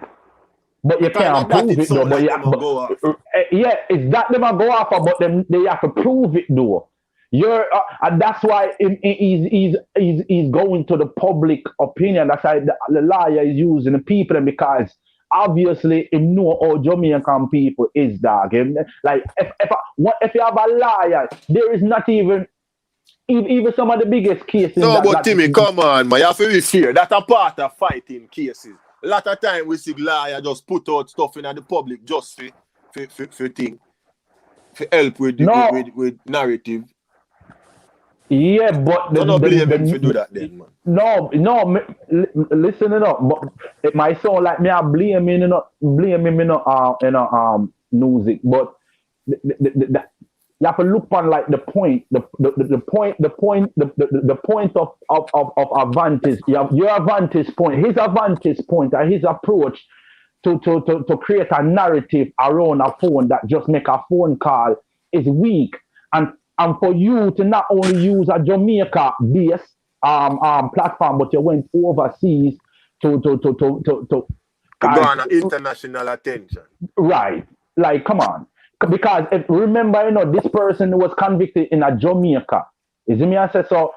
Speaker 7: But you can't prove it though. But yeah, it's that them a go off, but them they have to prove it though. And that's why he's going to the public opinion. That's why the lawyer is using the people, because obviously him know how Jamaican people is, dog. Like if you have a liar, there is not even some of the biggest cases.
Speaker 6: No, but Timmy, come on, man. You have to be fair. That's a part of fighting cases. A lot of time we see lawyer just put out stuff in the public just for thing, for help with narrative.
Speaker 7: Yeah, but
Speaker 6: don't blame him to do that then, man.
Speaker 7: No, listen up. But it might sound like me I blame him, music. But you have to look on like the point of advantage. You have your advantage point, his advantage point, and his approach to create a narrative around a phone that just make a phone call is weak. And for you to not only use a Jamaica-based platform, but you went overseas to
Speaker 6: garner international attention.
Speaker 7: Right. Like, come on. Because remember, this person was convicted in a Jamaica. You see me? I said, so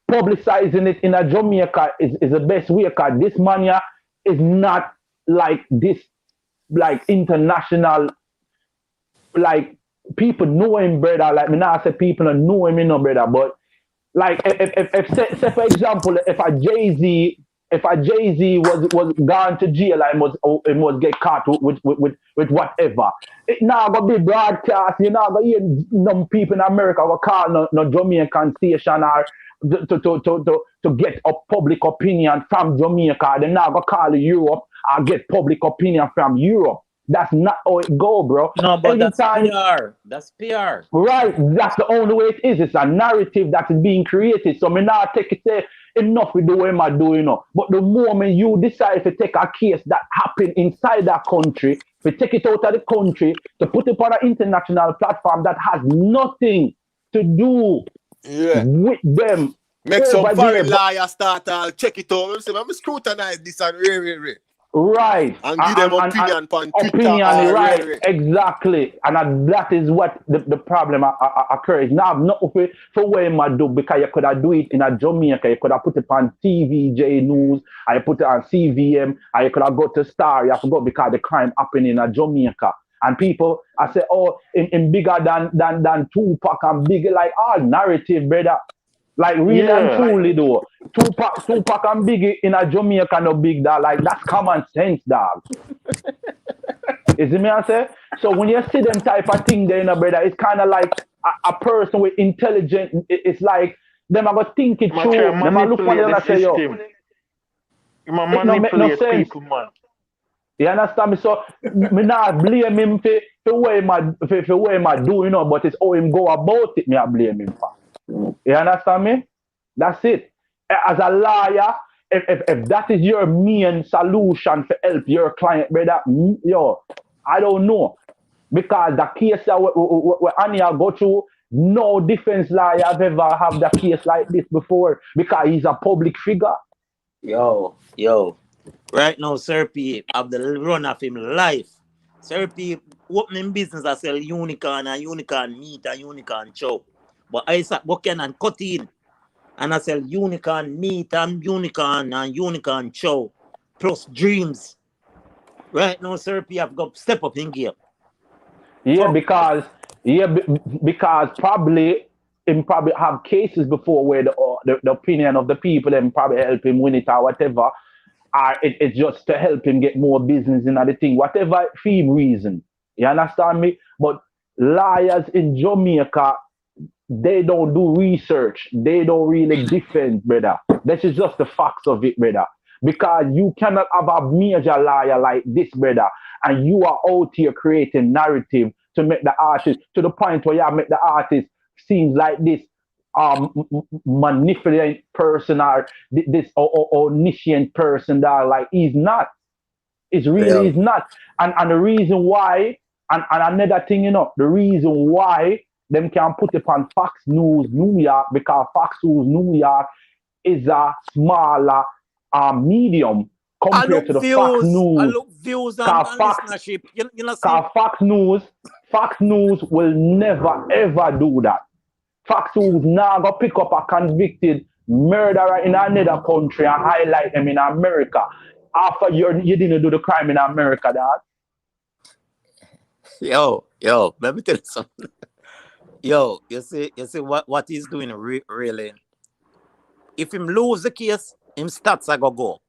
Speaker 7: publicizing it in a Jamaica is the best way, because this man is not like this, like international, like, people know him, brother. Like me now, I say people don't know him, brother. But like, if say for example, if a Jay-Z was gone to jail, and must get caught with whatever, it now gonna be broadcast. You know, gonna hear some people in America will call no Jamaican station or to get a public opinion from Jamaica. They now gonna call Europe and get public opinion from Europe. That's not how it go, bro.
Speaker 3: No, but that's PR. That's PR.
Speaker 7: Right. That's the only way it is. It's a narrative that is being created. So me now take it, say, enough with the way I'm doing. But the moment you decide to take a case that happened inside that country, to take it out of the country, to put it on an international platform that has nothing to do with them.
Speaker 6: Make some foreign liars start check it out. Let me scrutinize this and
Speaker 7: right.
Speaker 6: And give them opinion on Twitter.
Speaker 7: Right. Exactly. And that is what the problem occurs. Now, not for where I do, because you could have do it in a Jamaica. You could have put it on TVJ News. I put it on CVM. You could have go to Star. You have to go because the crime happened in a Jamaica. And people, I say, oh, in bigger than Tupac and bigger, like all narrative, brother. Like really and truly though, Tupac and Biggie in a Jamaica no big dog. Like that's common sense, dog. You see me I say? So when you see them type of thing there, brother, it's kind of like a person with intelligence. It's like them are gonna think it through. Them are look for them and say, yo,
Speaker 4: manipulate people, man.
Speaker 7: You understand me? So me not blame him for for way my do, you know, but it's how him go about it, me I blame him for. You understand me? That's it. As a lawyer, if that is your main solution for help your client, brother, yo, I don't know. Because the case that we Anya go through, no defense lawyer have ever have the case like this before because he's a public figure.
Speaker 3: Yo. Right now, Sir P have the run of him life. Sir P opening business I sell unicorn and unicorn meat and unicorn chow. But I start working and cutting. And I sell unicorn meat and unicorn chow. Plus dreams. Right now, Sir P have got step up in gear.
Speaker 7: Yeah, because probably him probably have cases before where the opinion of the people and probably help him win it or whatever. Or it's just to help him get more business in the thing, whatever theme reason. You understand me? But lawyers in Jamaica, they don't do research. They don't really defend, brother. This is just the facts of it, brother. Because you cannot have a major lawyer like this, brother, and you are out here creating narrative to make the artist to the point where you make the artist seems like this manipulating person or this omniscient person that like he's not. It's really is not. And the reason why, and another thing, you know, the reason why them can put it on Fox News New York, because Fox News New York is a smaller medium compared to the Fox News.
Speaker 3: I look views and listenership. You know, Fox News will never ever do that. Fox News now go pick up a convicted murderer in another country and highlight them in America after you didn't do the crime in America, dad.
Speaker 2: Yo, let me tell you something. Yo, you see what he's doing really. If him lose the case, him stats are go up.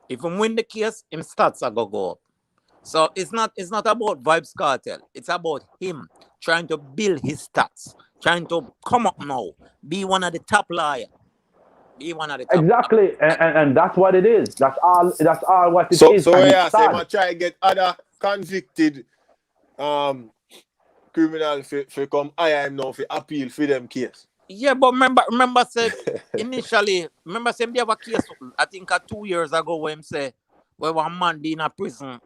Speaker 2: If him win the case, him stats are go up. So it's not about Vibes Cartel. It's about him trying to build his stats, trying to come up now, be one of the top liars. Be one of the top.
Speaker 7: Exactly, and that's what it is. That's all what it is.
Speaker 6: So yeah, say I try to get other convicted criminal for come hire him now for appeal for them case.
Speaker 2: Yeah, but remember say initially, say they have a case, I think 2 years ago when him say where one man be in a prison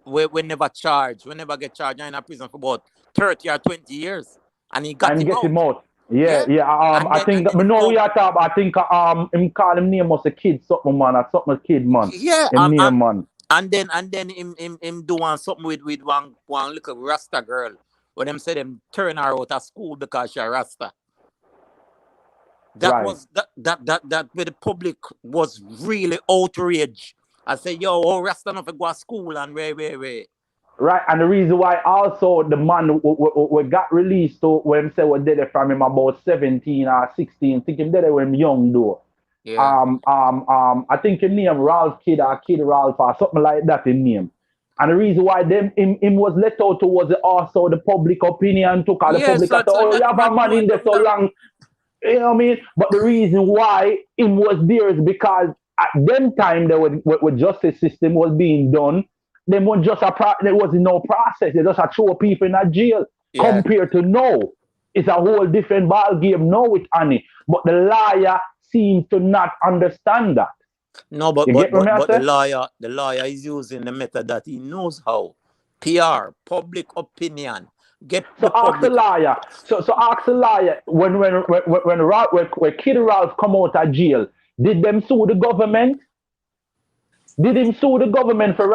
Speaker 2: we never get charged in a prison for about 30 or 20 years. And he got him out.
Speaker 7: Yeah. I think him call him name was a kid, something man, or something kid man.
Speaker 2: Yeah,
Speaker 7: man.
Speaker 2: And then him doing something with one little Rasta girl. When them said them turn her out of school because she a Rasta. That
Speaker 7: right.
Speaker 2: was that where the public was really outraged. I said, yo, Rasta not go to school and where.
Speaker 7: Right, and the reason why also the man we got released to when say we did it from him about 17 or 16, think him did it when him young though.
Speaker 2: Yeah.
Speaker 7: I think his name Ralph Kid or Kid Ralph or something like that in name. And the reason why him was let out was also the public opinion took out the public thought, you have a man in there so long. You know what I mean? But the reason why him was there is because at them time there was justice system was being done. There was no process. They just throw people in a jail. Yeah. Compared to now, it's a whole different ball game now with Annie. But the lawyer seems to not understand that.
Speaker 2: No, but the lawyer is using the method that he knows how. PR, public opinion.
Speaker 7: Ask the lawyer. So ask the lawyer when Kid Ralph come out of jail, did them sue the government? Did him sue the government for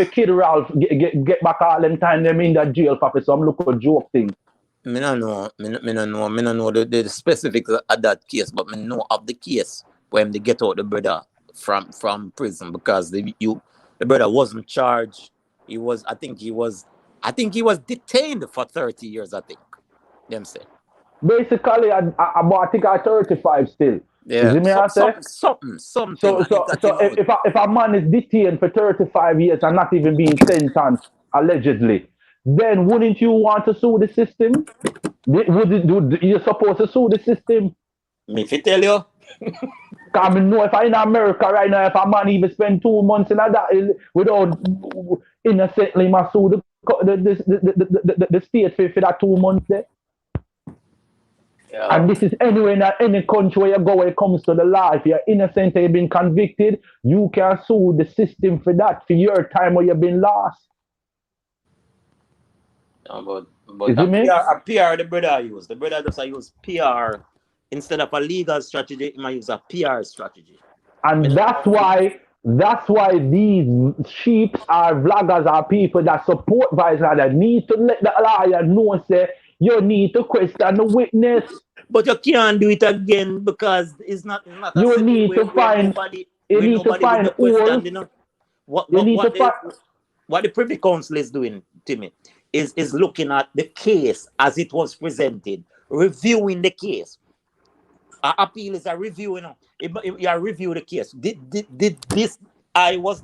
Speaker 7: Kid Ralph get back all them time them in that jail for some local joke thing?
Speaker 2: Me no know the specifics of that case, but me know of the case when they get out the brother from prison because the brother wasn't charged. I think he was detained for 30 years, I think. Them say.
Speaker 7: Basically, I think I 35 still.
Speaker 2: Yeah, something.
Speaker 7: So if a man is detained for 35 years and not even being sentenced allegedly, then wouldn't you want to sue the system? You're supposed to sue the system?
Speaker 3: Me if I tell you.
Speaker 7: Because I know if I'm in America right now, if a man even spend 2 months in that without innocently must sue the the state for that 2 months there.
Speaker 3: Yeah.
Speaker 7: And this is anywhere in any country where you go when it comes to the law. If you're innocent and you've been convicted, you can sue the system for that, for your time where you've been lost.
Speaker 3: No, but
Speaker 7: Is it me?
Speaker 3: a PR the brother use. The brother just use PR instead of a legal strategy. He might use a PR strategy.
Speaker 7: And that's why these sheeps are vloggers are people that support vice that need to let the lawyer know say you need to question the witness.
Speaker 3: But you can't do it again because it's not
Speaker 7: You need to find all.
Speaker 3: You know what the Privy Council is doing, Timmy, is looking at the case as it was presented, reviewing the case. Our appeal is a review, you know. You are review the case. Did this was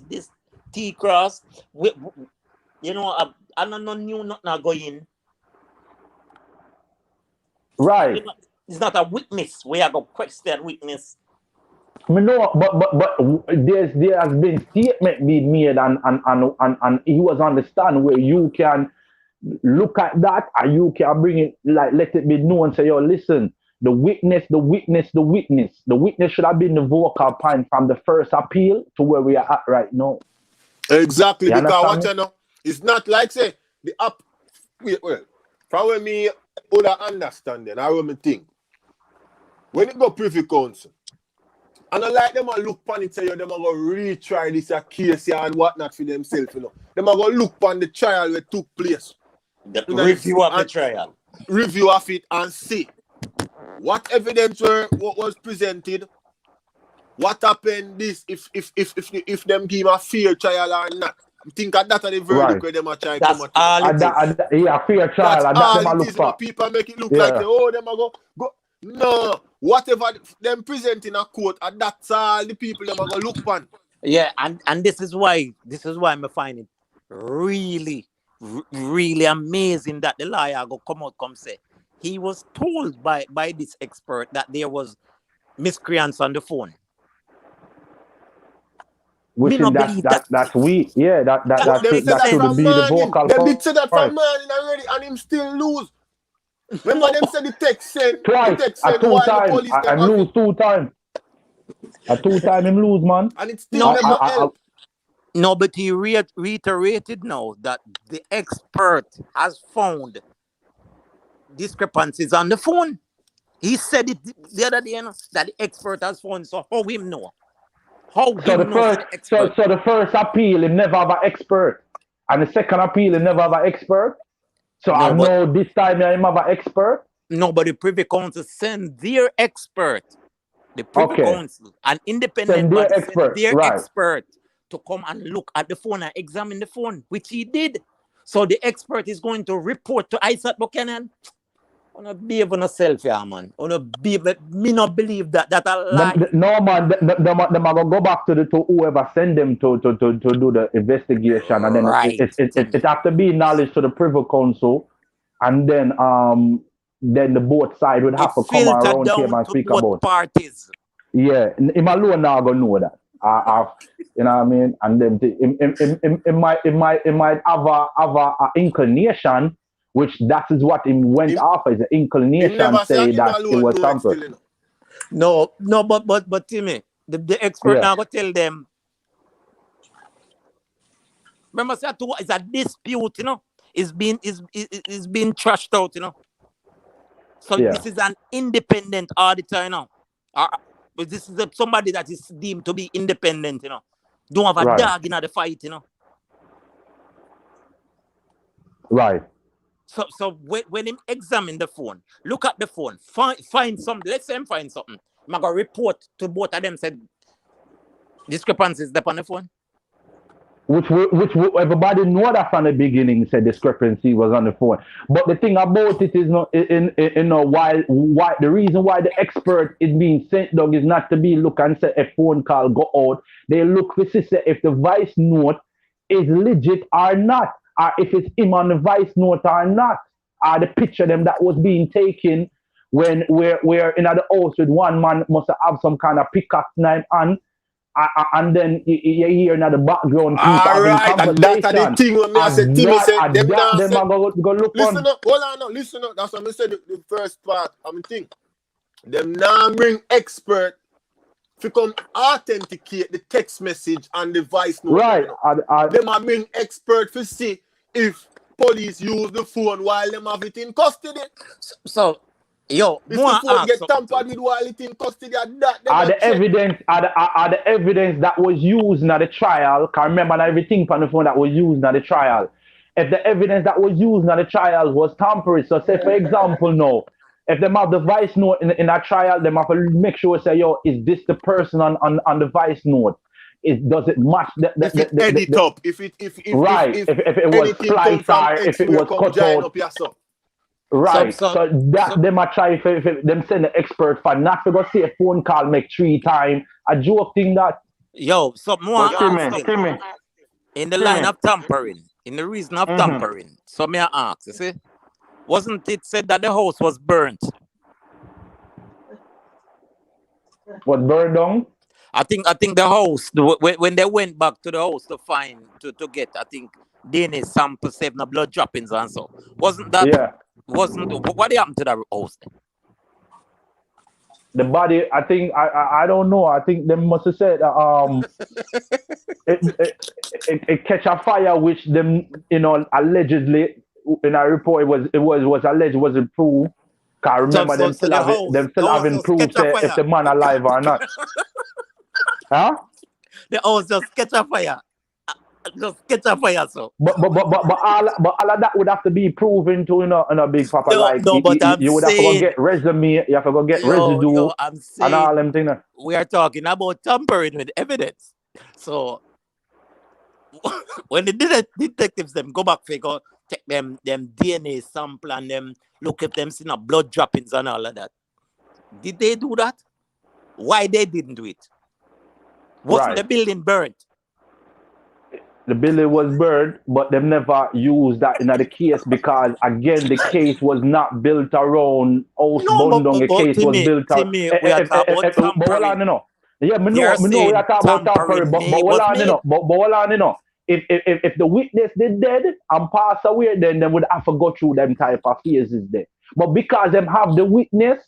Speaker 3: this T cross? You know, I don't know nothing going.
Speaker 7: Right.
Speaker 3: It's not a witness. We are going to question witness.
Speaker 7: No, but there has been statement being made and he was understand where you can look at that and you can bring it, like, let it be known, say, yo, listen, the witness should have been the vocal point from the first appeal to where we are at right now.
Speaker 6: Exactly,
Speaker 7: You
Speaker 6: because what
Speaker 7: understand me?
Speaker 6: you know, it's not like say the up. Well, from when me would understanding, I will think when it go Privy Council, and I like them a look on it, say them a go retry this a case here and whatnot for themselves, you know. Them a go look on the trial that took place.
Speaker 3: The review of the trial.
Speaker 6: Review of it and see what evidence what was presented, what happened this if them give a fair trial or not. I think that are the verdict where them are trying to come at.
Speaker 7: Yeah, fair trial.
Speaker 6: That's
Speaker 7: And
Speaker 6: all
Speaker 7: them a
Speaker 6: it
Speaker 7: look
Speaker 6: is.
Speaker 7: for.
Speaker 6: People make it look like oh them a go. No, whatever them present in a court, and that's all the people them a go look on.
Speaker 3: Yeah, and this is why I find it really amazing that the lawyer go come say he was told by this expert that there was miscreants on the phone.
Speaker 7: Which is that's weak. Yeah, that should be the vocal.
Speaker 6: They did say that from morning already, and him still lose. Remember them said the text sent
Speaker 7: twice, at 2 times, and lose 2 times. At 2 times him lose, man.
Speaker 6: And it's still never help.
Speaker 3: No, but he reiterated now that the expert has found discrepancies on the phone. He said it the other day, you know, that the expert has found. So how him know? So
Speaker 7: the first appeal, he never have an expert. And the second appeal, he never have an expert. So no, I know this time he have an expert.
Speaker 3: No, but the Privy Council send their expert. The Privy Council, an independent body, send their expert to come and look at the phone and examine the phone, which he did. So the expert is going to report to Isaac Buchanan. I don't behave on yourself, yeah, man. Me not believe that a lie.
Speaker 7: No, man. Them are go back to whoever send them to do the investigation, and then it have to be knowledge to the Privy Council, and then the both side would have to come around here and speak about
Speaker 3: parties.
Speaker 7: Yeah, him alone now gonna know that. You know what I mean? And then it might have a inclination. Which that is what him went off as an inclination, say that it was tampered.
Speaker 3: No, but Timmy, the expert now go tell them. Remember, it's a dispute, you know. It's been trashed out, you know. So this is an independent auditor, you know. But this is somebody that is deemed to be independent, you know. Don't have a dog in the fight, you know.
Speaker 7: Right.
Speaker 3: So when him examine the phone, look at the phone, find some. Let's say him find something. I'm gonna report to both of them. Said discrepancies there on the phone.
Speaker 7: Which everybody know that from the beginning said discrepancy was on the phone. But the thing about it is not why the reason why the expert is being sent dog is not to be look and say a phone call go out. They look to see if the voice note is legit or not. Or if it's him on the voice note or not, or the picture them that was being taken when we're in the house with one man must have some kind of pickaxe knife on, and then you hear in the background people having
Speaker 6: Alright, and that's the
Speaker 7: conversation.
Speaker 6: thing when me I say Timmy say them now
Speaker 7: Them
Speaker 6: say,
Speaker 7: are go look
Speaker 6: listen
Speaker 7: on.
Speaker 6: up, hold on now, listen up. That's what I said the first part of the thing. Them now bring expert to come authenticate the text message and the voice note.
Speaker 7: Right.
Speaker 6: Them are bring expert to see if police use the phone while them have it in custody.
Speaker 3: So, yo,
Speaker 6: If the phone get tampered with while it in custody, that
Speaker 7: are the evidence that was used in the trial? Can't remember everything from the phone that was used in the trial. If the evidence that was used in the trial was tampered, so say for example, no, if them have the voice note in a trial, them have to make sure say, yo, is this the person on the voice note? Does it match
Speaker 6: if it edit up? If it
Speaker 7: was sliced or if it was cut out. Right. So that them are trying for them send the expert for not to go see a phone call make 3 times. A joke thing that
Speaker 3: yo, so more
Speaker 7: Timmy.
Speaker 3: In the line of tampering, in the reason of tampering. So may I ask, you see? Wasn't it said that the house was burnt?
Speaker 7: What burned down?
Speaker 3: I think the house, when they went back to the house to find to get, I think DNA sample saved no blood droppings and so. Wasn't that?
Speaker 7: Yeah.
Speaker 3: Wasn't what happened to that house?
Speaker 7: The body, I think I don't know. I think they must have said it catch a fire, which them allegedly in a report it was alleged wasn't proved. Can't remember them still having proof if the man alive or not. Huh?
Speaker 3: The house just catch a fire. Just catch a fire, so.
Speaker 7: But all of that would have to be proven to in a big papa you would have to go get resume, you have to go get residue and all them things.
Speaker 3: We are talking about tampering with evidence. So when the detectives them go back figure take them DNA sample and them look if them see no blood droppings and all of that. Did they do that? Why they didn't do it? Wasn't the building burnt?
Speaker 7: The building was burned, but they never used that in the case because, again, the case was not built around house bundong. The case was built around.
Speaker 3: We are talking about tampering.
Speaker 7: Yeah, me know we are talking about tampering, but hold on, if the witness did dead and pass away, then they would have to go through them type of phases there. But because them have the witness,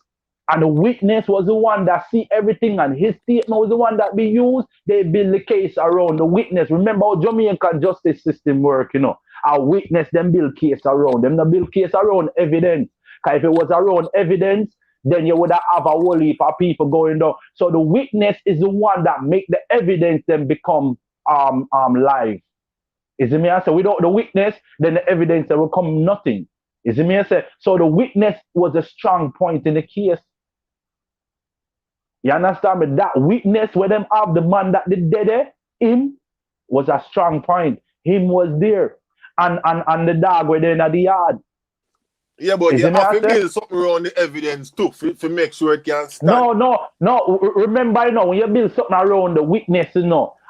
Speaker 7: and the witness was the one that see everything, and his statement was the one that be used, they build the case around the witness. Remember how Jamaican justice system work, a witness them build case around them, not build case around evidence. Because if it was around evidence, then you would have a whole heap of people going down. So the witness is the one that make the evidence then become live. Is it me? I say without the witness, then the evidence there will come nothing. Is it me? I say so the witness was a strong point in the case. You understand me? That witness where them have the man that did dead, him was a strong point. Him was there. And the dog were there in the yard.
Speaker 6: Yeah, but you have to build something around the evidence too to make sure it can stand.
Speaker 7: No. Remember, when you build something around the witness,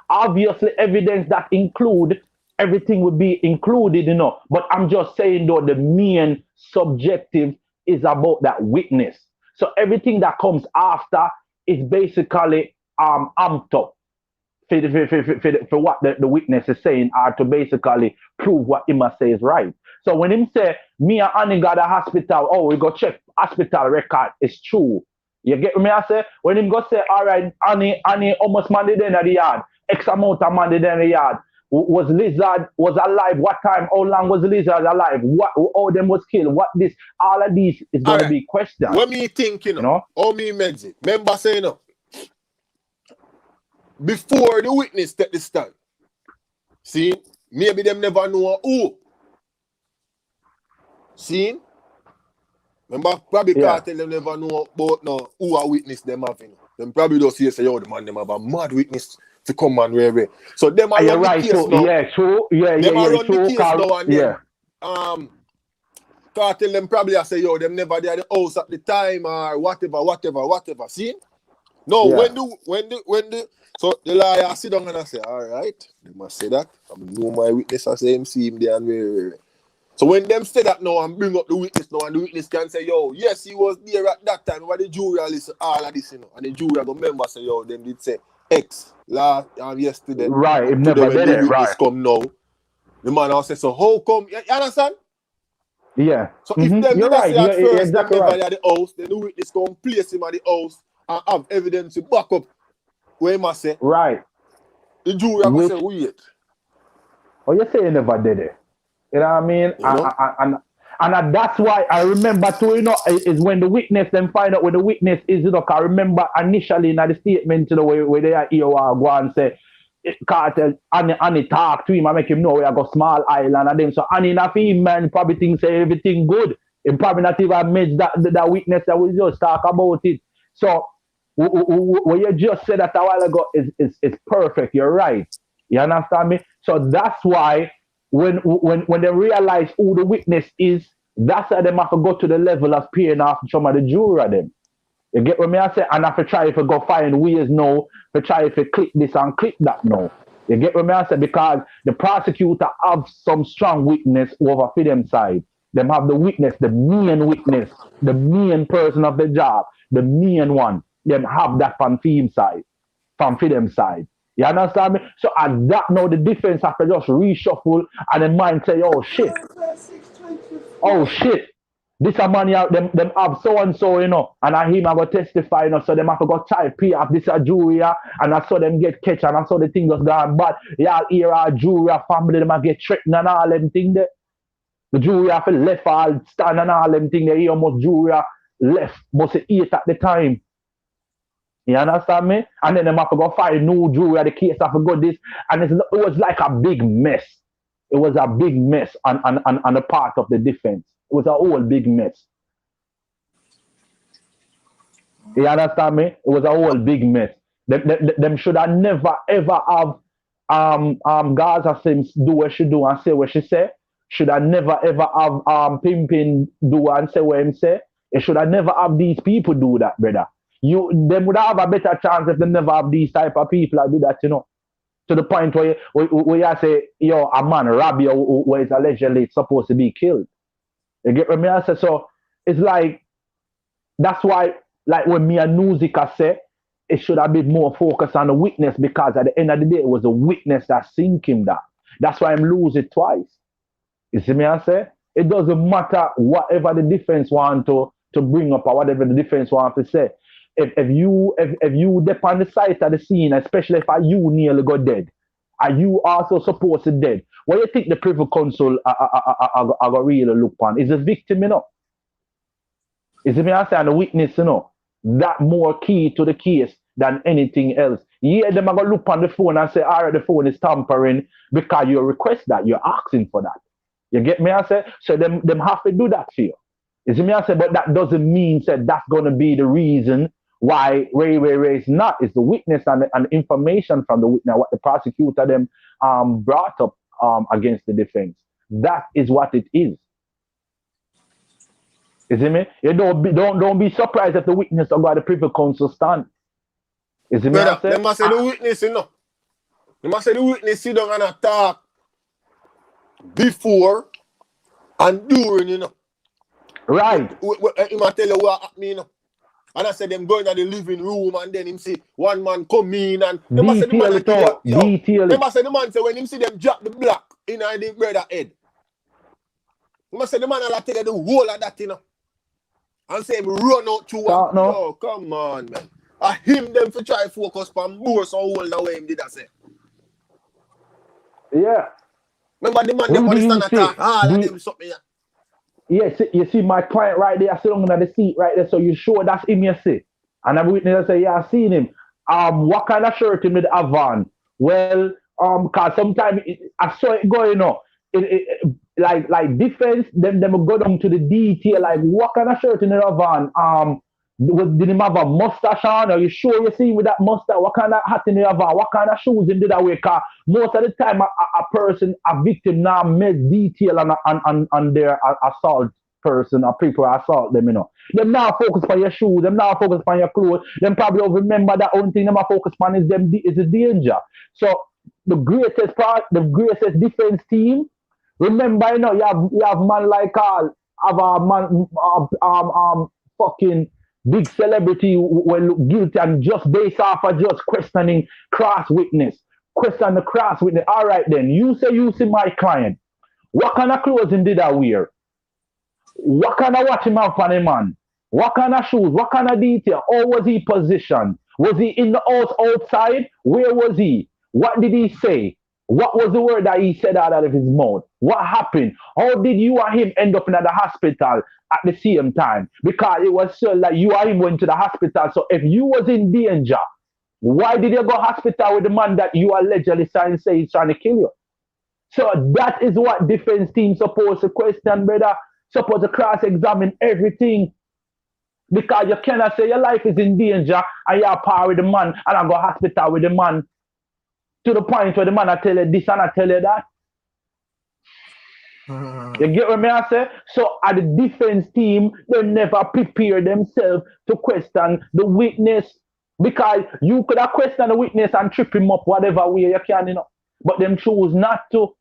Speaker 7: obviously evidence that include everything would be included, But I'm just saying though the main subjective is about that witness. So everything that comes after is basically amped up for what the witness is saying, or to basically prove what him say is right. So when him say, me and Annie got a hospital, we go check hospital record, it's true. You get me? I say, when him go say, all right, Annie almost man in the yard, X amount of man in the yard. Was Lizard was alive? What time? How long was Lizard alive? What? All them was killed? What this? All of these is going to be questioned.
Speaker 6: What me think, how me makes it? Remember saying, before the witness take the stand, see, maybe them never know who. See, remember probably can't tell them never know about who a witness them having. Them probably just say, yo, the man them have a mad witness to come and where. So them are run the case now.
Speaker 7: Yeah, true.
Speaker 6: Them are run the case now and them can't tell them probably I say, yo, them never there at the house at the time or whatever. See? No, when the so the liar sit down and I say, all right, they must say that. I know my witness, I say him see him there and where. So when them say that now and bring up the witness now and the witness can say, yo, yes, he was there at that time, but the jury listen all of this, and the jury go remember say, yo, them did say yesterday.
Speaker 7: Right, it
Speaker 6: And today
Speaker 7: never
Speaker 6: when
Speaker 7: did
Speaker 6: the
Speaker 7: it,
Speaker 6: witness
Speaker 7: right.
Speaker 6: come now, the man also say, so how come? You understand?
Speaker 7: Yeah.
Speaker 6: So if them
Speaker 7: You're
Speaker 6: did not
Speaker 7: right.
Speaker 6: say at
Speaker 7: You're
Speaker 6: first, them
Speaker 7: exactly
Speaker 6: never
Speaker 7: right.
Speaker 6: at the house, then the witness come place him at the house and have evidence to back up where he must say.
Speaker 7: Right.
Speaker 6: The jury are going to say, wait.
Speaker 7: Oh, you say you never did it. You know what I mean?
Speaker 6: You know?
Speaker 7: And that's why I remember too, you know, is when the witness then find out where the witness is, you know, I remember initially in the statement, you know, where they are here go and say, Cartel, Annie talk to him and make him know where I go small island and them. So Annie not him, man, probably think say everything good. He probably not even match that witness that we just talk about it. So what you just said that a while ago is perfect. You're right. You understand me? So that's why when they realize who the witness is, that's why they have to go to the level of paying off some of the juror them. You get what me I say? And have to try to go find ways now to try to click this and click that now. You get what me I say? Because the prosecutor have some strong witness over for them side. Them have the witness, the main person of the job, the main one. Them have that from team side, from for them side. You understand me? So at that now the defense have to just reshuffle and the mind say, oh shit, this a man here, them have so and so, you know, and I him I go testify, you know, so them have to go try pay off this a jury here, and I saw them get catch and I saw the thing was gone bad. Y'all hear our jury family them a get threatened and all them thing there. The jury have to left all stand and all them thing there. He almost jury left, must eat at the time. You understand me? And then them have to go find new jury, the case have to go this, and it was like a big mess. It was a big mess on the part of the defense. It was a whole big mess. You understand me? It was a whole big mess. Them should have never ever have Gaza Sims do what she do and say what she say. Should have never ever have Pimpin do and say what him say. It should have never have these people do that, brother. Them would have a better chance if they never have these type of people that do that, you know. To the point where you say, yo, a man rob you who is allegedly supposed to be killed. You get what I say? So it's like, that's why, like when me and Nuzika say, it should have been more focused on the witness, because at the end of the day, it was the witness that sink him that. That's why I'm losing twice. You see me I say? It doesn't matter whatever the defense want to bring up or whatever the defense want to say. If you dip on the site of the scene, especially if you nearly got dead, are you also supposed to dead? What do you think the Privy Council are really look on? Is the victim, you know? Is it me I say, and the witness, you know? That more key to the case than anything else. Yeah, them are gonna look on the phone and say, all right, the phone is tampering because you request that, you're asking for that. You get me I say? So them have to do that for you. Is it me I say? But that doesn't mean that that's gonna be the reason why Ray is not. Is the witness and information from the witness, what the prosecutor them brought up against the defense. That is what it is. You see me? You don't be surprised if the witness about the Privy Council stand. You see me?
Speaker 6: They must say the witness, you know. They must say the witness sit down and talk before and during, you know.
Speaker 7: Right.
Speaker 6: He must tell you what happened, you know. And I said them going to the living room and then him see one man come in and they must say the man they must say the man say when him see them drop the block in the brother head. They must say the man will tell you the whole of that, you know. And say him run out to one. Yo, come on, man. I him them for try focus on more so hold the way him did that say.
Speaker 7: Yeah.
Speaker 6: Remember the man them understand attack all of them something.
Speaker 7: Yes, you see my client right there sitting on the seat right there, so you sure that's him, you see. And I'm witness say, yeah, I seen him. What kind of shirt him with have on? Well, cause sometimes I saw it going on. Like defense, them go down to the detail, like what kind of shirt him have on? Did him have a mustache on? Are you sure you see him with that mustache? What kind of hat him have on? What kind of shoes him did that wear? Cause most of the time a victim now makes detail on their assault person or people assault them, you know. Them now focus on your shoes, them now focus on your clothes, them probably don't remember that only thing them are focused on is the danger. So the greatest defense team, remember, you know, you have man like have a man fucking big celebrity will look guilty and just based off of just questioning cross witness. Question the cross witness. All right then, you say you see my client. What kind of clothing did I wear? What kind of watch him have on him man? What kind of shoes? What kind of detail? How was he positioned? Was he in the house outside? Where was he? What did he say? What was the word that he said out of his mouth? What happened? How did you and him end up in the hospital at the same time? Because it was so like you and him went to the hospital. So if you was in danger, why did you go hospital with the man that you allegedly say he's trying to kill you? So that is what defense team supposed to question, brother. Supposed to cross-examine everything. Because you cannot say your life is in danger and you're par with the man and I go hospital with the man to the point where the man I tell you this and I tell you that. You get what I say? So at the defense team, they never prepare themselves to question the witness. Because you could have questioned the witness and trip him up whatever way you can, you know. But them choose not to.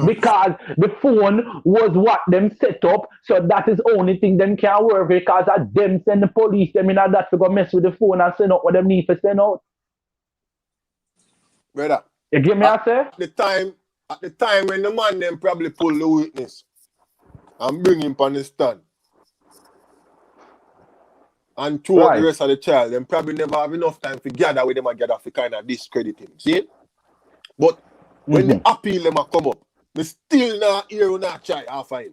Speaker 7: Because the phone was what them set up, so that is the only thing them can work because of them send the police them in that to go mess with the phone and send out what them need to send out.
Speaker 6: Brother,
Speaker 7: you get me I say?
Speaker 6: At the time when the man them probably pull the witness and bring him on the stand and throughout the rest of the trial, them probably never have enough time to gather with them and gather to kind of discredit him. See? But when the appeal them come up, we still not hear or not try after him.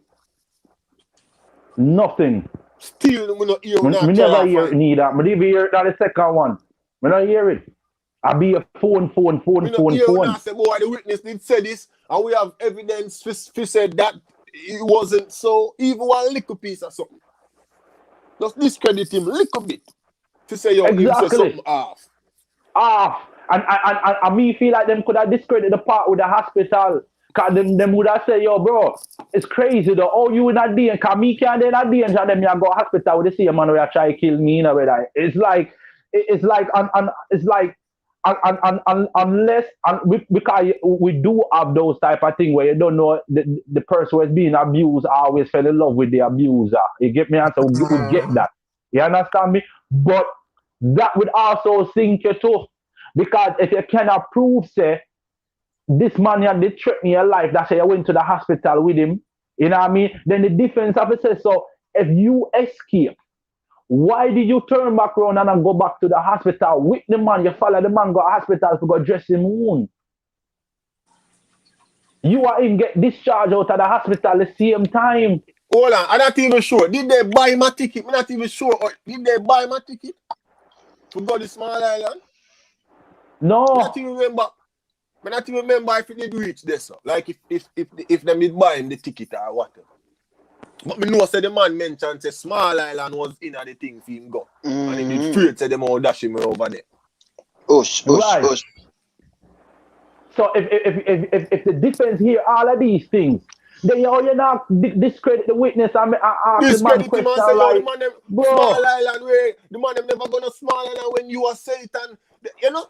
Speaker 7: Nothing.
Speaker 6: Still we not hear or not try
Speaker 7: never hear
Speaker 6: him.
Speaker 7: neither. But even hear that the second one. We not hear it. I be a phone.
Speaker 6: We not hear or not say, boy, the witness did say this, and we have evidence for said that it wasn't so. Even one little piece or something. Just discredit him a little bit. To say, yo,
Speaker 7: exactly.
Speaker 6: Him say something off.
Speaker 7: And me feel like them could have discredited the part with the hospital. Cause them would have said, yo, bro, it's crazy though. Oh, you in that danger, cause me can't do that danger, and then me I go hospital with the same man where I try to kill me, you know, where it's like unless because we do have those type of thing where you don't know the person who is being abused always fell in love with the abuser. You get me? And so we get that. You understand me? But that would also sink you too. Because if you cannot prove, say, this man here did threaten your life, that's why you went to the hospital with him, you know what I mean? Then the defense officer says, so if you escape, why did you turn back around and go back to the hospital with the man? You follow the man, go to the hospital to go dress him wound. You are him get discharged out of the hospital at the same time.
Speaker 6: Hold on, I'm not even sure. Did they buy my ticket? I'm not even sure. Or did they buy my ticket to go to Small Island?
Speaker 7: No.
Speaker 6: I not even remember if it did reach this. Like if them did buy him the ticket or whatever. But me know say the man mentioned say Small Island was in the thing for him go. And he did afraid say them all dash him over there.
Speaker 2: Ush.
Speaker 7: So if the defense hear all of these things, then you not discredit the witness and ask the man question like, bro.
Speaker 6: Small Island where the man them never gonna Small Island when you are Satan, you know?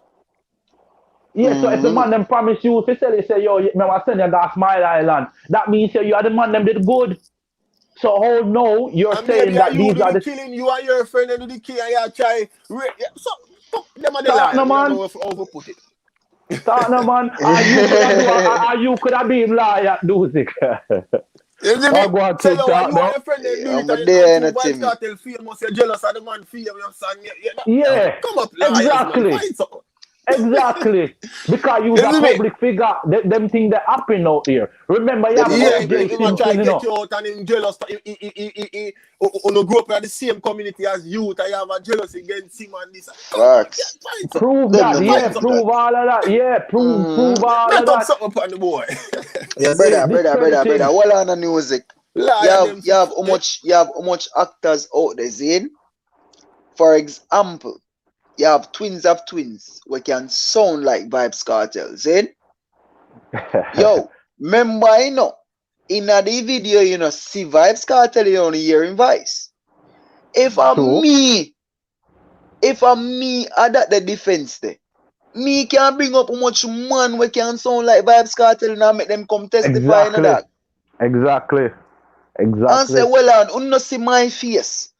Speaker 7: Yeah, so if the man them promise you, if they say, yo, me want send you to Small Island, that means you are the man them did good. So how no, you're saying that these are the
Speaker 6: killing you and your friend and do the kill and you try. So them are the
Speaker 7: lie. No man.
Speaker 6: Overput it.
Speaker 7: Start no man. You could have been liar, do it.
Speaker 6: I go and take that. You and your friend they do it and you start tell famous you're jealous of the man feel your son.
Speaker 7: Yeah.
Speaker 6: Come up,
Speaker 7: exactly. Exactly. Because you a public figure, them things that happen out here. Remember, you have
Speaker 6: to try to get you out and him jealous. You grow up in the same community as you, and you have a jealousy against him and this.
Speaker 7: Prove that, yeah, prove all of that. Yeah, prove all of that.
Speaker 6: Something upon the boy.
Speaker 2: brother. Hold on the music. You have how much actors out there, Zane? For example, you have twins of twins who can sound like Vybz Kartel, Zane. Yo, remember, you know, in the video, you know, see Vybz Kartel, you only hear in voice. If I'm me, at that the defense there, me can bring up how much man we can sound like Vybz Kartel and make them come testify in that.
Speaker 7: Exactly.
Speaker 2: And say, well, on, you see my face.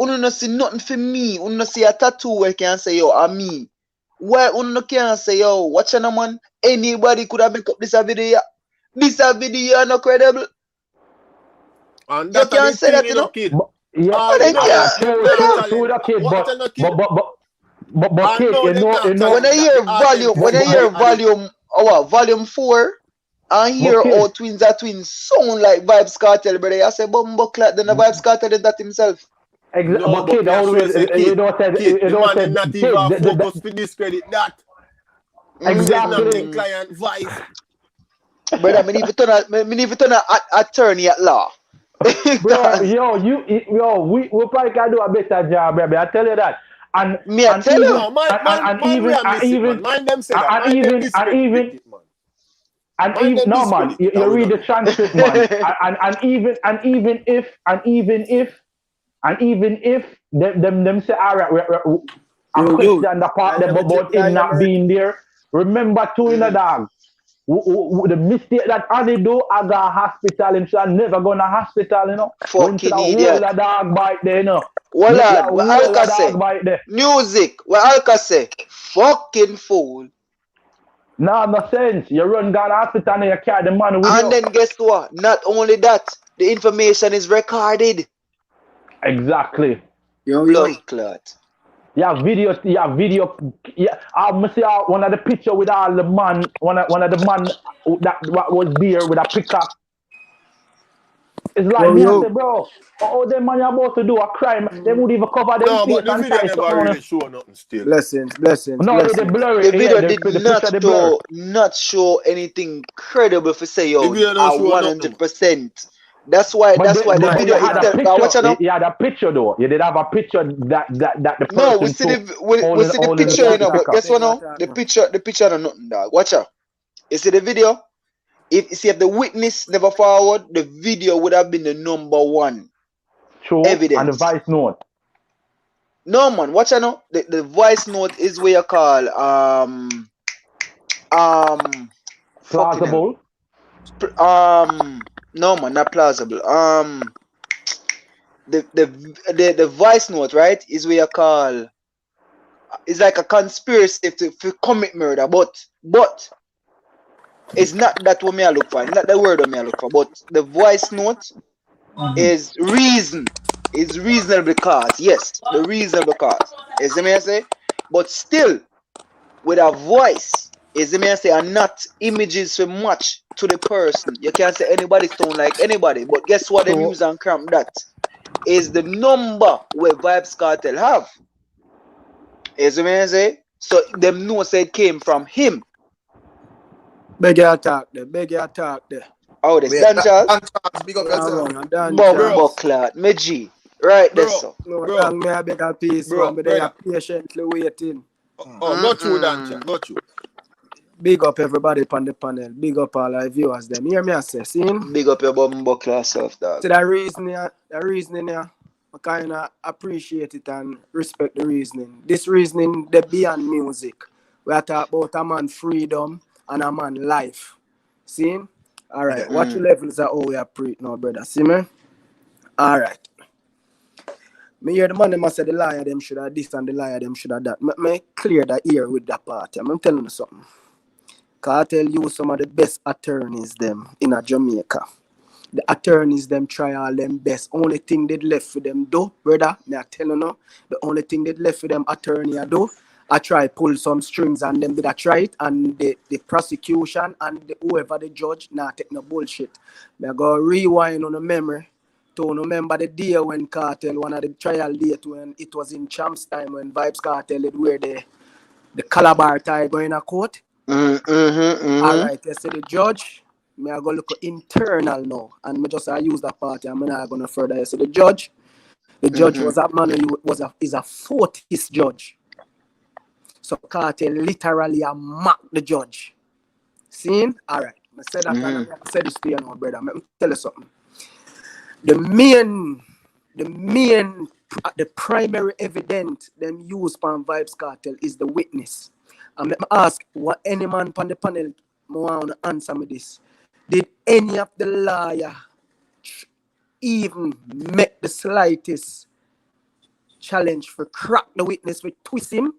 Speaker 2: uno no see nothing for me. Uno no see a tattoo where can say yo, a me. Why uno can't say yo, watch an man? Anybody could have make up this a video. This a video no credible.
Speaker 6: And
Speaker 2: You
Speaker 6: that
Speaker 2: can't say that,
Speaker 6: you
Speaker 2: you know.
Speaker 6: kid.
Speaker 7: Yeah,
Speaker 6: All
Speaker 2: But
Speaker 6: you
Speaker 2: they
Speaker 6: know,
Speaker 2: can't.
Speaker 7: true, the kid,
Speaker 6: What you know, kid?
Speaker 7: but
Speaker 6: I
Speaker 7: kid,
Speaker 6: know
Speaker 7: you
Speaker 6: they
Speaker 7: know,
Speaker 6: can't
Speaker 2: When I
Speaker 6: talent
Speaker 2: hear
Speaker 6: that the
Speaker 2: volume, when I
Speaker 6: authenticity
Speaker 2: hear
Speaker 6: and the-
Speaker 2: volume 4, I hear
Speaker 7: But kid-
Speaker 2: all twins are twins sound like Vibes Cartel, brother. I say Bumbo Clat, then the Vibes Cartel did that himself.
Speaker 6: No,
Speaker 7: but kid,
Speaker 6: me I sure say
Speaker 7: you
Speaker 6: kid.
Speaker 7: don't say,
Speaker 6: Kid,
Speaker 7: you
Speaker 6: the
Speaker 7: don't
Speaker 6: man
Speaker 7: say,
Speaker 6: is not
Speaker 7: kid,
Speaker 6: even focus to discredit that. He said nothing
Speaker 7: exactly.
Speaker 6: client vice.
Speaker 2: Brother, I need to turn a attorney at law.
Speaker 7: Bro,
Speaker 2: Because
Speaker 7: we probably can do a better job, baby. I tell you that. And
Speaker 2: me, I
Speaker 7: and
Speaker 2: tell
Speaker 7: even
Speaker 2: you.
Speaker 6: No, man, we are missing, man. Mind them say that. Mind them discredit it, man.
Speaker 7: and
Speaker 6: Mind
Speaker 7: even
Speaker 6: them
Speaker 7: no man,
Speaker 6: discredit it.
Speaker 7: you
Speaker 6: We
Speaker 7: read the
Speaker 6: don't know.
Speaker 7: transcript, man. and even if them say all right, I question the part about him not being there. Remember too in the dog. The mistake that Annie do, I got hospital. Him should never go to hospital, you know. When should
Speaker 2: Fucking
Speaker 7: I hold
Speaker 2: idiot.
Speaker 7: a dog bite there, you know?
Speaker 2: Well,
Speaker 7: Let
Speaker 2: lad,
Speaker 7: that
Speaker 2: what
Speaker 7: hold
Speaker 2: Alka
Speaker 7: a
Speaker 2: say?
Speaker 7: dog bite there.
Speaker 2: Music, what Alka say? Fucking fool.
Speaker 7: No sense. You run down to hospital and you carry the money with
Speaker 2: And
Speaker 7: you.
Speaker 2: then guess what? Not only that, the information is recorded.
Speaker 7: Exactly.
Speaker 2: Blood clot.
Speaker 7: Yeah, video. Yeah, I must see one of the picture with all the man, one of the man that was there with a pickaxe. It's like me, I say, bro, them man you about to do a crime, they would even cover them
Speaker 6: No,
Speaker 7: face
Speaker 6: but the
Speaker 7: and
Speaker 6: video
Speaker 7: tie
Speaker 6: never
Speaker 7: something on
Speaker 6: really
Speaker 7: it.
Speaker 6: show nothing still.
Speaker 4: Blessings.
Speaker 7: No, they blur
Speaker 2: The
Speaker 7: it.
Speaker 2: video
Speaker 7: Yeah,
Speaker 2: did
Speaker 7: the picture they blur.
Speaker 2: not show anything credible for say
Speaker 6: The
Speaker 2: yo
Speaker 6: video don't show nothing.
Speaker 2: 100%. That's why
Speaker 7: But
Speaker 2: the video
Speaker 7: you had a
Speaker 2: itself. Watch
Speaker 7: picture.
Speaker 2: out.
Speaker 7: You had a picture though. You did have a picture that the
Speaker 2: No, we
Speaker 7: person
Speaker 2: see
Speaker 7: took
Speaker 2: we see the picture, you know, but
Speaker 7: pickaxe.
Speaker 2: guess what now? The picture no nothing, dog. Watch out. You see the video? If the witness never forward, the video would have been the number one
Speaker 7: True.
Speaker 2: evidence.
Speaker 7: And the voice note.
Speaker 2: No man, watch out now. The voice note is where you call
Speaker 7: plausible.
Speaker 2: No man, not plausible. The voice note, right, is where you call. It's like a conspiracy to commit murder, but it's not that what me I look for. It's not the word what me I look for, but the voice note is reason. Is reasonable cause. Yes, the reasonable cause. Is the me I say? But still, with a voice, is the me I say, and not images so much to the person. You can't say anybody sound like anybody. But guess what? Them use and cramp that is the number where Vibes Cartel have. Is the me I say? So them know say it came from him.
Speaker 8: Beg your talk there.
Speaker 2: Oh, this Dan Charles.
Speaker 1: Big up yourself.
Speaker 2: Buckler, Meji. Right there, so.
Speaker 8: No, me I beg a piece,
Speaker 6: Bro,
Speaker 8: but they are patiently waiting.
Speaker 6: Go through that, chat. Go through.
Speaker 8: Big up everybody on the panel. Big up all our viewers. Them hear me I say, see?
Speaker 2: Big up your buckler self, dog.
Speaker 8: So the reasoning here, I kind of appreciate it and respect the reasoning. This reasoning, they beyond music. We are talking about a man freedom and a man life. See? All right. Watch your levels are all we are pre now, brother. See me? All right. Me hear the man them say the liar them should have this and the liar them should have that. Me clear that ear with that part. I'm telling you something. Cause I tell you some of the best attorneys them in a Jamaica. The attorneys them try all them best. Only thing they left for them do, brother, me I tell you now, the only thing they left for them attorney I do, I try pull some strings and them did I try it and the prosecution and whoever the judge take no bullshit. Me I go rewind on the memory to remember the day when Cartel, one of the trial date when it was in Champs time when Vibes Cartel did wear the Calabar tie going to court. All right, you see the judge. Me I go look internal now, and me just I use that part. I'm not gonna further. You see the judge. The judge was a man who is a 40th judge. So Cartel literally a mock the judge. Seen? All right. I said that. And I said this to you now, brother. Let me tell you something. The primary evidence them use from Vibes Cartel is the witness. And let me ask what any man on the panel want to answer me this. Did any of the lawyer even make the slightest challenge for crack the witness, we twist him.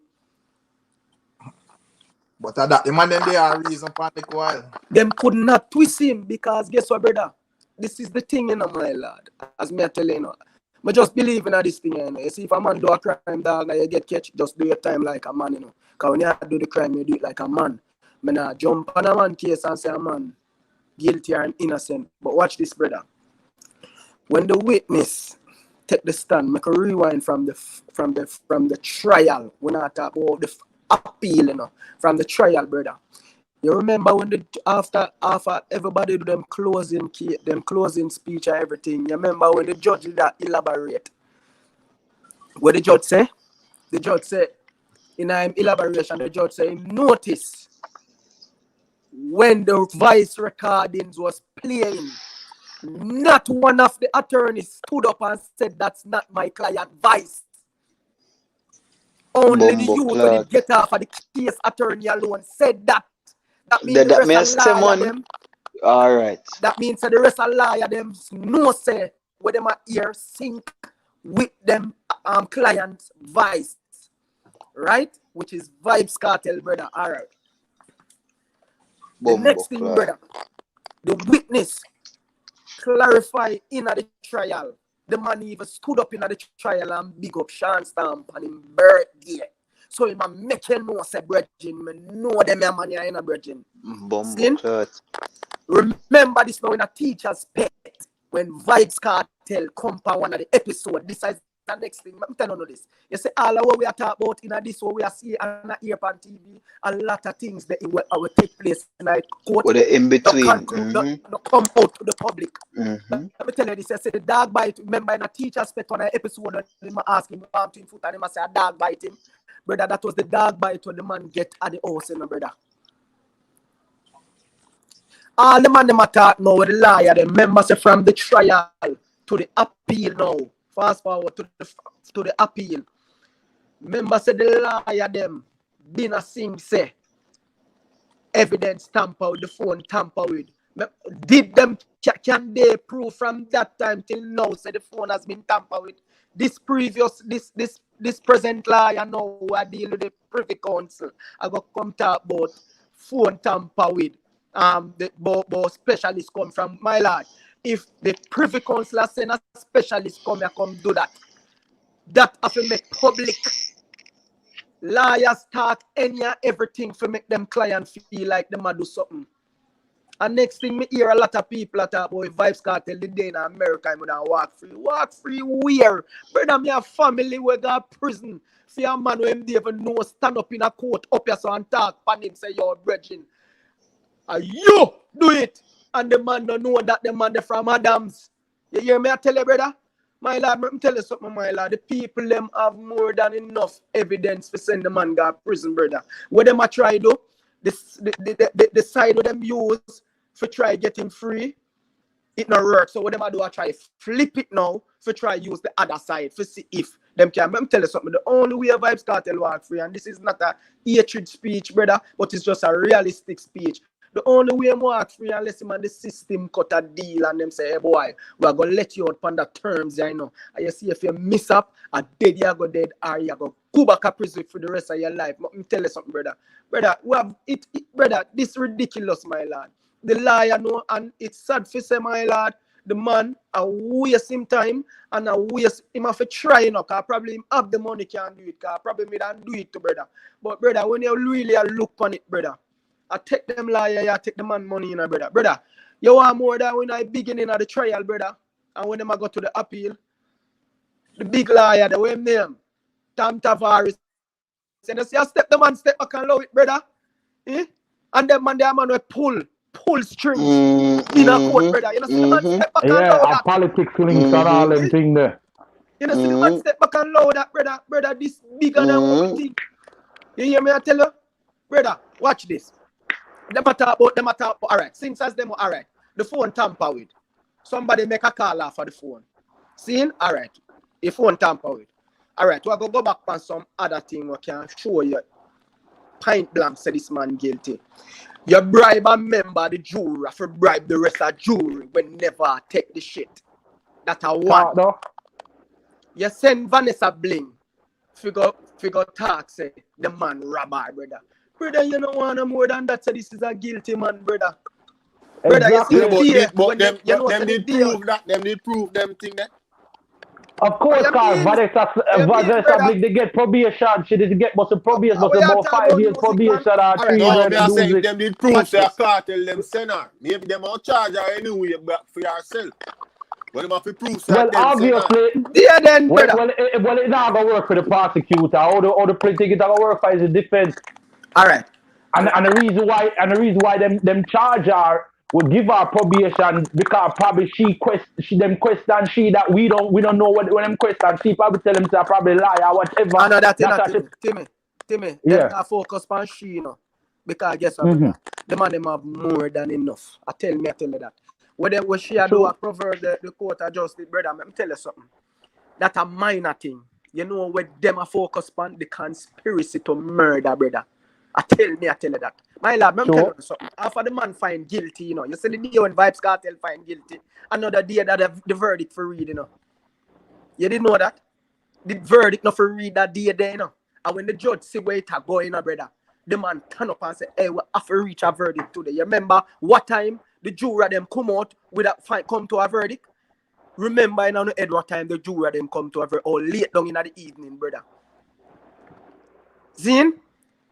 Speaker 1: But that the man then they are reason for the while.
Speaker 8: Them could not twist him because guess what, brother? This is the thing, you know, my lord. As me I tell you, know. But just believe in this thing, you know. You see, if a man do a crime, dog, and you get catch, just do your time like a man, you know. Because when you do the crime, you do it like a man. Me not jump on a man case and say a man guilty or innocent. But watch this, brother. When the witness take the stand, make a rewind from the trial. When I talk about the appeal, you know, from the trial, brother. You remember when after everybody do them closing speech and everything. You remember when the judge did that elaborate. What the judge say? The judge said in him elaboration, the judge say notice when the voice recordings was playing, not one of the attorneys stood up and said that's not my client voice. Only the youth when get off of the case attorney alone said that. That means the rest of liar them.
Speaker 2: All right.
Speaker 8: That means the rest of liar them no say where them ear sync with them client's voice. Right? Which is Vibes Cartel, brother. All right. The next thing, brother, the witness clarify in the trial. The man even stood up in the trial and big up Sean Stamp on his birthday. So he man make you know say brethren, me know them your money in a brethren. Remember this now in a teacher's pet when Vibes Cartel come for one of the episode. This is the next thing. I'm telling you this. You see all of what we are talking about in this what we are seeing on here on TV. A lot of things that will take place in a court.
Speaker 2: What in between?
Speaker 8: Not come out to the public. Let me tell you this. I said the dog bite. Remember in a teacher's pet on an episode, and I ask him about him foot and him say a dog bite him. Brother, that was the dog bite when the man get at the house, you know, brother. All the man them attack now with the liar, the members from the trial to the appeal now. Fast forward to the appeal. Members say the liar them been a sing say evidence tamper with the phone tamper with. Did them can they prove from that time till now say the phone has been tampered with? This present liar now I deal with the Privy Council. I go come talk about phone tamper with. The specialists come from my lord. If the Privy Council send a specialist come do that. That have to make public. Liars talk everything to make them clients feel like them do something. And next thing me hear a lot of people talk about Vibes Cartel the day in America I'm gonna walk free. Walk free where? Brother, me have family where got prison. See a man who him even know stand up in a court up here so and talk pan him say you're brethren. And you do it. And the man don't know that the man from Adams. You hear me I tell you, brother? My lord, let me tell you something, my lord. The people them have more than enough evidence to send the man to prison, brother. What them a try do? The side of them use for try get him free, it not work. So what them a do? I try flip it now for try use the other side for see if them can. Let me tell you something. The only way Vibes Cartel walk free, and this is not a hatred speech, brother, but it's just a realistic speech. The only way I'm walk free unless man the system cut a deal and them say, hey boy, we're gonna let you out on the terms, you know. And you see if you miss up, a dead you go dead or you go back to prison for the rest of your life. Let me tell you something, brother. Brother, we have it brother, this ridiculous, my lord. The liar know, and it's sad for say, my lord, the man a waste him time and a waste him have to try, you know, cause probably him have the money can't do it, cause probably me don't do it to brother. But brother, when you really look on it, brother, I take them liar, I take the man money, you know, brother. Brother, you want more than when I beginning of the trial, brother. And when them I go to the appeal, the big liar, the way name, Tam Tavares. And you see, I step the man step back and low it, brother. Eh? And them man, will pull strings in a court, brother. You know, see the man step back and low that.
Speaker 7: Politics links and all them thing there.
Speaker 8: You know, see the man step back and low that, brother. Brother, this bigger than what we think. You hear me, I tell you? Brother, watch this. Them a talk about, all right, since as them, all right, the phone tamper with. Somebody make a call off of the phone. See? All right, the phone tamper with. All right, we'll go back on some other thing we can show you. Point blank say this man guilty. You bribe a member of the jury for bribe the rest of the jury when never take the shit. That's a one. You send Vanessa Bling. Figure talk say the man rabbi, brother. Brother, you don't want no more than that. So this is a guilty man, brother. Brother,
Speaker 7: Exactly.
Speaker 8: you see the
Speaker 6: But
Speaker 8: day
Speaker 6: them did prove that. Them did prove them thing that.
Speaker 7: Of course, because Vanessa Bling, they get probation. She didn't get but some probation, but about 5 years probation or 3
Speaker 6: No,
Speaker 7: years.
Speaker 6: me I say if them did prove say a
Speaker 8: this.
Speaker 6: cartel them send her. Maybe them on charge her anyway back for yourself. But them have to prove say
Speaker 7: Well,
Speaker 6: them send her.
Speaker 7: obviously,
Speaker 8: Yeah, then, brother.
Speaker 7: well, it's not gonna work for the prosecutor. All the plaintiff it's gonna work for is the defense.
Speaker 8: All right.
Speaker 7: And the reason why them charge her will give her probation because probably them question she that we don't know what when them question she probably tell them to probably lie or whatever.
Speaker 8: I know that Timmy.
Speaker 7: Yeah.
Speaker 8: Them focus on she, you know. Because guess what, brother? The man them have more than enough. I tell you that. When she do a proverb the court of justice, brother, let me tell you something. That's a minor thing. You know where them are focused on the conspiracy to murder, brother. I tell you that. My lad, let me tell you something. After the man find guilty, you know, you see the day when Vibes Cartel find guilty, another day that the verdict for read, you know. You didn't know that? The verdict not for read that day there, you know. And when the judge see where it going, you know, brother, the man turn up and say, hey, we have to reach a verdict today. You remember what time the jury them come out come to a verdict? Remember in the head what time the jury them come to a verdict or late down in the evening, brother. Zine?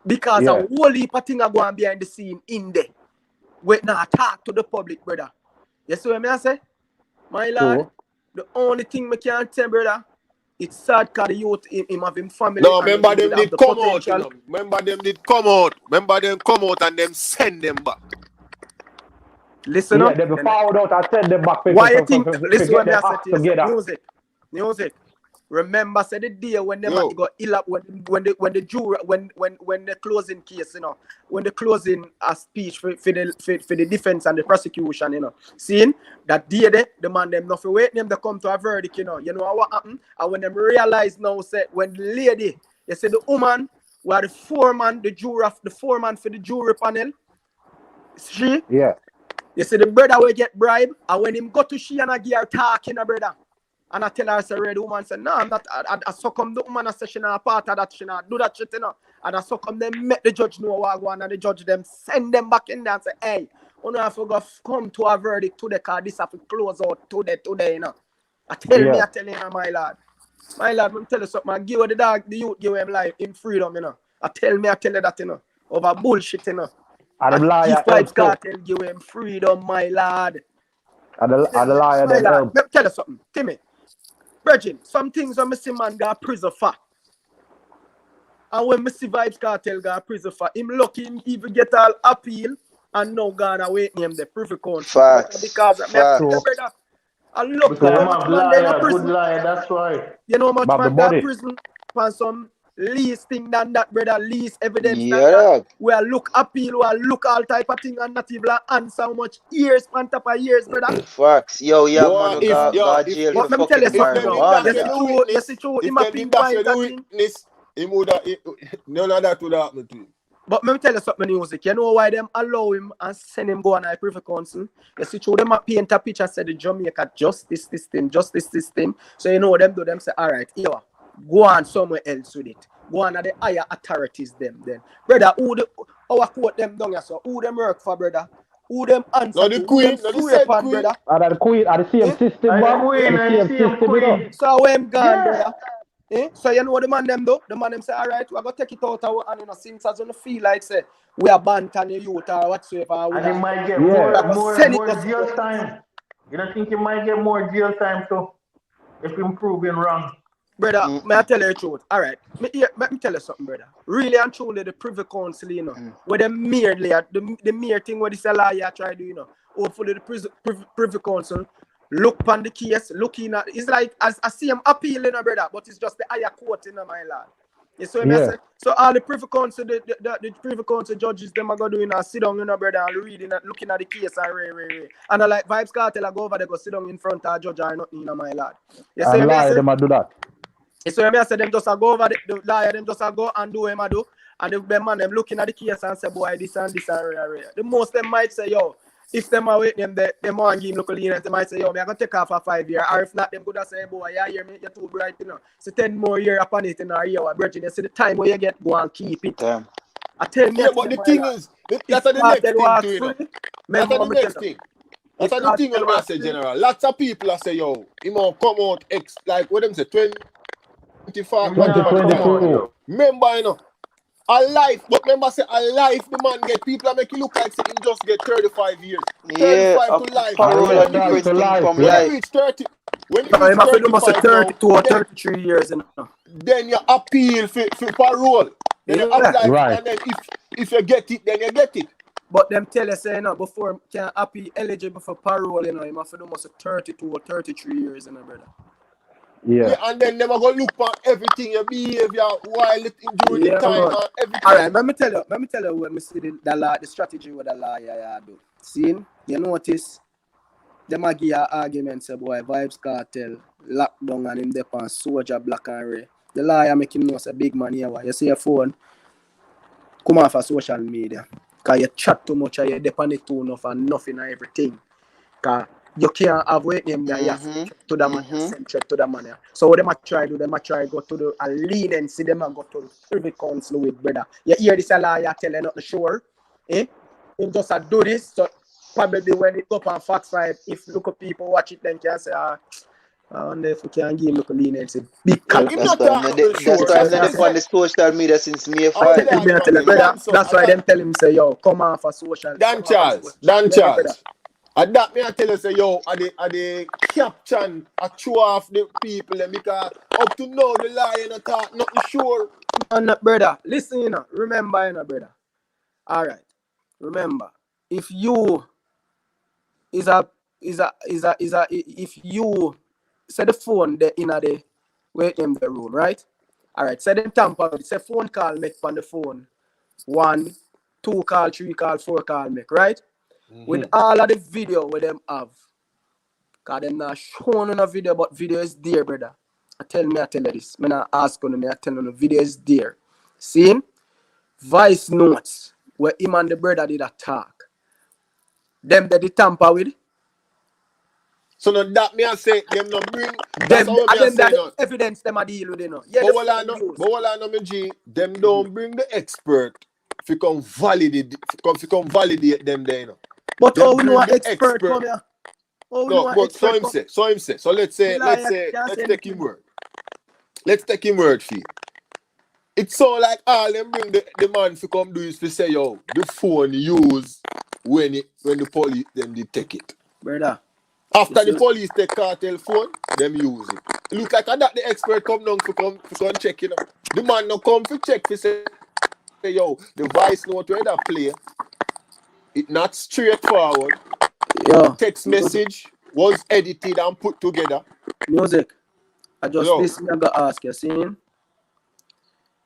Speaker 8: Because a whole heap of things are going behind the scene in there. Wait now, talk to the public, brother. You see what I say? My lord, the only thing we can tell, brother, it's sad because the youth him have him family.
Speaker 6: No, remember them did come out, you know. Remember them did come out. Remember them come out and them send them back.
Speaker 8: Listen up.
Speaker 7: They be forward out and send them back.
Speaker 8: Why you think? Listen what I said to you. Music. Remember, said the day when them got ill up when the jury when the closing case, you know, when the closing speech for the defense and the prosecution, you know, seeing that day the man them not for wait them to come to a verdict, you know what happened, and when them realize now say when the lady, you say the woman were the foreman, the foreman for the jury panel, you see the brother will get bribe, and when him go to she and I give her talking, a brother. And I tell her, I say, the woman said, no, I'm not. I succumb the woman, I say, she not part of that, she not do that shit, you know. And I succumb them, make the judge know what I want, and the judge them send them back in there and say, hey, you know, I forgot come to a verdict today, because this have to close out today, you know. I tell you, my lord. My lord, let me tell you something, I give the dog, the youth, give him life in freedom, you know. I tell you that, you know, over bullshit, you know.
Speaker 7: And the liar
Speaker 8: Vibes Cartel give him freedom, my lord.
Speaker 7: And the liar them help.
Speaker 8: Let me tell you something, Timmy. Virgin, some things when I see man got prison for. And when I see Vibes Cartel got prison for, him lucky him even get all appeal and now gone away him the privy council.
Speaker 2: Facts.
Speaker 8: Because I look
Speaker 4: because good liar, that's right.
Speaker 8: You know how much man got prison for some least thing than that, brother, least evidence than that. We look appeal, we look all type of thing and not even answer how much years on top of years, brother.
Speaker 2: Facts. Yo, man, God jail
Speaker 8: but let me tell you something now. That's the truth. Him a pinpoint that thing.
Speaker 6: Him would have, none of that would happen to him.
Speaker 8: But let me tell you something, music. You know why them allow him and send him go on a privy council? You see, through them a paint a picture say the Jamaica justice system. So you know them do them say, all right, here, go on somewhere else with it. Go on at the higher authorities them then. Brother, our court them down here, so who them work for, brother? Who them answer
Speaker 6: the queen,
Speaker 8: the queen. Brother?
Speaker 7: The queen, the same system,
Speaker 8: queen. So where him gone, brother? So you know what the man them do? The man them say, all right, we're going to take it out and, you know, since as you feel like, say, we are banting the youth or whatsoever.
Speaker 4: And he might get more jail time. You don't think he might get more jail time, so if him proving wrong?
Speaker 8: Brother, may I tell you the truth? All right, let me tell you something, brother. Really and truly, the privy council, you know, where the mere thing where this lawyer try to do, you know, hopefully the privy council look on the case, looking at it's like as I see him appealing, brother, but it's just the higher court, you know, my lad. You see what I say? So all the privy council, the privy council judges, them are going to do, you know, sit down, you know, brother, and reading, looking at the case and and I like Vibes Cartel, I go over there, go sit down in front of a judge or nothing, you know, my lad. You see what I say?
Speaker 7: Them do that.
Speaker 8: You see what I say? Them just go over the lawyer, them just go and do him, do. And the man, them looking at the case and say, boy, this and this and The most them might say, yo, if them are with them, they want to give him local lenience, they might say, yo, me I gonna take off for 5 years. Or if not, them could have say, boy, yeah, hear me, you're too bright, you know. So 10 more years upon it in our year, Virgin, you see the time where you get, go and keep it.
Speaker 2: Damn.
Speaker 8: I tell you,
Speaker 6: Yeah, but the thing is, that's the next thing too, you know. That's the next thing. That's the thing when I say general. Lots of people I say, yo, he might come out like what them say, 25.
Speaker 7: 2022.
Speaker 6: Remember, you know, a life, but remember say a life, the man get people make you look like say, he just get 35 years. 35 to life.
Speaker 2: Parole a different thing from
Speaker 6: When
Speaker 2: life.
Speaker 6: you reach 30, when you
Speaker 8: No,
Speaker 6: reach
Speaker 8: him have to do
Speaker 6: 35
Speaker 8: 32 or
Speaker 6: now,
Speaker 8: 33 years, you know.
Speaker 6: then you appeal for parole. Then you apply,
Speaker 7: Right.
Speaker 6: and then if you get it, then you get it.
Speaker 8: But them tell us, you know, before him can appeal eligible for parole, you know, him have to do 32 or 33 years, you know, brother.
Speaker 7: Yeah.
Speaker 6: And then them are gonna look for everything, your behavior while during the time and everything.
Speaker 8: Alright, let me tell you when we see the strategy with the lawyer do. See, you notice them a give you arguments say boy Vibes Cartel, lockdown and him depend soldier black and red. The lawyer make him know say big man here. You see your phone, come off of social media. Cause you chat too much and you depend it too enough and nothing and everything. Cause you can't avoid them there, you have to to the man, send check to the man. Yeah. So what them a try do, them a try go to the leniency, them a go to the privy council with brother. You hear this a lawyer telling not the sure, eh? Him just a do this, so probably when it go up on Fox 5, if local people watch it, then can say, I wonder if we can give him local leniency. Big color.
Speaker 2: That's why I'm on the social media since May 5.
Speaker 8: That's why them tell him say, yo, come on for social.
Speaker 6: Dan Charles. And that me I tell you say, yo, are the caption a show off the people and because up to now the lion talk nothing sure.
Speaker 8: No, brother. Listen, you know, remember, you know, brother. Alright. Remember, if you if you say the phone the in the wait in the room, right? Alright, say them tamper, say phone call make on the phone. 1, 2 call, 3 call, 4 call make, right? With all of the video where them have. Cause them not showing on a video, but video is there, brother. I tell you this. Me not ask on me, I tell you the video is there. See? Voice notes where him and the brother did a talk. Them that they tamper with.
Speaker 6: So now that me I say them no bring
Speaker 8: Them that evidence them a deal with, you know. Yeah,
Speaker 6: but what I know me G, them don't bring the expert if you come validate them there, you know.
Speaker 8: But how we know an expert come here?
Speaker 6: No, but so him say. So let's take him word. Let's take him word for you. It's so like all them bring the man to come do is to say, yo, the phone used when the police them did take it.
Speaker 8: Brother.
Speaker 6: After the police take cartel phone, them use it. It look like that the expert come down to come check, you know. The man no come to check to say, yo, the voice note where that play, it not straightforward.
Speaker 8: Yeah.
Speaker 6: Text message was edited and put together.
Speaker 8: Music. I just listen and go ask you, see?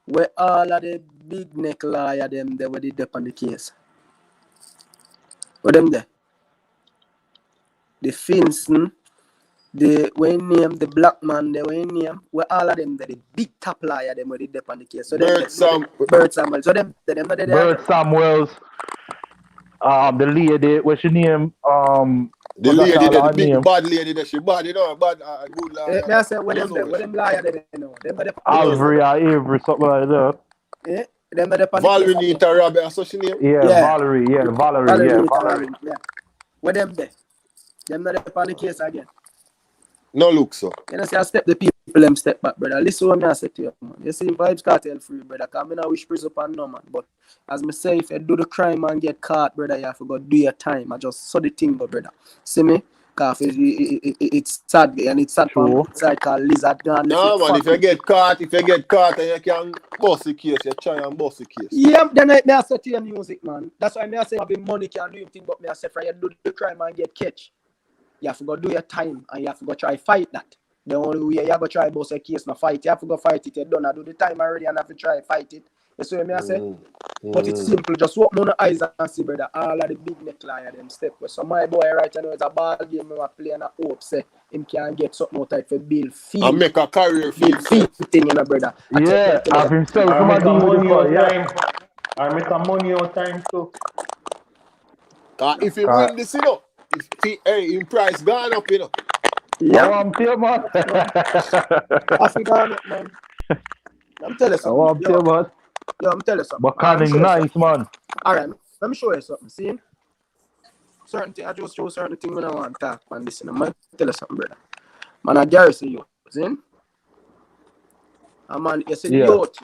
Speaker 8: Where all of the big neck lawyer them they were the on the case. Where them there? The Finson, the when name the black man, they were name, where all of them the big top lawyer them were the on the case. So
Speaker 6: Bert
Speaker 8: Samuel. So them
Speaker 7: Bert Samuels, the lady, what's your name?
Speaker 6: The lady, the big bad lady, that she bad, you know, bad good lawyer.
Speaker 8: I say where them lawyer they know.
Speaker 7: Avery, something like that.
Speaker 8: Yeah. Them the
Speaker 6: Valerie Nita Rabbit, so she name?
Speaker 7: Yeah, Valerie.
Speaker 8: Where them there? Them not upon the case again.
Speaker 6: No look so.
Speaker 8: You know, say I step the people them step back, brother. Listen what me I say to you, man. You see Vibes Cartel free, brother. Cause me not wish prison upon no man. But as me say, if you do the crime and get caught, brother, you have to go do your time. I just saw the thing, but brother. See me? Cause it's sad and it's sad for me. It's like a lizard gun.
Speaker 6: No man, if you get caught and you can bust the case, you try and bust the case.
Speaker 8: Yeah, then I say to your music, man. That's why I say having money can do anything, but me I say for you do the crime and get catch. You have to go do your time and you have to go try fight that. The only way you have to try bust a case, no fight. You have to go fight it. You done. I do the time already and have to try fight it. You see what I say? But it's simple. Just open on the eyes and see, brother. All of the big neck liar them step with. So my boy right now is a ball game. I play and I hope say him can get something out of it for build feel.
Speaker 6: And make a career feel
Speaker 8: thing, you know, brother.
Speaker 7: Yeah, I've been selling from
Speaker 4: I
Speaker 7: my
Speaker 4: make a money
Speaker 7: before,
Speaker 4: on time. I make a money on time too.
Speaker 6: If he win this, you know, if he, in price gone up, you know.
Speaker 8: Yeah.
Speaker 7: I'm tell man.
Speaker 8: Africa, man. I'm telling you something.
Speaker 7: I'm tell man.
Speaker 8: Yo, I'm telling you something.
Speaker 7: But Canning nice, man.
Speaker 8: Alright, let me show you something. See? Certain thing, I just show certain thing when I want to talk and listen. I'm gonna tell you something, brother. Man, I garrison you. See? Man, you see the youth.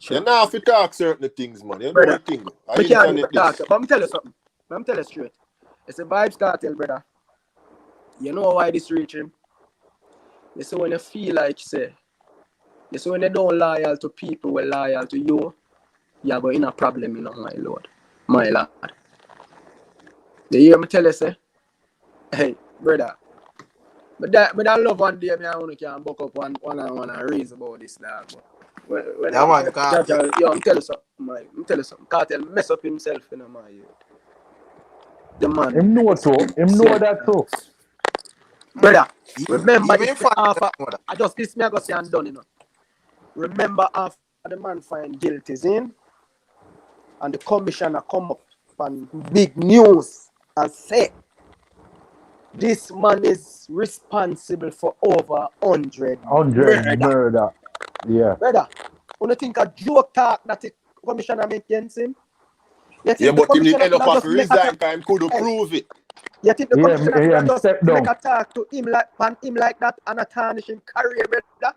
Speaker 6: You now have to talk certain things, man. You know
Speaker 8: Brother,
Speaker 6: the thing.
Speaker 8: I can't even talk. But I'm tell you something. I'm tell you straight. It's a vibes cartel, brother. You know why this reach him? You see when you feel like you see when they don't loyal to people who are loyal to you, you're going in a problem, you know, my lord. My lord. You hear me tell you, say? Hey, brother. But I love one day me I only can buck up one and raise about this dog. When
Speaker 1: Yeah, man,
Speaker 8: yo, I'm telling you something, man. I'm telling you something. Cartel mess up himself, you know, my youth. The man.
Speaker 7: Him know too. Him know that too.
Speaker 8: Brother, remember
Speaker 1: Even
Speaker 8: this after I just this me I go say and done, you know. Remember after the man find guilty in and the commissioner come up on big news and say this man is responsible for over 100
Speaker 7: murder. Yeah.
Speaker 8: Brother, when you think a joke talk that the commissioner make against him?
Speaker 6: Yeah, but him didn't end up after resign time could prove it.
Speaker 8: You think the commissioner just
Speaker 7: step
Speaker 8: make
Speaker 7: down.
Speaker 8: a talk to him like that and a tarnish him career, brother?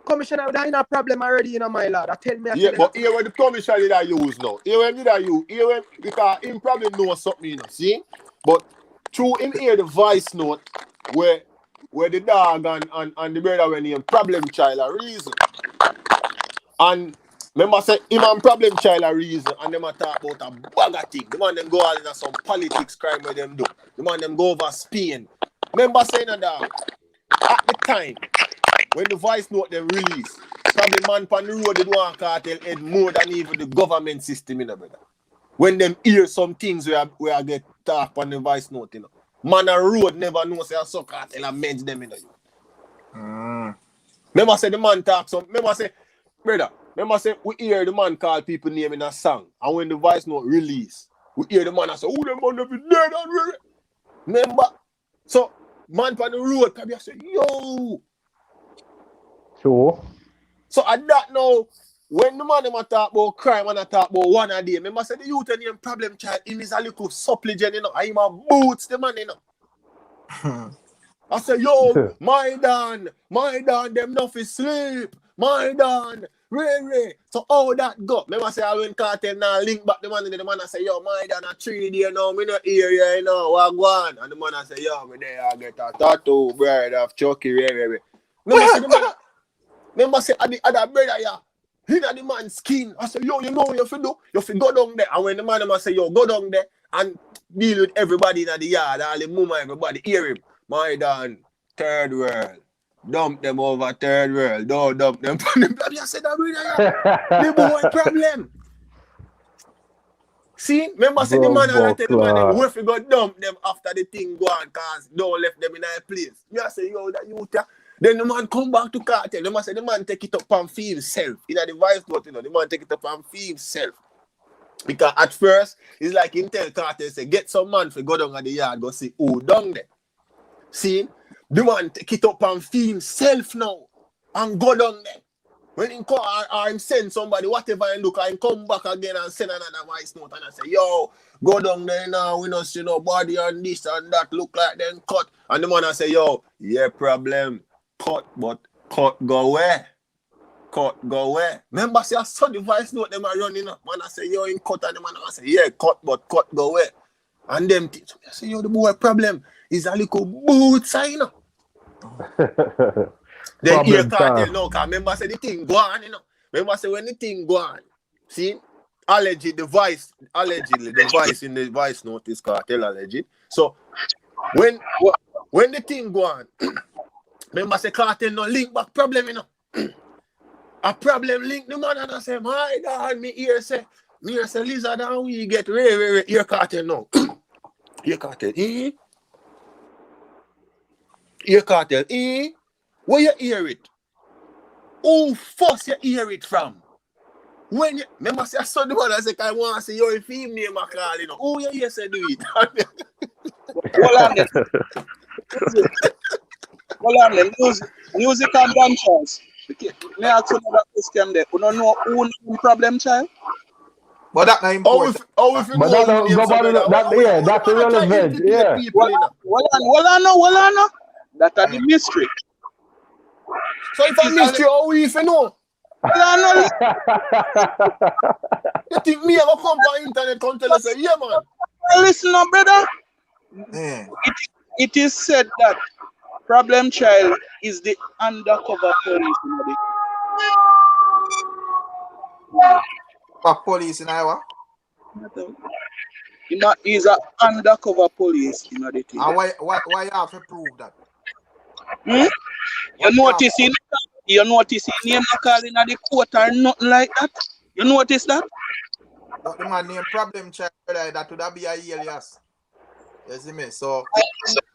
Speaker 8: Commissioner would have in a problem already, you know, my lord. I tell me.
Speaker 6: Yeah, but here when the commissioner did I use now. Here when did I use? Here when, because him probably know something, you know, see? But through him hear the voice note where the dog and the brother when he problem child a reason. And remember say him and problem child a reason and them a talk about a bag of thing. The man them go all in some politics crime where them do. The man them go over Spain. Remember saying that dog at the time when the voice note them release, probably man pan the road they don't cartel head more than even the government system, you know, brother. When them hear some things where I get talk on the voice note, you know. Man on road never know say a so cartel and meds them, you know. Remember say the man talk some, remember say, brother, remember say we hear the man call people name in a song, and when the voice note release, we hear the man and say, oh, the man be dead already. Remember? So, man pan the road, probably say, yo.
Speaker 7: Sure.
Speaker 6: So at that now, when the man them talk about crime and I talk about one a day, remember say the youth and him problem child, him is a little supplicant, you know, and him a boots the man, you know. I say, yo, my Dan, them not fi sleep. My Dan, Ray. So how that go? Remember say I went cartel now link back the man and the man I say, yo, my Dan a 3 day now, me not hear you know, what go on? And the man I say, yo, me there I get a tattoo, bride of Chucky, Ray. Remember say the man. Remember say at the other brother, yeah, he got the man's skin. I say, yo, you know what you have to do? You have to go down there. And when the man say, yo, go down there and deal with everybody in the yard, all the mama, everybody, hear him. My Dan, third world. Dump them over third world. Don't dump them. I said that brother, yeah. The boy problem. See, remember say the man and tell the man, we have to go dump them after the thing go on, cause don't left them in a place. Me I say, yo, that you then the man come back to cartel. The man say the man take it up and feel himself. In the voice note, you know, the man take it up and feel himself. Because at first, it's like him tell cartel, say, get some man for go down at the yard, go see who down there. See, the man take it up and feel himself now. And go down there. When he call or him send somebody, whatever and look, and come back again and send another voice note and I say, yo, go down there now, we don't see nobody and this and that, look like them cut. And the man I say, yo, yeah, problem. Cut, but cut go where? Cut go where? Remember, say I saw the voice note them are running up. Man, I say, yo, in cut, and the man I say, yeah, cut, but cut go where? And them things. So I say, yo, the boy problem is a little boot sign. Then here cartel now, because remember, say the thing go on, you know. Remember, say when the thing go on, see, allegedly, the voice in the voice note is cartel alleged. So when the thing go on, remember say cartel no link back problem, you know. A problem link the man and I say, my God, me here say lizard and we get very ear cartel now. Ear cartel, Ear cartel, where you hear it? Who first you hear it from? When you remember say I saw the one I say I want to see your film name I call you know. Oh yeah, yes I do it.
Speaker 5: Hold on then. Hold on then. Music and dancers. May I ask you another question there? You don't know who name problem child?
Speaker 1: But that's not important.
Speaker 6: How if you
Speaker 7: But
Speaker 6: know
Speaker 7: that don't go about that. Yeah, that's irrelevant. Yeah.
Speaker 5: Hold on now. That's the mystery.
Speaker 6: So if I missed you, how if you know?
Speaker 5: Hold on now.
Speaker 6: You think me ever come on internet come tell us yeah man?
Speaker 5: Listen now, brother.
Speaker 1: Yeah.
Speaker 5: It is said that problem child is the undercover police.
Speaker 1: But police in Iowa.
Speaker 5: He's an undercover police in the thing.
Speaker 1: And why you have to prove that?
Speaker 5: You notice he name not calling at the court or nothing like that? You notice that?
Speaker 1: But the man name problem child that would be a alias. You see me? So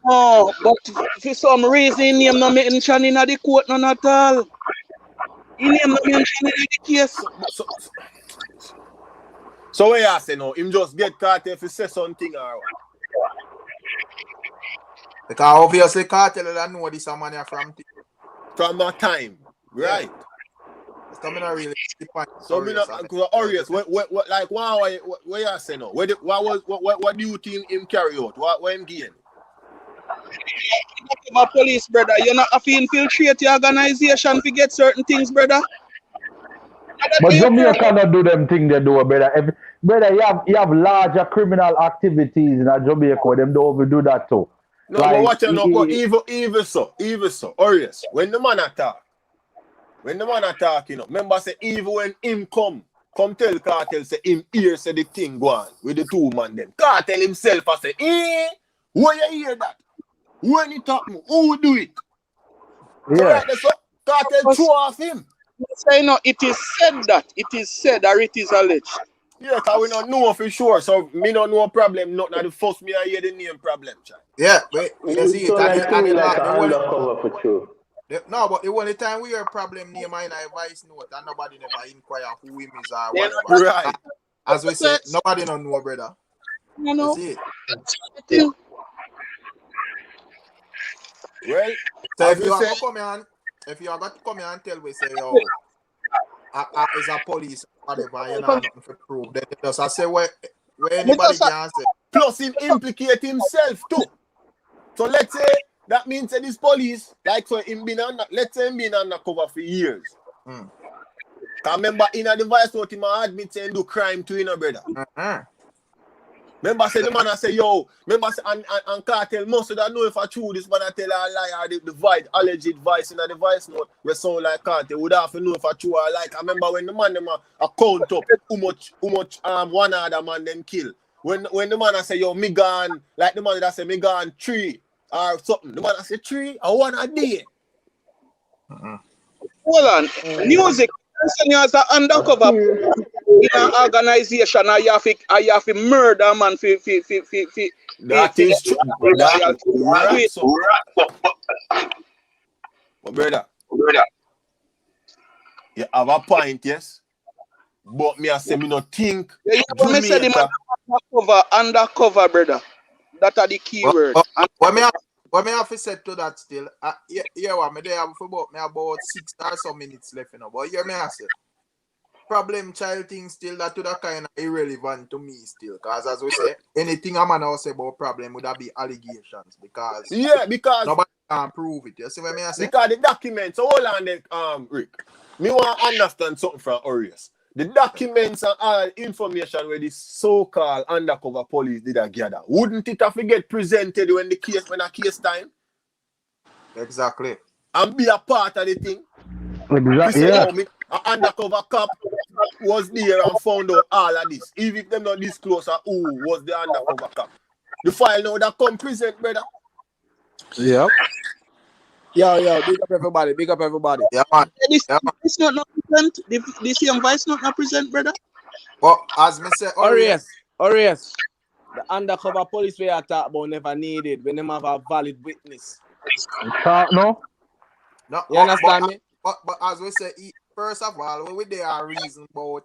Speaker 5: oh, but for some reason he name not mention in the court none at all. He name not mention in the case.
Speaker 6: So what you say now? Him just get caught if he say something or what?
Speaker 1: because obviously cartel don't know this man here
Speaker 6: From that time, right?
Speaker 1: So me not really
Speaker 6: So me not Orius. What like what you say now? What do you think him carry out? What him gain?
Speaker 5: My police, brother, you're not have to infiltrate your organization to get certain things, brother.
Speaker 7: But Jamaica cannot do them thing they do, brother. Brother, you have larger criminal activities in Jamaica. Them don't overdo that too.
Speaker 6: No, like, but watch out now. But even so, Orius, when the man attack, you know, remember say even when him come tell cartel say him hear say the thing go on with the two man them. Cartel himself I say, where you hear that? When it happen, who will do it?
Speaker 7: Yeah.
Speaker 6: So cartel throw off him.
Speaker 5: Say no, it is said or it is alleged.
Speaker 6: Yeah, because we don't know for sure. So me don't know problem. Not the first me I hear the name problem, child.
Speaker 1: yeah, but you see it.
Speaker 4: Like undercover for sure.
Speaker 1: No, but the only time we hear problem name in a voice note and nobody never inquire who him is or whatever.
Speaker 6: Right.
Speaker 1: As we said, nobody don't know, brother.
Speaker 5: You know.
Speaker 1: You see it.
Speaker 6: Well,
Speaker 1: So if you are going to come here and tell we say, yo, is a police whatever, you know, nothing to prove. Then just I say where anybody can say.
Speaker 6: Plus him implicate himself too. So let's say that means that this police, like so him been let's say him been undercover for years. I remember in a device note him admit saying do crime to you, brother. Remember say the man I say, yo, remember say and cartel most of that know if I true this man I tell a lie or the alleged voice in a device note we sound like cartel would have to know if I true or like. I remember when the man them a count up how much one other man them kill. When the man I say, yo, me gone, like the man that say me gone 3 or something. The man I say 3 or 1 a day.
Speaker 5: Hold on. Music you as an undercover in an organization you have to murder man
Speaker 6: That is true. Right. So, but brother, you have a point, yes. But me I say me not think.
Speaker 5: Yeah, me say the man undercover, brother. That are the key word.
Speaker 1: What me have to say to that still? What me there have about 6 or so minutes left, you know. But hear me I say, problem child thing still that to that kind of irrelevant to me still. Because as we say, anything a man say about problem would be allegations because nobody can prove it. You see what I say?
Speaker 6: Because the documents. So hold on there, Rick. Me want to understand something from Orius. The documents and all information where the so-called undercover police did gather, wouldn't it have to get presented when a case time?
Speaker 1: Exactly.
Speaker 6: And be a part of the thing?
Speaker 7: Exactly. Yeah.
Speaker 6: An undercover cop was there and found out all of this. Even if them not disclose who was the undercover cop. The file now that come present, brother.
Speaker 8: Yeah. Yo, big up everybody.
Speaker 1: Yeah, man.
Speaker 5: This not present. The same voice not present, brother.
Speaker 1: But as me say,
Speaker 8: Orius. The undercover police we are talking about never needed when them have a valid witness.
Speaker 7: No?
Speaker 8: You understand me?
Speaker 1: But as we say, first of all, when we there are reason about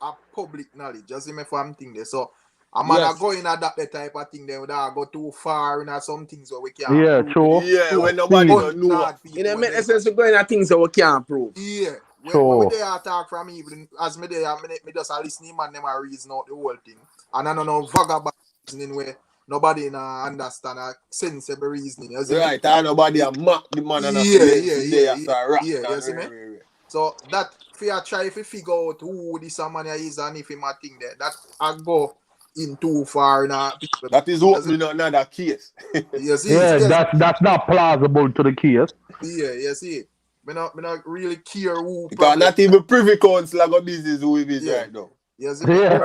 Speaker 1: a public knowledge. Just see me from thing there. So a man
Speaker 4: Yes.
Speaker 1: are going at that type of thing there without go too far and some things where we can't
Speaker 7: Yeah,
Speaker 1: prove
Speaker 7: true.
Speaker 1: it.
Speaker 6: Yeah, when nobody don't know.
Speaker 1: Hard
Speaker 4: It
Speaker 1: people
Speaker 4: don't
Speaker 1: when
Speaker 4: make
Speaker 1: they-
Speaker 4: sense to go in things that we can't prove.
Speaker 1: Yeah. When
Speaker 7: True.
Speaker 1: we there talk from even as me there, me just a listening man them a reason out the whole thing. And I don't know vagabond reasoning where nobody understand a sensible reasoning. You see me?
Speaker 6: Right, and nobody a mock the man and a
Speaker 1: Yeah,
Speaker 6: feeling
Speaker 1: yeah,
Speaker 6: today
Speaker 1: yeah,
Speaker 6: after a rap.
Speaker 1: yeah, you
Speaker 6: and
Speaker 1: see me?
Speaker 6: right.
Speaker 1: So that fear try if you figure out who this man is and if him a thing there, that I go in too far now.
Speaker 6: That is opening another case.
Speaker 1: You see,
Speaker 7: Yeah,
Speaker 1: yes.
Speaker 7: that's not plausible to the case.
Speaker 1: Yeah, you see. Me not really care who
Speaker 6: Because
Speaker 1: problem.
Speaker 6: not even Privy Council got business who it is
Speaker 1: Yeah.
Speaker 6: right now.
Speaker 1: You see me?
Speaker 7: Yeah,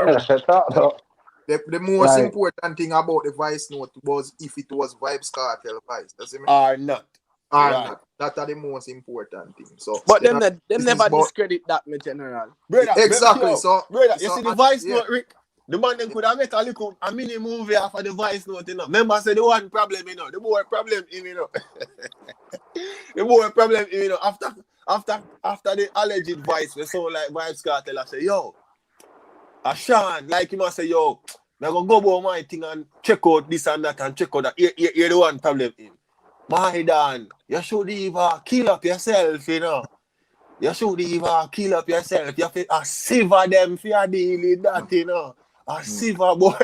Speaker 1: The most
Speaker 7: Right.
Speaker 1: important thing about the voice note was if it was Vibes Cartel voice. You see me?
Speaker 6: Or not.
Speaker 1: Or
Speaker 6: right.
Speaker 1: not. That are the most important thing. So,
Speaker 4: But
Speaker 1: you
Speaker 4: them,
Speaker 1: know,
Speaker 4: them
Speaker 1: this
Speaker 4: never
Speaker 1: is about-
Speaker 4: discredit that, my general.
Speaker 6: Brother,
Speaker 1: Exactly.
Speaker 6: yo,
Speaker 1: So,
Speaker 6: brother, you
Speaker 1: so
Speaker 6: see the
Speaker 1: I-
Speaker 6: voice
Speaker 1: yeah.
Speaker 6: note, Rick? The man them could have make a mini movie off of the voice note, you know. Remember, say the one problem, you know. The more problem, you know. The more problem, you know. After the alleged voice, we sound like Vibes Cartel. I say, yo, Sean, like him, I say, yo, I'm gonna go about my thing and check out this and that and check out that. You're the one problem, him. My Dan, you should even kill up yourself, you know. You should even kill up yourself. You have to sever them for your deal with that, you know. A sever boy.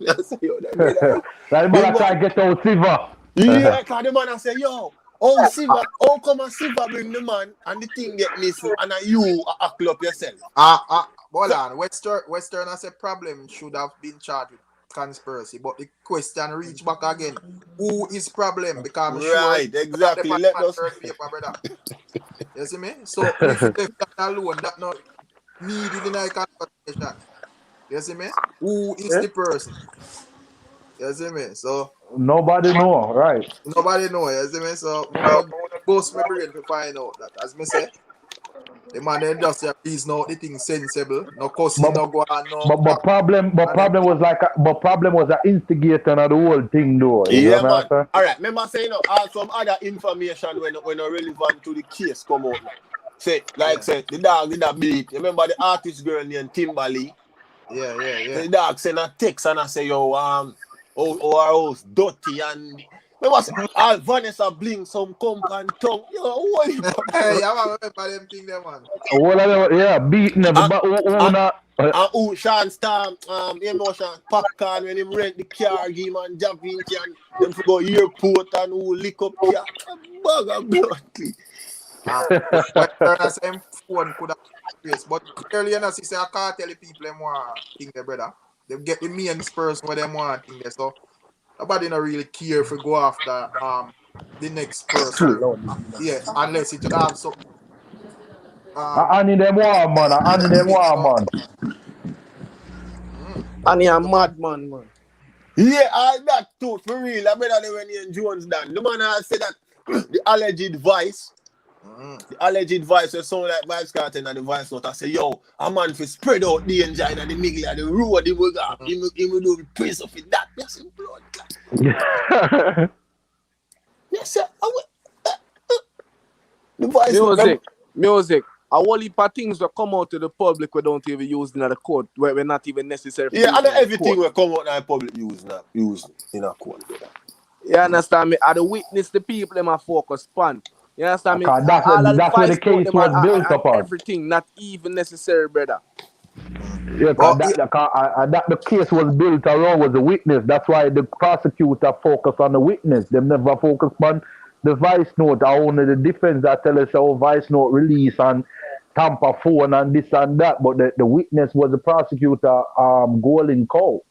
Speaker 6: I say, yo, that brother.
Speaker 7: That man try to get out Siva.
Speaker 6: Yeah, because the man I say, yo, how come a Siva bring the man and the thing get missing and you act up yourself?
Speaker 1: Hold on. Western as a problem should have been charged with conspiracy, but the question reach back again. Who is problem? Because I'm
Speaker 6: Right,
Speaker 1: sure
Speaker 6: exactly.
Speaker 1: that
Speaker 6: Let
Speaker 1: man
Speaker 6: us.
Speaker 1: paper, brother. You see me? So if you left that alone, that not needed in a conversation. You see me? Who is the person? You see me? So
Speaker 7: Nobody know, right?
Speaker 1: nobody know. You see me? So I wanna boost my brain to find out that. As me say, the man then just reason out the thing sensible. No cussing, no go on, no.
Speaker 7: But problem was an instigator of the whole thing though. You
Speaker 6: Yeah,
Speaker 7: know what I'm
Speaker 6: man. All right. Remember saying some other information when relevant to the case come out. Say, say, the dog did a beat. Remember the artist girl named Timberly?
Speaker 1: Yeah.
Speaker 6: So the dog send a text and I say, yo, our house dirty and remember say, Vanessa bling some comp and tongue. Yo, what you
Speaker 1: Hey, I remember them thing there, man.
Speaker 7: Yeah, beating everybody.
Speaker 6: And Sean Star, you know, Sean Popcorn when him rent the car, give him and jump in and them to go airport and who lick up car. Bag of blood.
Speaker 1: Western same phone could have face, but clearly you know, see, I can't tell the people them want thing there, brother. They get the main person where them want thing there, so nobody not really care if we go after the next person. Yeah, unless it have some.
Speaker 7: I need them one, man. I need them one, man.
Speaker 4: And he a madman, man.
Speaker 6: Yeah, all that too, for real. I better when Ian Jones done. The man has said that the alleged vice. The alleged vice will sound like Vibes Cartel and the vice note. I say, yo, a man for spread out danger in the middle of the road. He will do the praise of it. That yes, blood. Yes, sir. The vice
Speaker 4: Music. A whole heap of things will come out to the public we don't even use in the court, where we're not even necessary.
Speaker 6: Yeah, and everything will come out in the public use in a court.
Speaker 4: You understand me? Are the witness the people them are focused on. You understand me?
Speaker 7: That's where the case was built upon.
Speaker 4: Everything, not even necessary, brother.
Speaker 7: Yeah, the case was built around was the witness. That's why the prosecutor focused on the witness. They never focused on the vice note. Only the defense that tell us how vice note release and tamper phone and this and that. But the witness was the prosecutor Golden Cow.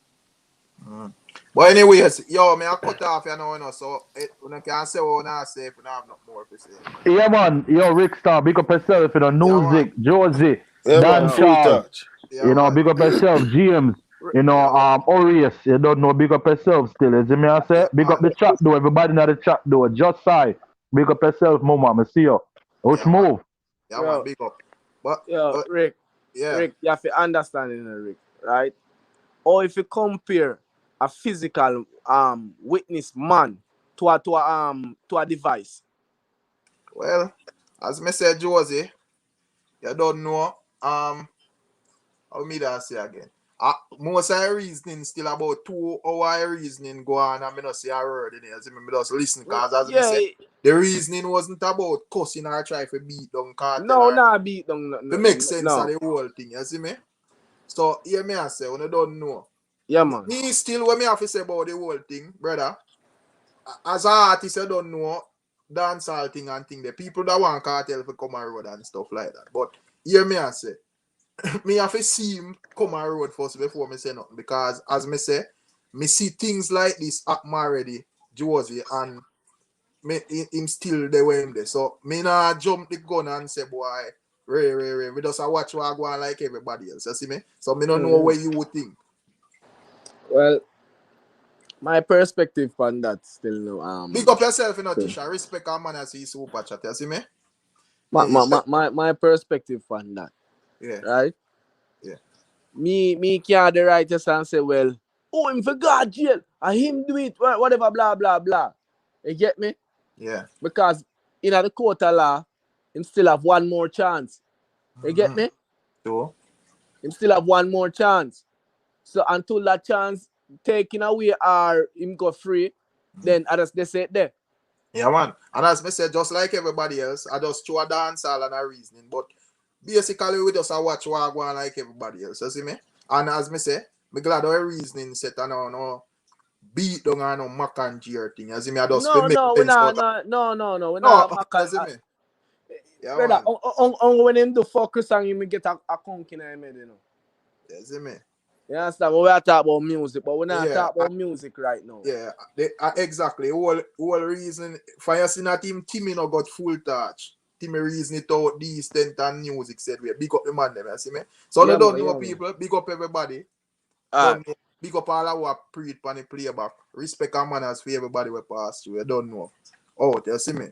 Speaker 1: But anyways, yo, me I cut off, you know, so you can say what I say if you don't have no more to say.
Speaker 7: Yeah, man. Yo, Rickstorm, big up yourself, you know, Nuzik, Josie, Dan Charles, you know, big up yourself, James, you know, Orius, you don't know, big up yourself still, you see me I say? Big up the chat door, everybody in the chat door, just side, big up yourself, mama, I see you. Which move?
Speaker 1: Yeah, man, big up. But,
Speaker 4: Rick, Rick, you have to understand it, Rick, right? Or if you compare a physical witness man to a device.
Speaker 1: Well, as me said, Josie, you don't know how How me that say again? Most of the reasoning still about 2 hour reasoning go on and I not say a word in it. Me just listen because as me say, the reasoning wasn't about cussing or try to beat down cartel or
Speaker 4: nah, beat down.
Speaker 1: to make sense of the whole thing, you see me? So hear me I say, when you don't know.
Speaker 4: Yeah, man.
Speaker 1: Me still what me have to say about the whole thing, brother. As an artist, I don't know dancehall thing and thing. The people that want cartel to come on road and stuff like that. But hear me I say, me have to see him come on road first before me say nothing. Because as me say, me see things like this happen already, Josie, and me him still there with him there. So me not jump the gun and say, boy, Ray. Me just watch what I go on like everybody else. You see me? So me don't know what you would think.
Speaker 4: Well, my perspective on that still no
Speaker 1: Big up yourself, you know, Tisha. Respect our man as he super chat. You see me?
Speaker 4: My perspective on that.
Speaker 1: Yeah.
Speaker 4: Right?
Speaker 1: Yeah.
Speaker 4: Me can't the righteous and say, well, oh, him for God jail. And him do it, whatever, blah, blah, blah. You get me?
Speaker 1: Yeah.
Speaker 4: Because in the court of law, him still have one more chance. You get me?
Speaker 1: So?
Speaker 4: Him still have one more chance. So until that chance taken away or him go free, then others they say it there.
Speaker 1: Yeah, man. And as me said, just like everybody else, I just throw a dance all and a reasoning. But basically, we just watch what I go on like everybody else. You see me? And as me say, me glad our reasoning set and no beat down and no mac and jeer thing. You see me? I just
Speaker 4: No,
Speaker 1: make sense out of
Speaker 4: no. We're not mac
Speaker 1: you see me? Yeah,
Speaker 4: brother,
Speaker 1: man.
Speaker 4: when him do focus on him, get a conk in him, you know.
Speaker 1: You see me?
Speaker 4: You understand? We are talking about music, but we're not talking about music right now.
Speaker 1: Yeah, exactly. Whole reason for you see that Timmy no got full touch. Timmy reason it out decent and music said we big up the man them, you see me? So they don't know people, big up everybody. Don't know, big up all who are pre-it on the playback. Respect and manners for everybody we pass through. You don't know. Oh, you see me?